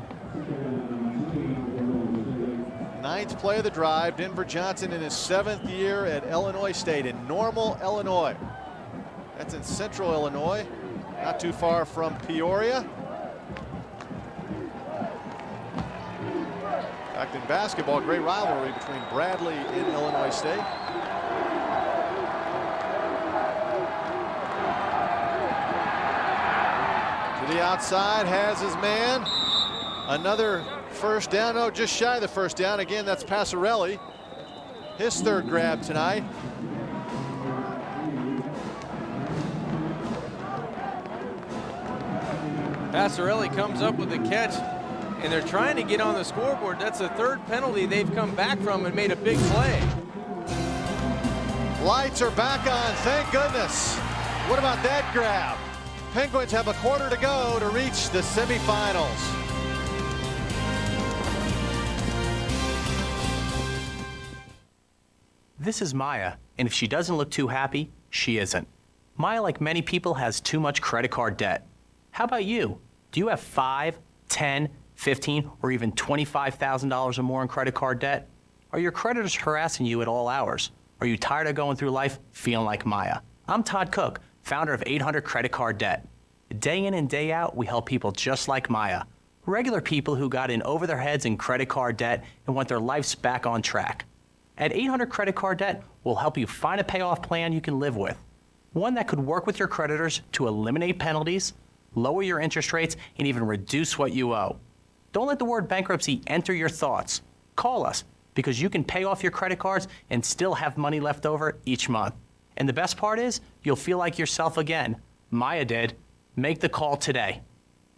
9th play of the drive. Denver Johnson in his 7th year at Illinois State in Normal, Illinois. That's in central Illinois, not too far from Peoria. In fact, in basketball, great rivalry between Bradley and Illinois State. To the outside, has his man. Another first down. No, just shy of the first down. Again, that's Passarelli. His 3rd grab tonight. Passarelli comes up with the catch, and they're trying to get on the scoreboard. That's the 3rd penalty they've come back from and made a big play. Lights are back on, thank goodness. What about that grab? Penguins have a quarter to go to reach the semifinals. This is Maya, and if she doesn't look too happy, she isn't. Maya, like many people, has too much credit card debt. How about you? Do you have $5, $10, $15, or even $25,000 or more in credit card debt? Are your creditors harassing you at all hours? Are you tired of going through life feeling like Maya? I'm Todd Cook, founder of 800 Credit Card Debt. Day in and day out, we help people just like Maya. Regular people who got in over their heads in credit card debt and want their lives back on track. At 800 Credit Card Debt, we'll help you find a payoff plan you can live with. One that could work with your creditors to eliminate penalties, lower your interest rates, and even reduce what you owe. Don't let the word bankruptcy enter your thoughts. Call us, because you can pay off your credit cards and still have money left over each month. And the best part is, you'll feel like yourself again. Maya did. Make the call today.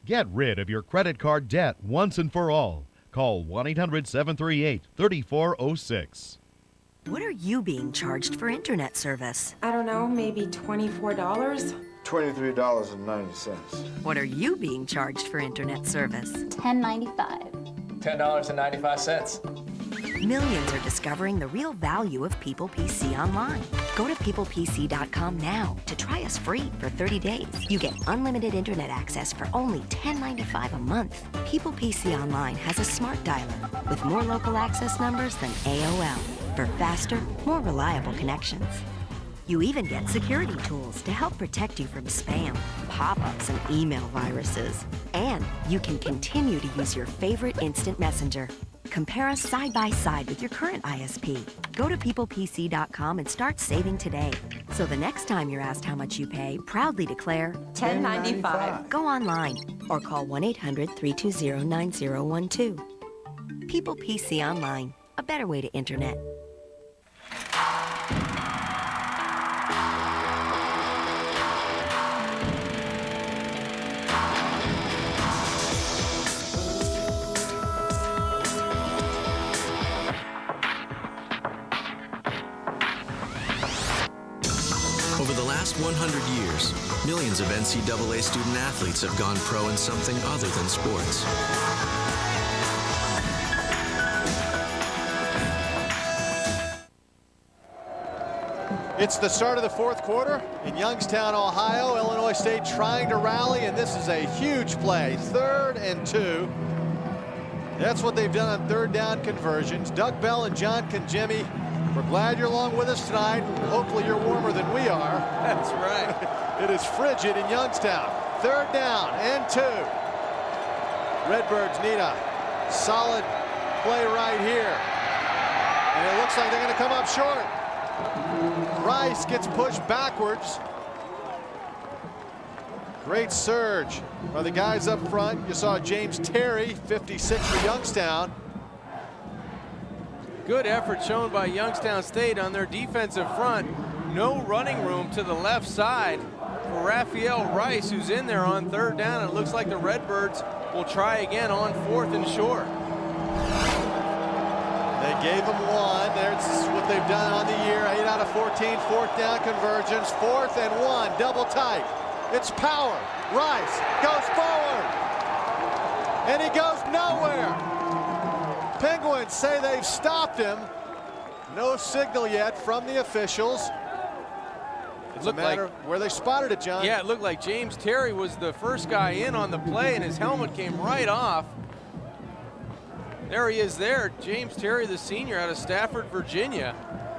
Get rid of your credit card debt once and for all. Call 1-800-738-3406. What are you being charged for internet service? I don't know, maybe $24? $23.90. What are you being charged for internet service? $10.95. $10.95. Millions are discovering the real value of People PC Online. Go to peoplepc.com now to try us free for 30 days. You get unlimited internet access for only $10.95 a month. People PC Online has a smart dialer with more local access numbers than AOL for faster, more reliable connections. You even get security tools to help protect you from spam, pop-ups, and email viruses. And you can continue to use your favorite instant messenger. Compare us side by side with your current ISP. Go to peoplepc.com and start saving today. So the next time you're asked how much you pay, proudly declare $10.95. Go online or call 1-800-320-9012. People PC Online, a better way to internet. Over the last 100 years, millions of NCAA student athletes have gone pro in something other than sports. It's the start of the fourth quarter in Youngstown, Ohio. Illinois State trying to rally, and this is a huge play. 3rd and 2. That's what they've done on 3rd down conversions. Doug Bell and John Congemi, we're glad you're along with us tonight. Hopefully you're warmer than we are. That's right. It is frigid in Youngstown. 3rd down and 2. Redbirds need a solid play right here. And it looks like they're going to come up short. Rice gets pushed backwards. Great surge by the guys up front. You saw James Terry, 56 for Youngstown. Good effort shown by Youngstown State on their defensive front. No running room to the left side for Raphael Rice, who's in there on 3rd down. It looks like the Redbirds will try again on 4th and short. They gave him one. There's what they've done on the year. 8 out of 14 4th down conversions. 4th and 1, double tight. It's power. Rice goes forward. And he goes nowhere. Penguins say they've stopped him. No signal yet from the officials. It's a matter of where they spotted it, John. Yeah, it looked like James Terry was the first guy in on the play, and his helmet came right off. There he is there, James Terry, the senior out of Stafford, Virginia.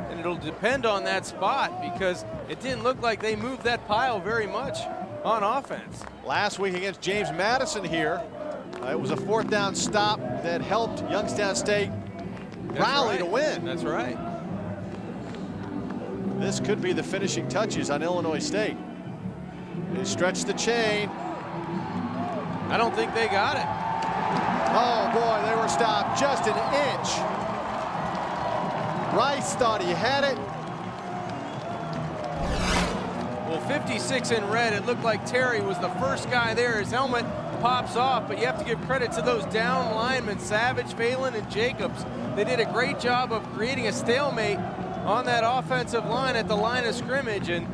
And it'll depend on that spot because it didn't look like they moved that pile very much on offense. Last week against James Madison here, it was a 4th down stop that helped Youngstown State rally to win. That's right. This could be the finishing touches on Illinois State. They stretch the chain. I don't think they got it. Oh boy, they were stopped just an inch. Rice thought he had it. Well, 56 in red, it looked like Terry was the first guy there. His helmet pops off, but you have to give credit to those down linemen, Savage, Phelan, and Jacobs. They did a great job of creating a stalemate on that offensive line at the line of scrimmage, and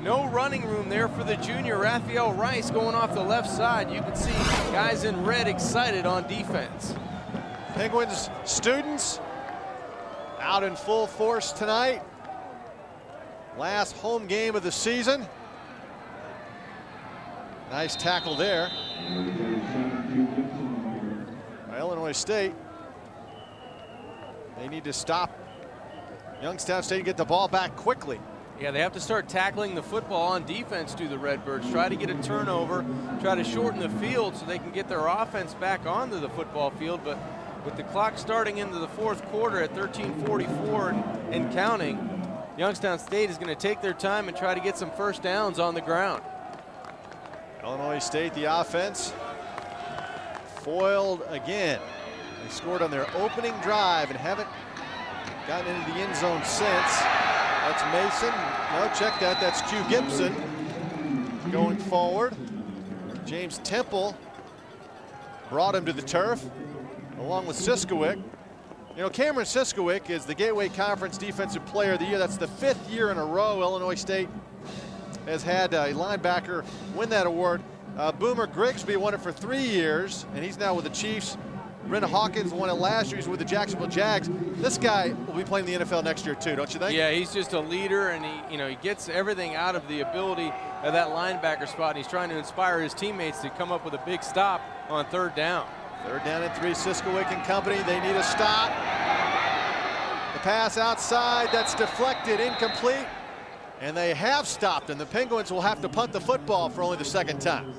no running room there for the junior Raphael Rice going off the left side. You can see guys in red excited on defense. Penguins students out in full force tonight. Last home game of the season. Nice tackle there by Illinois State. They need to stop Youngstown State and get the ball back quickly. Yeah, they have to start tackling the football on defense, do the Redbirds. Try to get a turnover, try to shorten the field so they can get their offense back onto the football field. But with the clock starting into the 4th quarter at 13:44 and counting, Youngstown State is going to take their time and try to get some first downs on the ground. Illinois State, the offense, foiled again. They scored on their opening drive and haven't gotten into the end zone since. That's Mason. No, check that. That's Q Gibson going forward. James Temple brought him to the turf along with Siskowick. You know, Cameron Siskowick is the Gateway Conference Defensive Player of the Year. That's the 5th year in a row Illinois State has had a linebacker win that award. Boomer Grigsby won it for 3 years, and he's now with the Chiefs. Brendan Hawkins won it last year. He's with the Jacksonville Jags. This guy will be playing in the NFL next year too, don't you think? Yeah, he's just a leader, and he gets everything out of the ability of that linebacker spot. And he's trying to inspire his teammates to come up with a big stop on 3rd down. 3rd down and 3, Siskowick and company. They need a stop. The pass outside, that's deflected, incomplete. And they have stopped, and the Penguins will have to punt the football for only the 2nd time.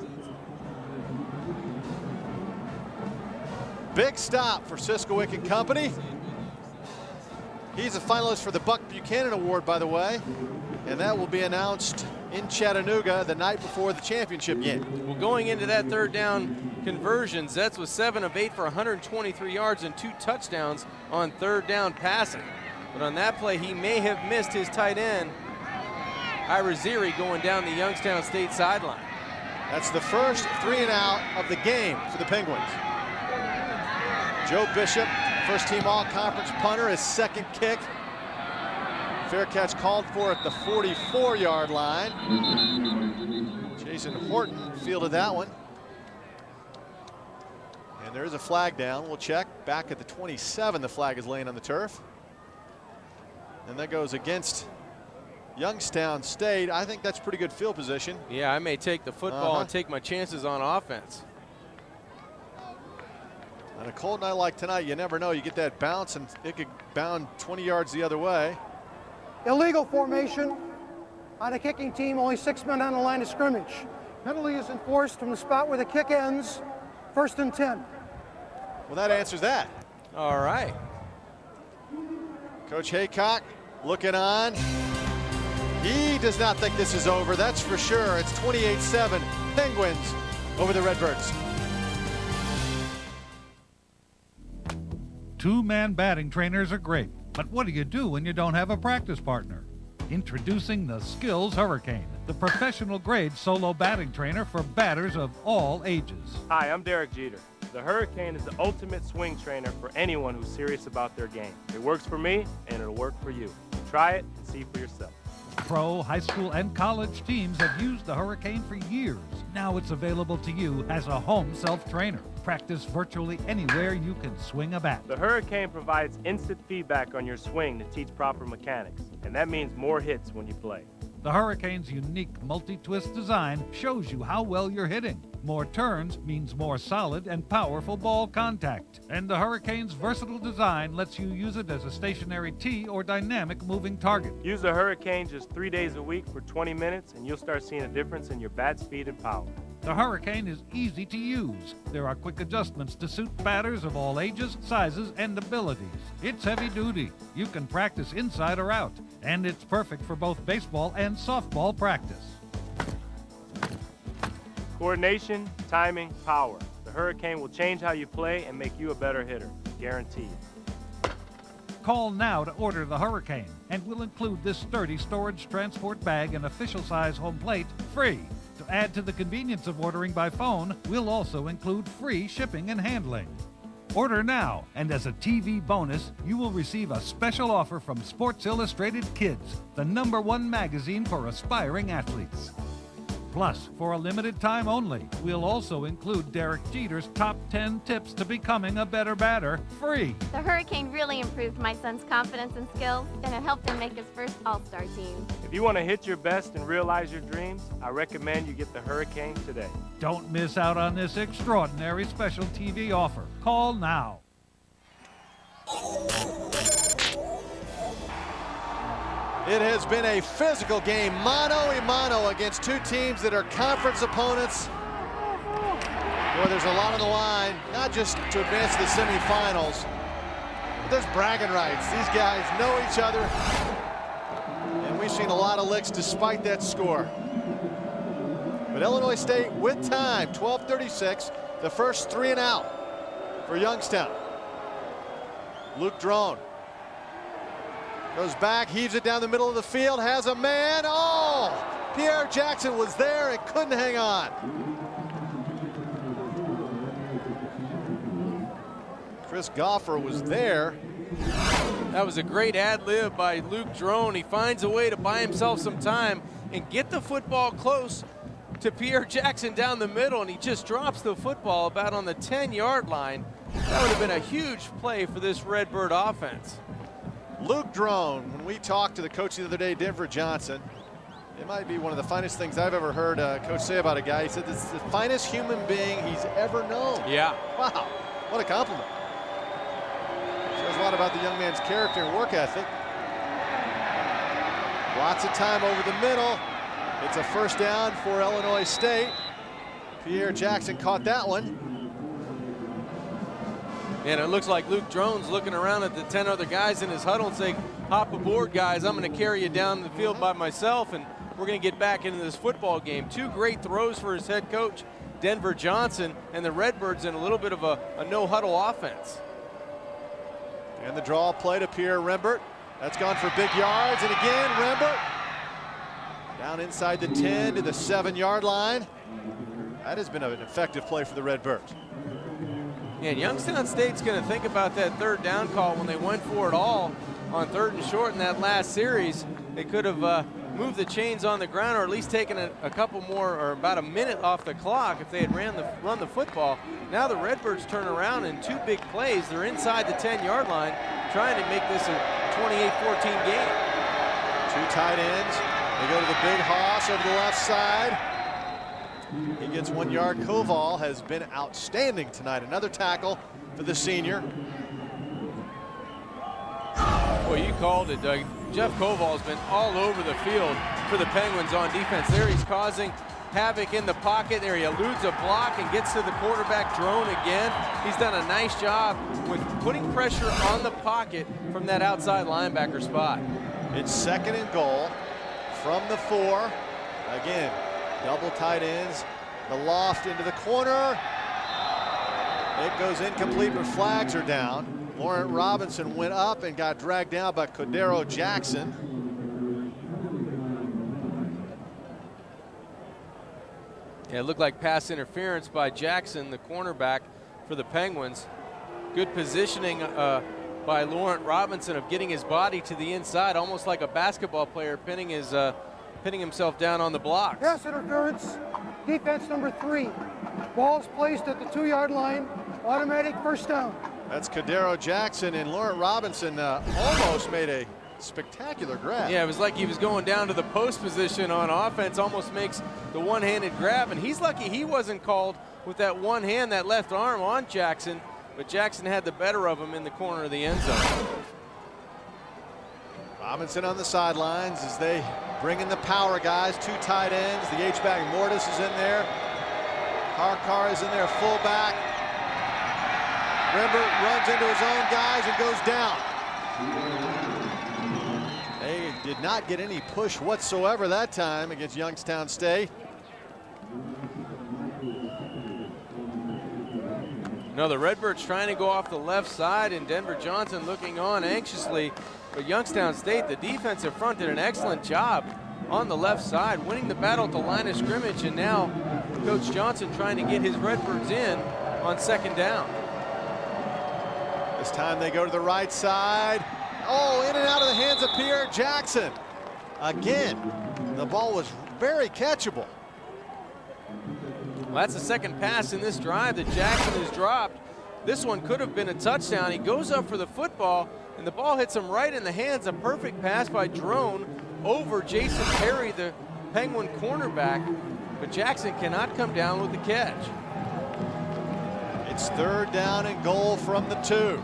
Big stop for Siskowick and company. He's a finalist for the Buck Buchanan Award, by the way, and that will be announced in Chattanooga the night before the championship game. Well, going into that 3rd down conversion, Zetz was 7 of 8 for 123 yards and 2 touchdowns on 3rd down passing. But on that play, he may have missed his tight end, Ira Ziri, going down the Youngstown State sideline. That's the first 3 and out of the game for the Penguins. Joe Bishop, first team all-conference punter, his 2nd kick. Fair catch called for at the 44-yard line. Jason Horton fielded that one. And there is a flag down. We'll check. Back at the 27, the flag is laying on the turf. And that goes against Youngstown State. I think that's pretty good field position. Yeah, I may take the football and take my chances on offense. On a cold night like tonight, you never know. You get that bounce, and it could bound 20 yards the other way. Illegal formation on a kicking team, only 6 men on the line of scrimmage. Penalty is enforced from the spot where the kick ends, 1st and 10. Well, that answers that. All right. Coach Haycock looking on. He does not think this is over, that's for sure. It's 28-7, Penguins over the Redbirds. 2-man batting trainers are great, but what do you do when you don't have a practice partner? Introducing the Skills Hurricane, the professional-grade solo batting trainer for batters of all ages. Hi, I'm Derek Jeter. The Hurricane is the ultimate swing trainer for anyone who's serious about their game. It works for me, and it'll work for you. Try it and see for yourself. Pro, high school, and college teams have used the Hurricane for years. Now it's available to you as a home self-trainer. Practice virtually anywhere you can swing a bat. The Hurricane provides instant feedback on your swing to teach proper mechanics, and that means more hits when you play. The Hurricane's unique multi-twist design shows you how well you're hitting. More turns means more solid and powerful ball contact. And the Hurricane's versatile design lets you use it as a stationary tee or dynamic moving target. Use the Hurricane just 3 days a week for 20 minutes, and you'll start seeing a difference in your bat speed and power. The Hurricane is easy to use. There are quick adjustments to suit batters of all ages, sizes, and abilities. It's heavy duty. You can practice inside or out. And it's perfect for both baseball and softball practice. Coordination, timing, power. The Hurricane will change how you play and make you a better hitter. Guaranteed. Call now to order the Hurricane, and we'll include this sturdy storage transport bag and official size home plate free. To add to the convenience of ordering by phone, we'll also include free shipping and handling. Order now, and as a TV bonus, you will receive a special offer from Sports Illustrated Kids, the #1 magazine for aspiring athletes. Plus, for a limited time only, we'll also include Derek Jeter's top 10 tips to becoming a better batter free. The Hurricane really improved my son's confidence and skills, and it helped him make his first All-Star team. If you want to hit your best and realize your dreams, I recommend you get the Hurricane today. Don't miss out on this extraordinary special TV offer. Call now. It has been a physical game, mano-a-mano against 2 teams that are conference opponents. Boy, there's a lot on the line, not just to advance to the semifinals, but there's bragging rights. These guys know each other, and we've seen a lot of licks despite that score. But Illinois State with time, 12:36, the first 3 and out for Youngstown. Luke Drone goes back, heaves it down the middle of the field, has a man. Oh, Pierre Jackson was there and couldn't hang on. Chris Goffer was there That was a great ad-lib by Luke Drone. He finds a way to buy himself some time and get the football close to Pierre Jackson down the middle, and he just drops the football about on the 10-yard line. That would have been a huge play for this Redbird offense. Luke Drone, when we talked to the coach the other day, Denver Johnson, it might be one of the finest things I've ever heard a coach say about a guy. He said this is the finest human being he's ever known. Yeah. Wow, what a compliment. Says a lot about the young man's character and work ethic. Lots of time over the middle. It's a first down for Illinois State. Pierre Jackson caught that one. And it looks like Luke Drone's looking around at the 10 other guys in his huddle and saying, hop aboard, guys. I'm going to carry you down the field by myself, and we're going to get back into this football game. Two great throws for his head coach, Denver Johnson, and the Redbirds in a little bit of a no-huddle offense. And the draw play to Pierre Rembert. That's gone for big yards, and again, Rembert down inside the 10 to the 7-yard line. That has been an effective play for the Redbirds. And Youngstown State's going to think about that third down call when they went for it all on 3rd and short in that last series. They could have moved the chains on the ground, or at least taken a couple more, or about a minute off the clock if they had run the football. Now the Redbirds turn around in two big plays. They're inside the 10-yard line trying to make this a 28-14 game. Two tight ends. They go to the big hoss over the left side. He gets 1 yard. Koval has been outstanding tonight. Another tackle for the senior. Well, you called it, Doug. Jeff Koval has been all over the field for the Penguins on defense. There he's causing havoc in the pocket. There he eludes a block and gets to the quarterback Drone again. He's done a nice job with putting pressure on the pocket from that outside linebacker spot. It's 2nd and goal from the 4. Again, double tight ends. The loft into the corner. It goes incomplete, but flags are down. Laurent Robinson went up and got dragged down by Cordero Jackson. Yeah, it looked like pass interference by Jackson, the cornerback for the Penguins. Good positioning by Laurent Robinson of getting his body to the inside, almost like a basketball player pinning himself down on the blocks. Pass interference, defense number 3. Ball's placed at the 2-yard line, automatic first down. That's Cordero Jackson, and Laurent Robinson almost made a spectacular grab. Yeah, it was like he was going down to the post position on offense, almost makes the one-handed grab, and he's lucky he wasn't called with that one hand, that left arm on Jackson, but Jackson had the better of him in the corner of the end zone. Robinson on the sidelines as they bring in the power guys, 2 tight ends. The H-back Mortis is in there. Harkar is in there, fullback. Rembert runs into his own guys and goes down. They did not get any push whatsoever that time against Youngstown State. No, the Redbirds trying to go off the left side, and Denver Johnson looking on anxiously. But Youngstown State, the defensive front, did an excellent job on the left side, winning the battle at the line of scrimmage, and now Coach Johnson trying to get his Redbirds in on 2nd down. This time they go to the right side. Oh, in and out of the hands of Pierre Jackson. Again, the ball was very catchable. Well, that's the second pass in this drive that Jackson has dropped. This one could have been a touchdown. He goes up for the football, and the ball hits him right in the hands. A perfect pass by Drone over Jason Perry, the Penguin cornerback, but Jackson cannot come down with the catch. It's 3rd down and goal from the 2.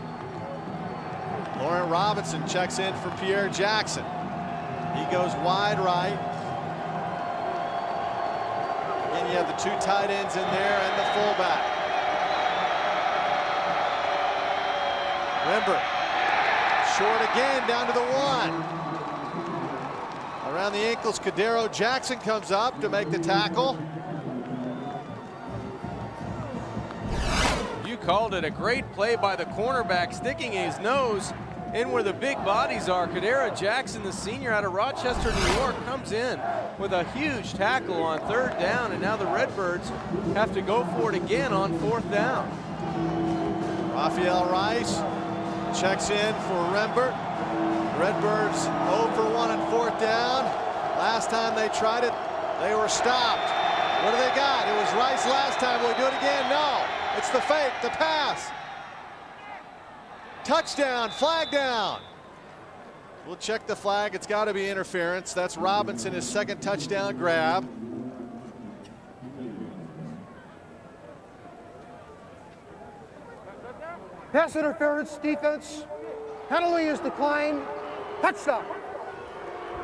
Laurent Robinson checks in for Pierre Jackson. He goes wide right. Again, you have the 2 tight ends in there and the fullback. Rembert, short again, down to the 1. Around the ankles, Cordero Jackson comes up to make the tackle. You called it a great play by the cornerback, sticking his nose in where the big bodies are. Cordero Jackson, the senior out of Rochester, New York, comes in with a huge tackle on 3rd down, and now the Redbirds have to go for it again on 4th down. Raphael Rice checks in for Rembert. Redbirds 0 for 1 on 4th down. Last time they tried it, they were stopped. What do they got? It was Rice last time. Will he do it again? No. It's the fake, the pass. Touchdown, flag down. We'll check the flag. It's got to be interference. That's Robinson, his second touchdown grab. Pass interference, defense. Penalty is declined. Touchdown.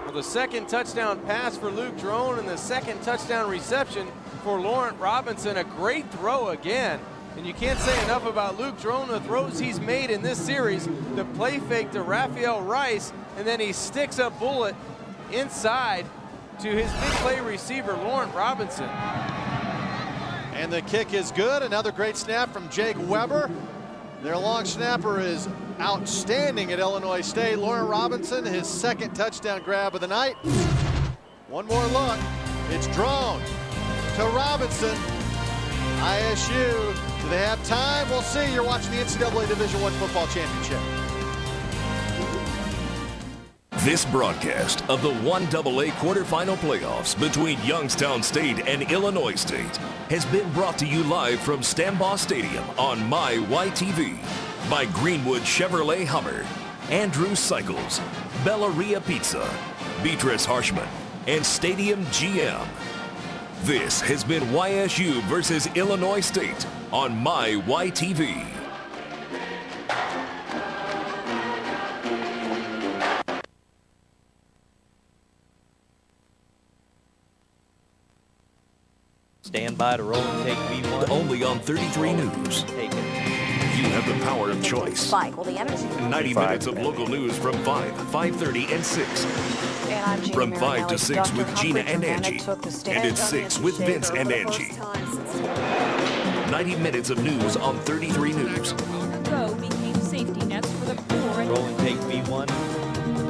Well, the second touchdown pass for Luke Drone and the second touchdown reception for Laurent Robinson. A great throw again. And you can't say enough about Luke Drone, the throws he's made in this series. The play fake to Raphael Rice, and then he sticks a bullet inside to his big play receiver, Laurent Robinson. And the kick is good. Another great snap from Jake Weber. Their long snapper is outstanding at Illinois State. Laurent Robinson, his second touchdown grab of the night. One more look. It's Drone to Robinson. ISU, do they have time? We'll see. You're watching the NCAA Division I Football Championship. This broadcast of the 1AA quarterfinal playoffs between Youngstown State and Illinois State has been brought to you live from Stambaugh Stadium on MyYTV by Greenwood Chevrolet Hummer, Andrew Cycles, Bellaria Pizza, Beatrice Harshman, and Stadium GM. This has been YSU versus Illinois State on MyYTV. Stand by to roll and take V1. Only on 33 News. Take it. You have the power of choice. Spike. Well, the energy. 90 minutes of local news from 5, 5:30, and 6. And I'm Gina From 5 to 6 Dr. with Gina Humphrey and Germanic Angie. took the stand. And it's 6 with Vince and Angie. 90 minutes of news on 33 News. Go became safety nets for the poor. Roll and take V1.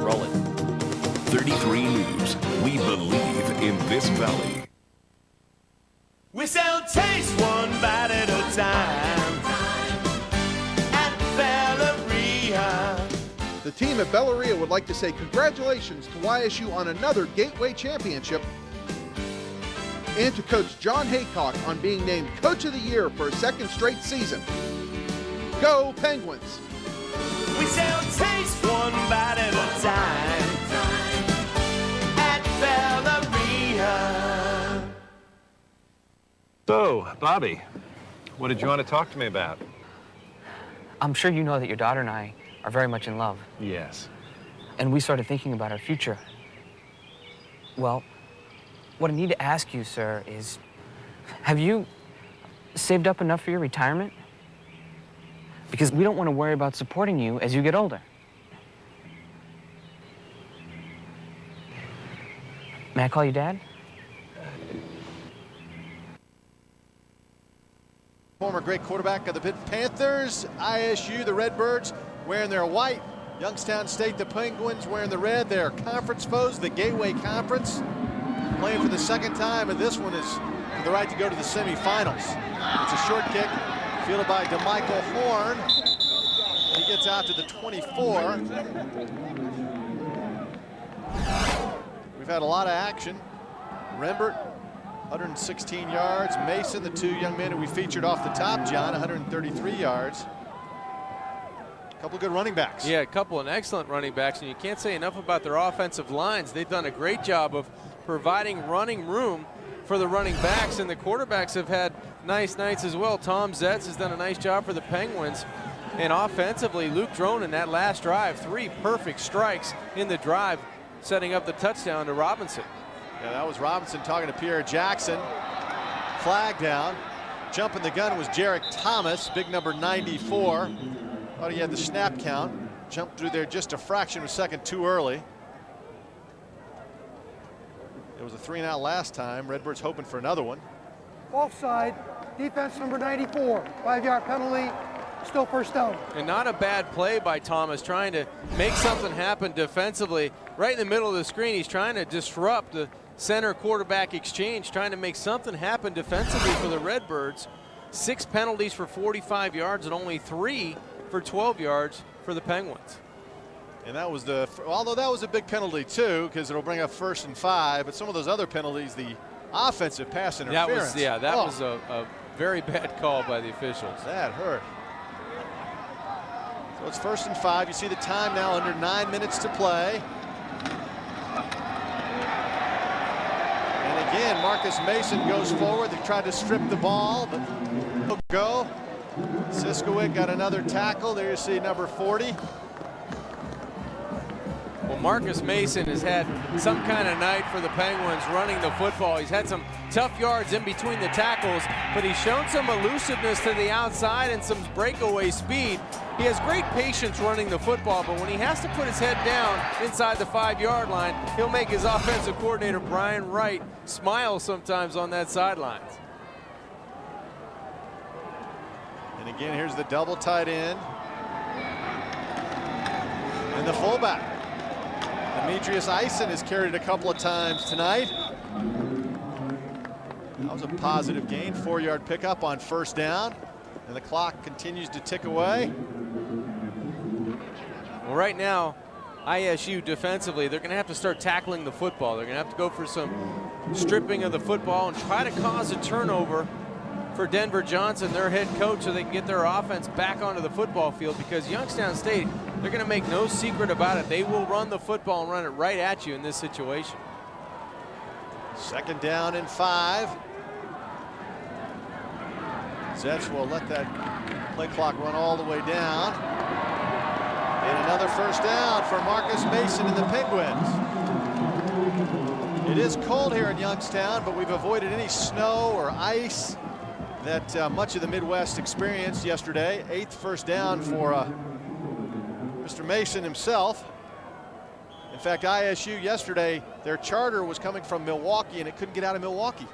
Roll it. 33 News. We believe in this valley. We sell taste one bite at a time at Bellaria. The team at Bellaria would like to say congratulations to YSU on another Gateway Championship and to Coach John Haycock on being named Coach of the Year for a second straight season. Go Penguins! We sell taste one bite at a time at Bellaria. So, Bobby, what did you want to talk to me about? I'm sure you know that your daughter and I are very much in love. Yes. And we started thinking about our future. Well, what I need to ask you, sir, is have you saved up enough for your retirement? Because we don't want to worry about supporting you as you get older. May I call you Dad? Former great quarterback of the Pitt Panthers. ISU, the Redbirds, wearing their white. Youngstown State, the Penguins, wearing the red. Their conference foes, the Gateway Conference, playing for the second time, and this one is for the right to go to the semifinals. It's a short kick, fielded by DeMichael Horn. He gets out to the 24. We've had a lot of action. Rembert, 116 yards. Mason, the two young men who we featured off the top, John, 133 yards. A couple of good running backs. Yeah, a couple of excellent running backs, and you can't say enough about their offensive lines. They've done a great job of providing running room for the running backs, and the quarterbacks have had nice nights as well. Tom Zetz has done a nice job for the Penguins. And offensively, Luke Drone in that last drive, 3 perfect strikes in the drive, setting up the touchdown to Robinson. Yeah, that was Robinson talking to Pierre Jackson. Flag down. Jumping the gun was Jarek Thomas, big number 94. Thought he had the snap count. Jumped through there just a fraction of a second too early. It was a 3-and-out last time. Redbirds hoping for another one. Offside, defense number 94, 5-yard penalty, still first down. And not a bad play by Thomas, trying to make something happen defensively. Right in the middle of the screen, he's trying to disrupt the center quarterback exchange, trying to make something happen defensively for the Redbirds. 6 penalties for 45 yards and only 3 for 12 yards for the Penguins. And that was although that was a big penalty too, because it'll bring up 1st and 5, but some of those other penalties, the offensive pass interference. That was a very bad call by the officials. That hurt. So it's 1st and 5. You see the time now, under 9 minutes to play. And again, Marcus Mason goes forward. They tried to strip the ball, but he'll go. Siskowicz got another tackle. There you see number 40. Well, Marcus Mason has had some kind of night for the Penguins running the football. He's had some tough yards in between the tackles, but he's shown some elusiveness to the outside and some breakaway speed. He has great patience running the football, but when he has to put his head down inside the 5-yard line, he'll make his offensive coordinator, Brian Wright, smile sometimes on that sideline. And again, here's the double tight end. And the fullback. Demetrius Eisen has carried it a couple of times tonight. That was a positive gain, 4-yard pickup on 1st down. And the clock continues to tick away. Well, right now, ISU defensively, they're going to have to start tackling the football. They're going to have to go for some stripping of the football and try to cause a turnover for Denver Johnson, their head coach, so they can get their offense back onto the football field, because Youngstown State, they're going to make no secret about it. They will run the football and run it right at you in this situation. 2nd down and 5. Zetch will let that play clock run all the way down. And another 1st down for Marcus Mason and the Penguins. It is cold here in Youngstown, but we've avoided any snow or ice that much of the Midwest experienced yesterday. 8th 1st down for Mr. Mason himself. In fact, ISU yesterday, their charter was coming from Milwaukee, and it couldn't get out of Milwaukee.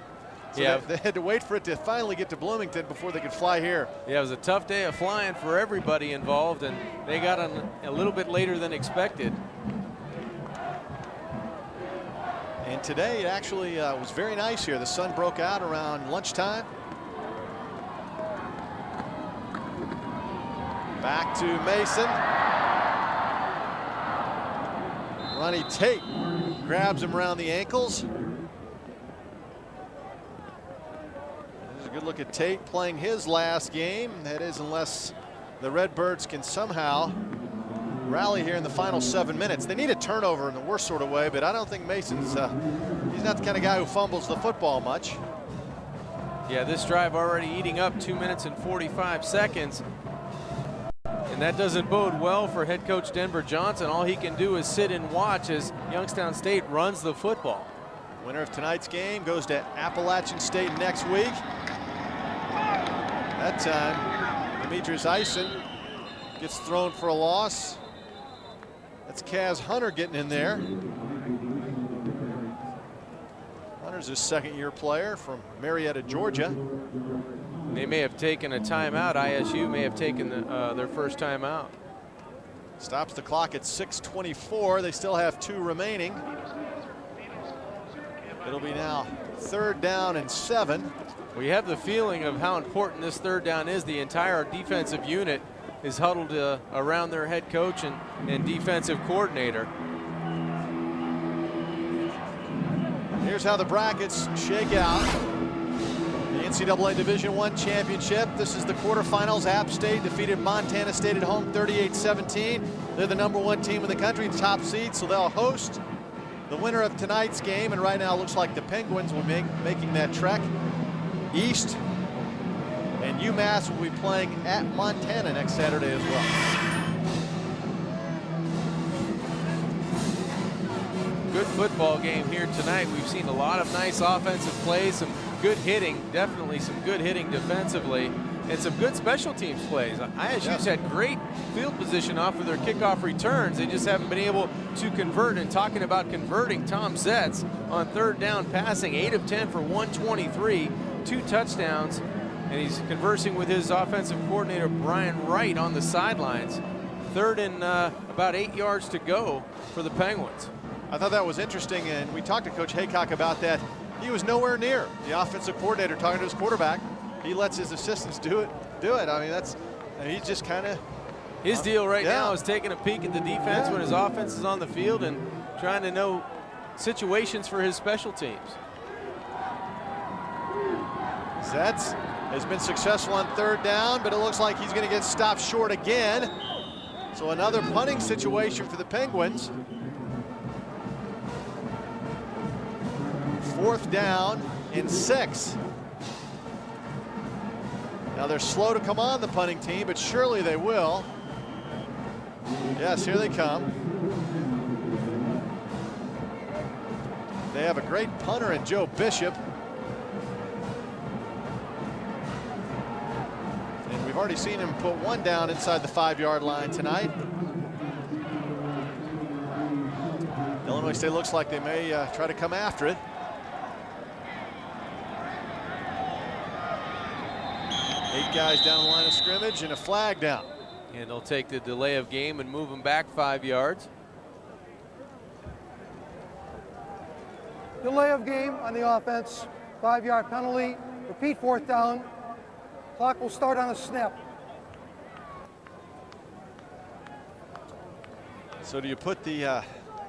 So they had to wait for it to finally get to Bloomington before they could fly here. Yeah, it was a tough day of flying for everybody involved, and they got on a little bit later than expected. And today it actually was very nice here. The sun broke out around lunchtime. Back to Mason. Ronnie Tate grabs him around the ankles. There's a good look at Tate playing his last game. That is, unless the Redbirds can somehow rally here in the final 7 minutes. They need a turnover in the worst sort of way, but I don't think Mason's, he's not the kind of guy who fumbles the football much. Yeah, this drive already eating up 2 minutes and 45 seconds. And that doesn't bode well for head coach Denver Johnson. All he can do is sit and watch as Youngstown State runs the football. Winner of tonight's game goes to Appalachian State next week. That time, Demetrius Eisen gets thrown for a loss. That's Kaz Hunter getting in there. Hunter's a 2nd-year player from Marietta, Georgia. They may have taken a timeout. ISU may have taken their first timeout. Stops the clock at 6:24. They still have 2 remaining. It'll be now 3rd down and 7. We have the feeling of how important this 3rd down is. The entire defensive unit is huddled around their head coach and defensive coordinator. Here's how the brackets shake out. The NCAA Division I championship. This is the quarterfinals. App State defeated Montana State at home 38-17. They're the #1 team in the country, top seed, so they'll host the winner of tonight's game. And right now it looks like the Penguins will be making that trek east. And UMass will be playing at Montana next Saturday as well. Good football game here tonight. We've seen a lot of nice offensive plays, some good hitting, definitely some good hitting defensively, and some good special teams plays. ISU's had great field position off of their kickoff returns. They just haven't been able to convert. And talking about converting, Tom Zetz on 3rd down passing, 8 of 10 for 123, 2 touchdowns, and he's conversing with his offensive coordinator, Brian Wright, on the sidelines. 3rd and about 8 yards to go for the Penguins. I thought that was interesting, and we talked to Coach Haycock about that. He was nowhere near the offensive coordinator talking to his quarterback. He lets his assistants do it. I mean, he's just kind of His deal right now is taking a peek at the defense when his offense is on the field and trying to know situations for his special teams. Zetz has been successful on 3rd down, but it looks like he's going to get stopped short again. So another punting situation for the Penguins. 4th down and 6. Now they're slow to come on, the punting team, but surely they will. Yes, here they come. They have a great punter in Joe Bishop. And we've already seen him put one down inside the 5-yard line tonight. Illinois State looks like they may try to come after it. Eight guys down the line of scrimmage and a flag down. And they'll take the delay of game and move them back 5 yards. Delay of game on the offense, 5-yard penalty, repeat 4th down. Clock will start on a snap. So do you put the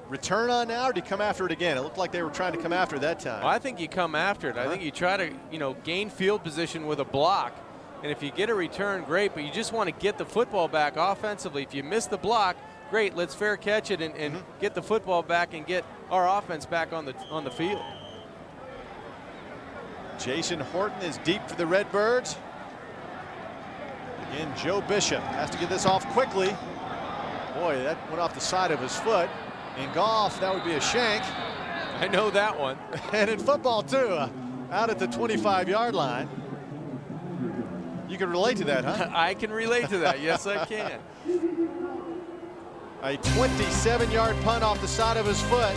return on now, or do you come after it again? It looked like they were trying to come after it that time. Well, I think you come after it. I think you try to, gain field position with a block. And if you get a return, great, but you just want to get the football back offensively. If you miss the block, great, let's fair catch it and get the football back and get our offense back on the field. Jason Horton is deep for the Redbirds. Again, Joe Bishop has to get this off quickly. Boy, that went off the side of his foot. In golf, that would be a shank. I know that one. And in football, too, out at the 25-yard line. You can relate to that, huh? I can relate to that. Yes, I can. A 27-yard punt off the side of his foot.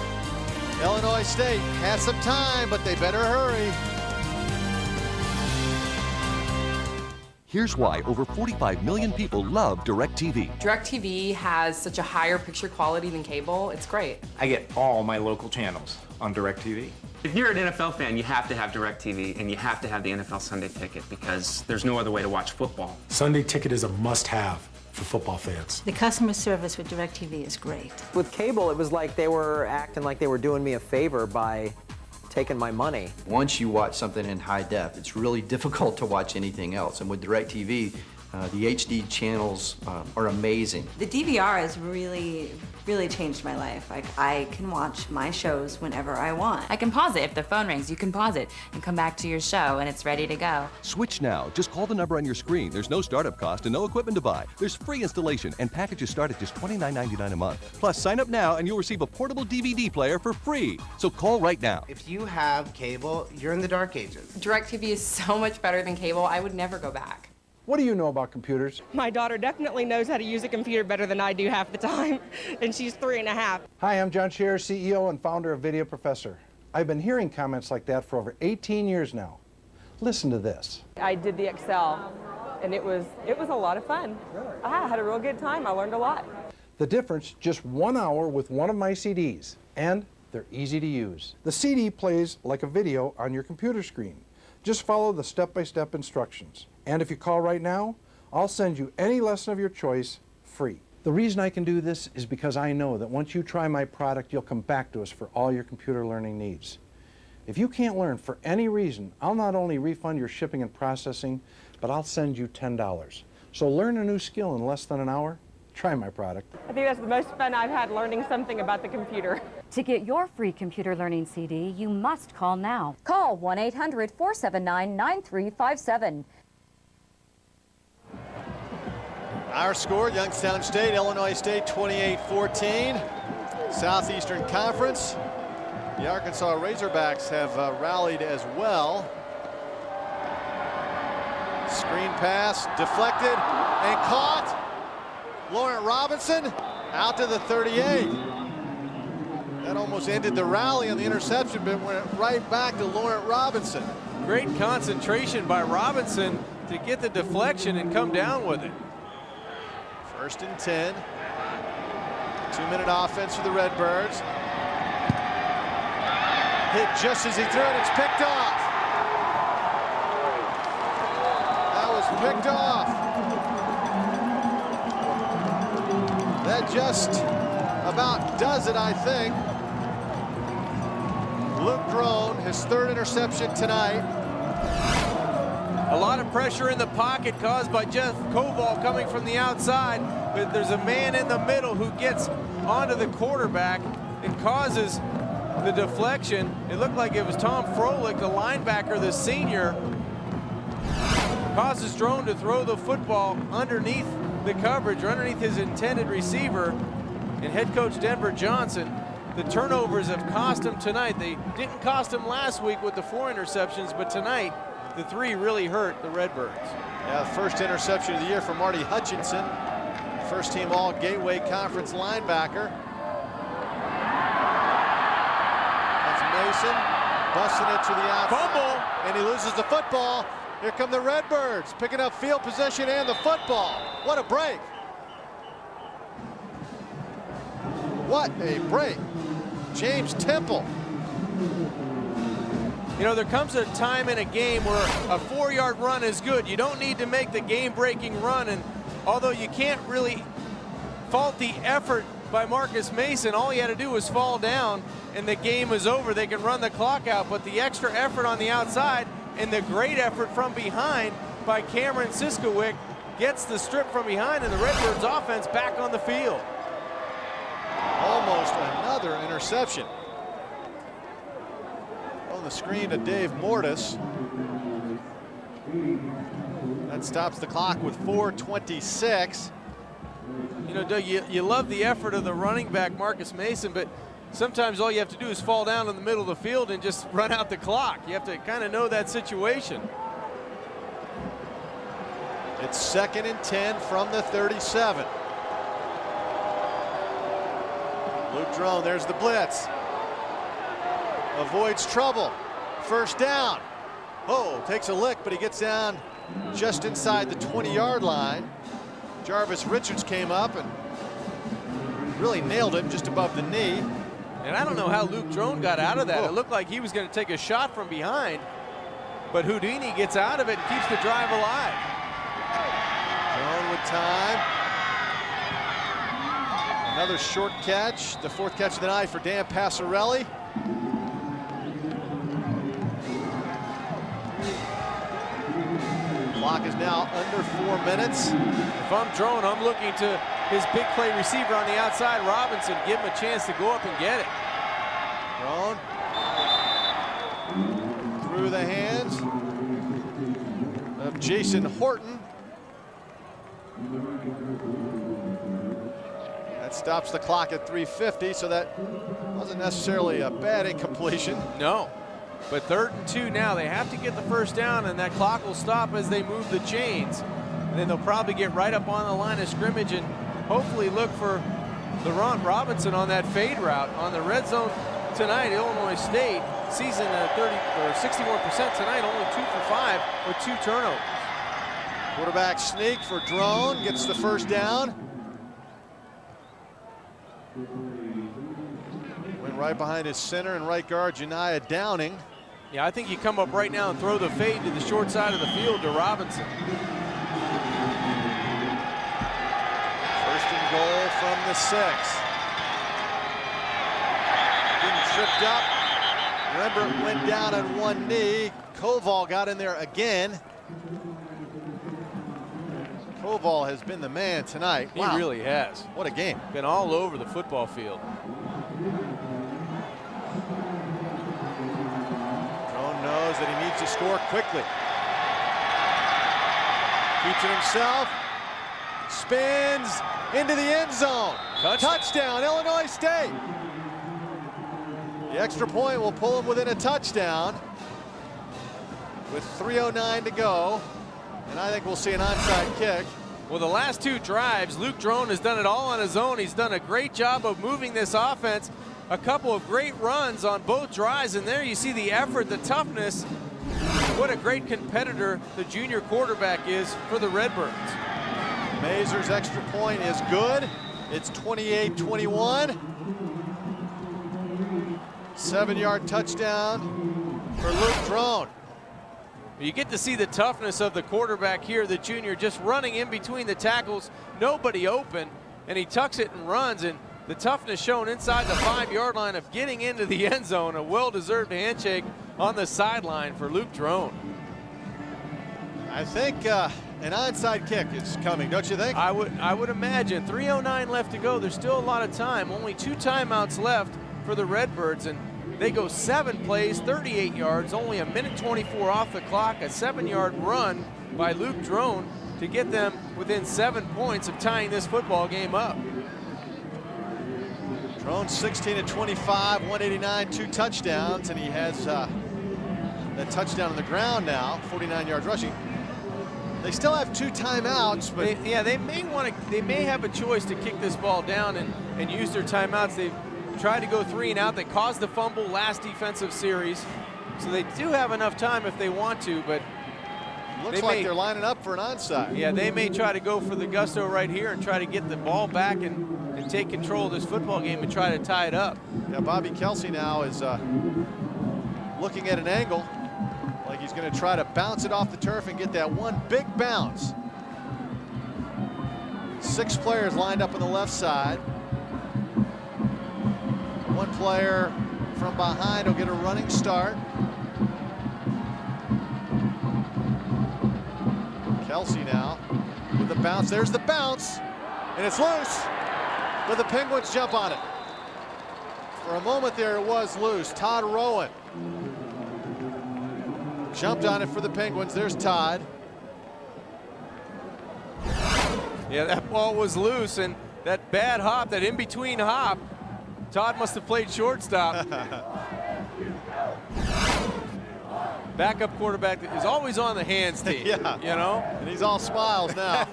Illinois State has some time, but they better hurry. Here's why over 45 million people love DirecTV. DirecTV has such a higher picture quality than cable. It's great. I get all my local channels on DirecTV. If you're an NFL fan, you have to have DirecTV, and you have to have the NFL Sunday Ticket because there's no other way to watch football. Sunday Ticket is a must-have for football fans. The customer service with DirecTV is great. With cable, it was like they were acting like they were doing me a favor by taking my money. Once you watch something in high def, it's really difficult to watch anything else. And with DirecTV, the HD channels are amazing. The DVR has really changed my life. I can watch my shows whenever I want. I can pause it. If the phone rings, you can pause it and come back to your show, and it's ready to go. Switch now. Just call the number on your screen. There's no startup cost and no equipment to buy. There's free installation, and packages start at just $29.99 a month. Plus, sign up now and you'll receive a portable DVD player for free. So call right now. If you have cable, you're in the dark ages. DirecTV is so much better than cable. I would never go back. What do you know about computers? My daughter definitely knows how to use a computer better than I do half the time, and she's 3.5. Hi, I'm John Scherer, CEO and founder of Video Professor. I've been hearing comments like that for over 18 years now. Listen to this. I did the Excel, and it was a lot of fun. I had a real good time. I learned a lot. The difference, just 1 hour with one of my CDs, and they're easy to use. The CD plays like a video on your computer screen. Just follow the step-by-step instructions. And if you call right now, I'll send you any lesson of your choice free. The reason I can do this is because I know that once you try my product, you'll come back to us for all your computer learning needs. If you can't learn for any reason, I'll not only refund your shipping and processing, but I'll send you $10. So learn a new skill in less than an hour. Try my product. I think that's the most fun I've had learning something about the computer. To get your free computer learning CD, you must call now. Call 1-800-479-9357. Our score, Youngstown State, Illinois State 28-14. Southeastern Conference. The Arkansas Razorbacks have rallied as well. Screen pass, deflected and caught. Laurent Robinson out to the 38. That almost ended the rally on the interception, but went right back to Laurent Robinson. Great concentration by Robinson to get the deflection and come down with it. 1st and 10. 2-minute offense for the Redbirds. Hit just as he threw it. It's picked off. That was picked off. That just about does it, I think. Luke Drone, his third interception tonight. A lot of pressure in the pocket caused by Jeff Koval coming from the outside, but there's a man in the middle who gets onto the quarterback and causes the deflection. It looked like it was Tom Froelich, the linebacker, the senior, causes Drone to throw the football underneath the coverage or underneath his intended receiver. And head coach Denver Johnson, the turnovers have cost him tonight. They didn't cost him last week with the 4 interceptions, but tonight the 3 really hurt the Redbirds. Yeah, first interception of the year for Marty Hutchinson, first team all Gateway Conference linebacker. That's Mason busting it to the outside. Fumble. And he loses the football. Here come the Redbirds picking up field position and the football. What a break. What a break. James Temple. You know, there comes a time in a game where a 4-yard run is good. You don't need to make the game-breaking run, and although you can't really fault the effort by Marcus Mason, all he had to do was fall down and the game was over. They can run the clock out, but the extra effort on the outside and the great effort from behind by Cameron Siskowick gets the strip from behind, and the Redbirds offense back on the field. Almost another interception. On the screen to Dave Mortis. That stops the clock with 4:26. You know, Doug, you love the effort of the running back, Marcus Mason, but sometimes all you have to do is fall down in the middle of the field and just run out the clock. You have to kind of know that situation. It's 2nd and 10 from the 37. Luke Drone, there's the blitz. Avoids trouble. First down. Oh, takes a lick, but he gets down just inside the 20-yard line. Jarvis Richards came up and really nailed him just above the knee. And I don't know how Luke Drone got out of that. It looked like he was going to take a shot from behind, but Houdini gets out of it and keeps the drive alive. Drone with time. Another short catch, the 4th catch of the night for Dan Passarelli. Clock is now under 4 minutes. If I'm Drone, I'm looking to his big play receiver on the outside, Robinson, give him a chance to go up and get it. Drone through the hands of Jason Horton. That stops the clock at 3:50, so that wasn't necessarily a bad incompletion. No, but 3rd and 2 now. They have to get the first down, and that clock will stop as they move the chains. And then they'll probably get right up on the line of scrimmage and hopefully look for LaRon Robinson on that fade route. On the red zone tonight, Illinois State season 61% tonight, only 2 for 5 with 2 turnovers. Quarterback sneak for Drone, gets the first down. Went right behind his center and right guard, Janiah Downing. Yeah, I think you come up right now and throw the fade to the short side of the field to Robinson. First and goal from the 6. Getting tripped up. Rembert went down on one knee. Koval got in there again. Koval has been the man tonight. He really has. What a game. Been all over the football field. Drone knows that he needs to score quickly. Keeps it himself. Spins into the end zone. Touchdown, Illinois State. The extra point will pull him within a touchdown with 3:09 to go. And I think we'll see an onside kick. Well, the last 2 drives, Luke Drone has done it all on his own. He's done a great job of moving this offense. A couple of great runs on both drives, and there you see the effort, the toughness. What a great competitor the junior quarterback is for the Redbirds. Mazur's extra point is good. It's 28-21. 7-yard touchdown for Luke Drone. You get to see the toughness of the quarterback here, the junior, just running in between the tackles, nobody open, and he tucks it and runs, and the toughness shown inside the 5-yard line of getting into the end zone. A well-deserved handshake on the sideline for Luke Drone. I think an onside kick is coming, don't you think? I would imagine. 3:09 left to go. There's still a lot of time. Only 2 timeouts left for the Redbirds, and they go 7 plays, 38 yards, only a minute 24 off the clock, a 7-yard run by Luke Drone to get them within 7 points of tying this football game up. Drone 16 of 25, 189, 2 touchdowns, and he has that touchdown on the ground now, 49 yards rushing. They still have 2 timeouts, but they may have a choice to kick this ball down and use their timeouts. They've tried to go 3 and out. They caused the fumble last defensive series, so they do have enough time if they want to, but looks like they're lining up for an onside. Yeah, they may try to go for the gusto right here and try to get the ball back and take control of this football game and try to tie it up. Yeah, Bobby Kelsey now is looking at an angle like he's going to try to bounce it off the turf and get that one big bounce. 6 players lined up on the left side. 1 player from behind will get a running start. Kelsey now with the bounce. There's the bounce, and it's loose, but the Penguins jump on it. For a moment there, it was loose. Todd Rowan jumped on it for the Penguins. There's Todd. Yeah, that ball was loose, and that bad hop, that in-between hop, Todd must have played shortstop. Backup quarterback is always on the hands team. Yeah, you know? And he's all smiles now.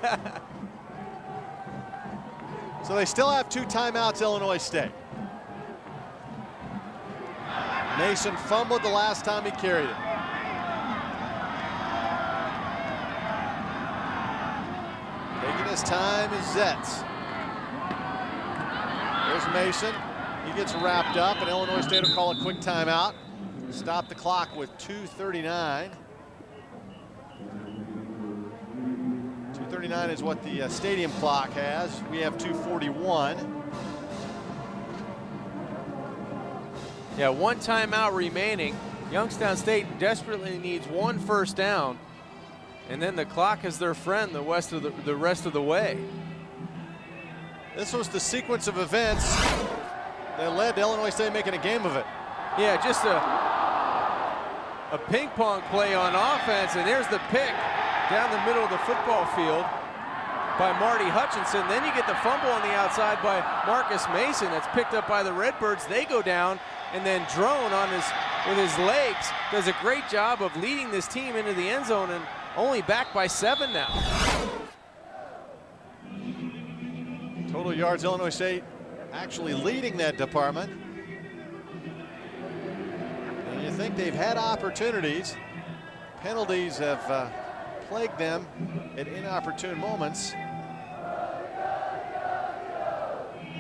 So they still have 2 timeouts, Illinois State. Mason fumbled the last time he carried it. Taking his time is Zetz. There's Mason. He gets wrapped up, and Illinois State will call a quick timeout. Stop the clock with 2:39. 2:39 is what the stadium clock has. We have 2:41. Yeah, 1 timeout remaining. Youngstown State desperately needs 1 first down, and then the clock is their friend the rest of the way. This was the sequence of events that led to Illinois State making a game of it. Yeah, just a ping pong play on offense, and there's the pick down the middle of the football field by Marty Hutchinson. Then you get the fumble on the outside by Marcus Mason that's picked up by the Redbirds. They go down, and then Drone with his legs does a great job of leading this team into the end zone, and only back by 7 now. Total yards, Illinois State actually leading that department. And you think they've had opportunities. Penalties have plagued them at inopportune moments.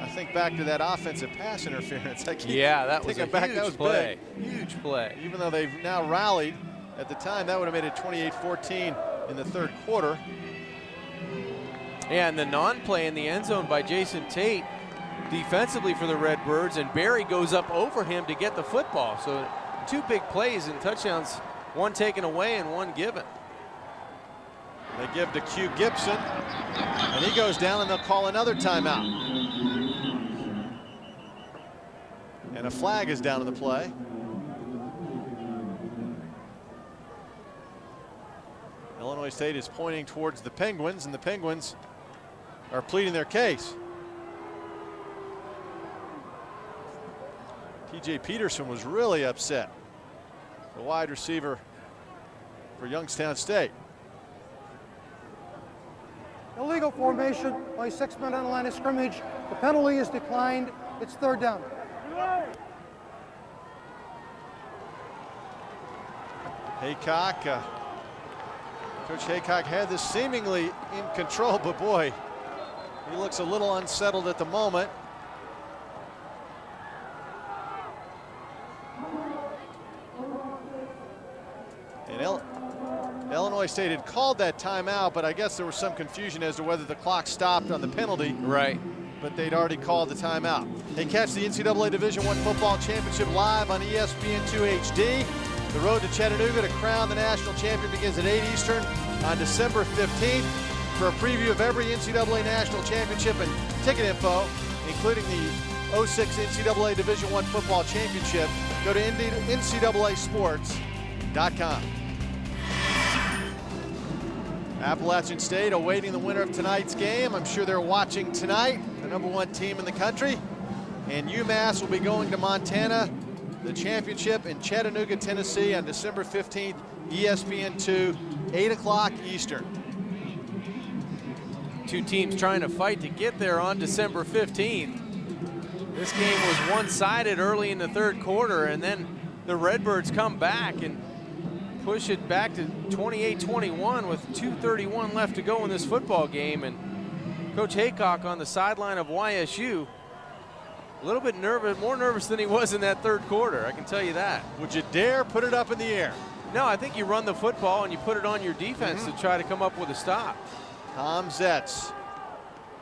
I think back to that offensive pass interference. Yeah, that was a huge play. Huge play. Even though they've now rallied, at the time that would have made it 28-14 in the 3rd quarter. Yeah, and the non-play in the end zone by Jason Tate defensively for the Redbirds, and Barry goes up over him to get the football. So 2 big plays and touchdowns, 1 taken away and 1 given. They give to Q Gibson, and he goes down, and they'll call another timeout. And a flag is down in the play. Illinois State is pointing towards the Penguins, and the Penguins are pleading their case. TJ Peterson was really upset, the wide receiver for Youngstown State. Illegal formation, only 6 men on the line of scrimmage. The penalty is declined. It's 3rd down. Haycock, Coach Haycock had this seemingly in control, but boy, he looks a little unsettled at the moment. And Illinois State had called that timeout, but I guess there was some confusion as to whether the clock stopped on the penalty. Right. but they'd already called the timeout. They catch the NCAA Division I Football Championship live on ESPN2 HD. The road to Chattanooga to crown the national champion begins at 8 Eastern on December 15th. For a preview of every NCAA national championship and ticket info, including the 06 NCAA Division I Football Championship, go to NCAAsports.com. Appalachian State awaiting the winner of tonight's game. I'm sure they're watching tonight, the #1 team in the country. And UMass will be going to Montana, the championship in Chattanooga, Tennessee on December 15th, ESPN2, 8 o'clock Eastern. Two teams trying to fight to get there on December 15th. This game was one-sided early in the third quarter, and then the Redbirds come back and push it back to 28-21 with 2:31 left to go in this football game. And Coach Haycock on the sideline of YSU, a little bit nervous, more nervous than he was in that third quarter, I can tell you that. Would you dare put it up in the air? No, I think you run the football and you put it on your defense to try to come up with a stop. Tom Zetz,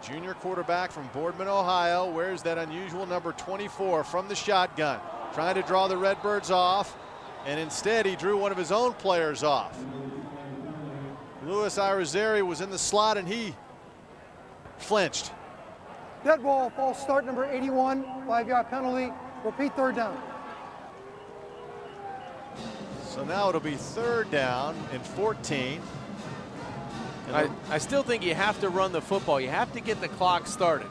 junior quarterback from Boardman, Ohio, wears that unusual number 24 from the shotgun, trying to draw the Redbirds off, and instead he drew one of his own players off. Louis Irizarry was in the slot and he flinched. Dead ball, false start number 81, 5-yard penalty, repeat third down. So now it'll be third down and 14. I still think you have to run the football. You have to get the clock started,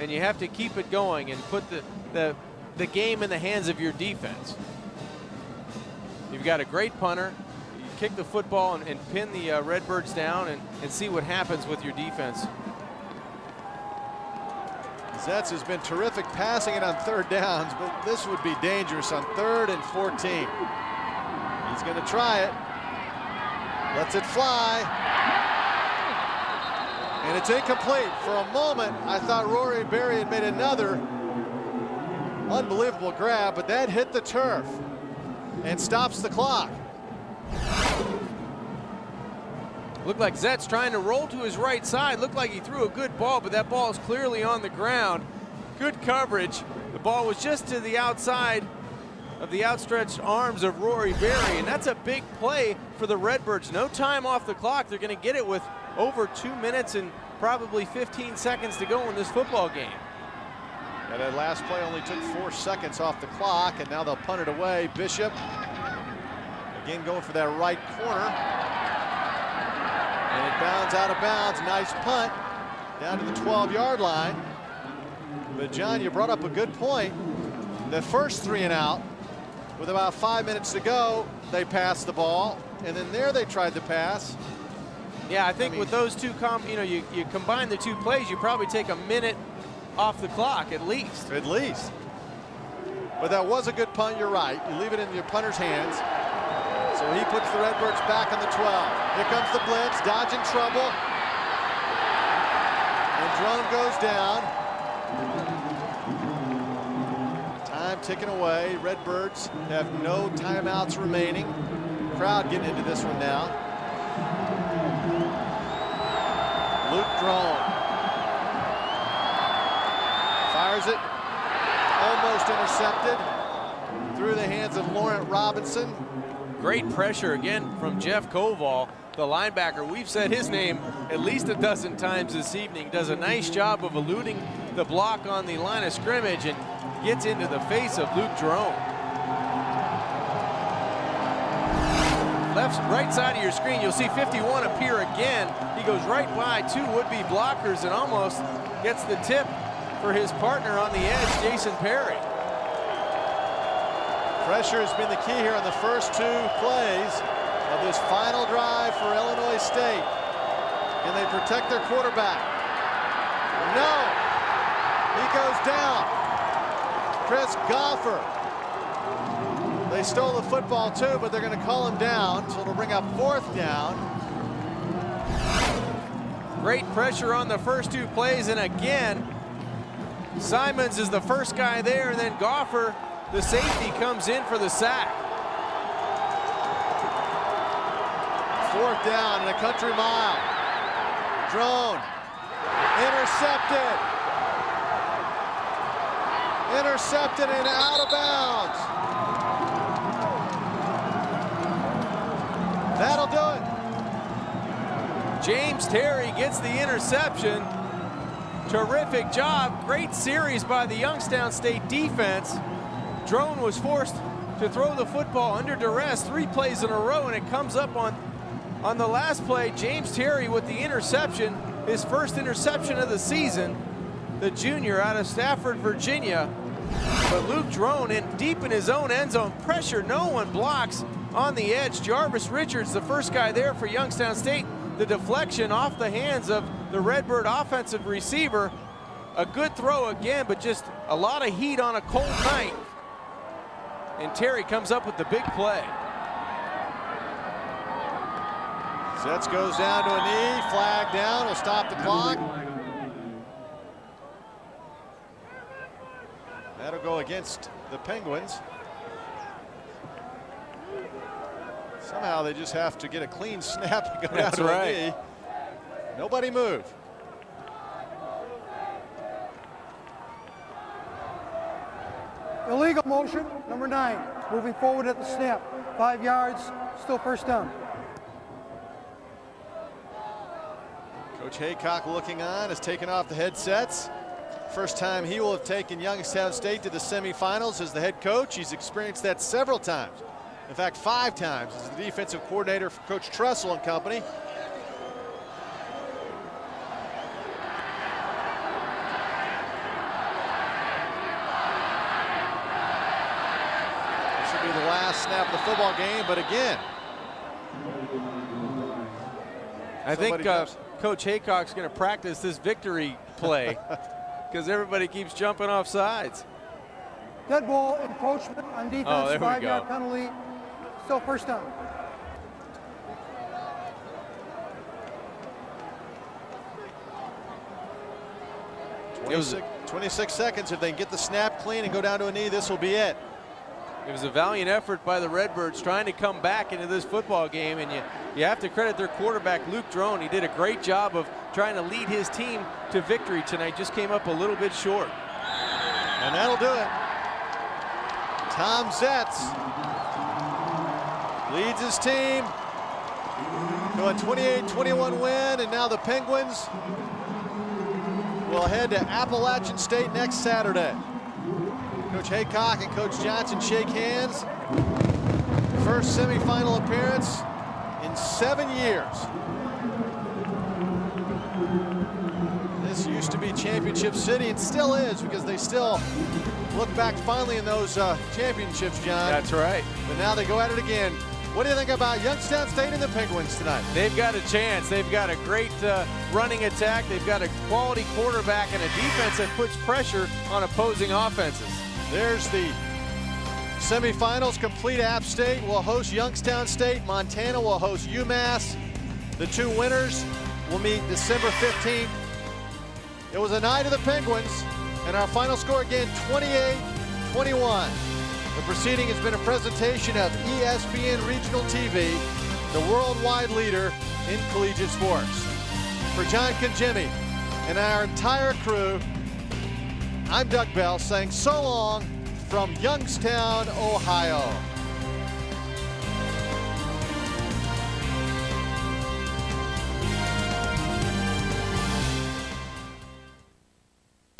and you have to keep it going and put the game in the hands of your defense. You've got a great punter. You kick the football and pin the Redbirds down and see what happens with your defense. Zetz has been terrific passing it on third downs, but this would be dangerous on 3rd and 14. He's going to try it. Lets it fly. And it's incomplete. For a moment, I thought Rory Berry had made another unbelievable grab, but that hit the turf and stops the clock. Looked like Zetz trying to roll to his right side. Looked like he threw a good ball, but that ball is clearly on the ground. Good coverage. The ball was just to the outside of the outstretched arms of Rory Berry, and that's a big play for the Redbirds. No time off the clock. They're going to get it with over 2 minutes and probably 15 seconds to go in this football game. Yeah, that last play only took 4 seconds off the clock, and now they'll punt it away. Bishop again going for that right corner. And it bounds out of bounds. Nice punt down to the 12-yard line. But John, you brought up a good point. The first 3 and out, with about 5 minutes to go, they passed the ball, and then there they tried to pass. Yeah, I think with those two, you combine the 2 plays, you probably take a minute off the clock at least. At least. But that was a good punt, you're right. You leave it in your punter's hands. So he puts the Redbirds back on the 12. Here comes the blitz, dodging trouble. And Drone goes down. Time ticking away. Redbirds have no timeouts remaining. Crowd getting into this one now. Luke Drone fires it. Almost intercepted. Through the hands of Laurent Robinson. Great pressure again from Jeff Koval, the linebacker. We've said his name at least a dozen times this evening. Does a nice job of eluding the block on the line of scrimmage and gets into the face of Luke Drone. Right side of your screen, you'll see 51 appear again. He goes right by 2 would-be blockers and almost gets the tip for his partner on the edge, Jason Perry. Pressure has been the key here on the first 2 plays of this final drive for Illinois State. Can they protect their quarterback? No. He goes down. Chris Goffer. They stole the football too, but they're going to call him down, so it'll bring up 4th down. Great pressure on the first 2 plays, and again, Simons is the first guy there, and then Goffer, the safety, comes in for the sack. 4th down and a country mile. Drone intercepted. Intercepted and out of bounds. That'll do it. James Terry gets the interception. Terrific job. Great series by the Youngstown State defense. Drone was forced to throw the football under duress 3 plays in a row, and it comes up on the last play. James Terry with the interception, his first interception of the season, the junior out of Stafford, Virginia. But Luke Drone deep in his own end zone, pressure, no one blocks on the edge. Jarvis Richards, the first guy there for Youngstown State. The deflection off the hands of the Redbird offensive receiver. A good throw again, but just a lot of heat on a cold night. And Terry comes up with the big play. Setz goes down to a knee, flag down, will stop the clock. That'll go against the Penguins. Somehow they just have to get a clean snap and go down to a knee. Nobody move. Illegal motion, number 9. Moving forward at the snap. 5 yards, still first down. Coach Haycock looking on, has taken off the headsets. First time he will have taken Youngstown State to the semifinals as the head coach. He's experienced that several times. In fact, 5 times as the defensive coordinator for Coach Trussell and company. This will be the last snap of the football game, but again, I think Coach Haycock's going to practice this victory play because everybody keeps jumping off sides. Dead ball, encroachment on defense, Oh, there we 5-yard go. penalty, still first down. It was 26 seconds. If they can get the snap clean and go down to a knee, this will be it. It was a valiant effort by the Redbirds trying to come back into this football game, and you have to credit their quarterback, Luke Drone. He did a great job of trying to lead his team to victory tonight. Just came up a little bit short. And that'll do it. Tom Setz leads his team to a 28-21 win, and now the Penguins will head to Appalachian State next Saturday. Coach Haycock and Coach Johnson shake hands. First semifinal appearance in 7 years. This used to be Championship City and still is, because they still look back finally in those championships, John. That's right. But now they go at it again. What do you think about Youngstown State and the Penguins tonight? They've got a chance. They've got a great running attack. They've got a quality quarterback and a defense that puts pressure on opposing offenses. There's the semifinals complete. App State will host Youngstown State. Montana will host UMass. The 2 winners will meet December 15th. It was a night of the Penguins, and our final score again, 28-21. The proceeding has been a presentation of ESPN Regional TV, the worldwide leader in collegiate sports. For John Congemi and our entire crew, I'm Doug Bell saying so long from Youngstown, Ohio.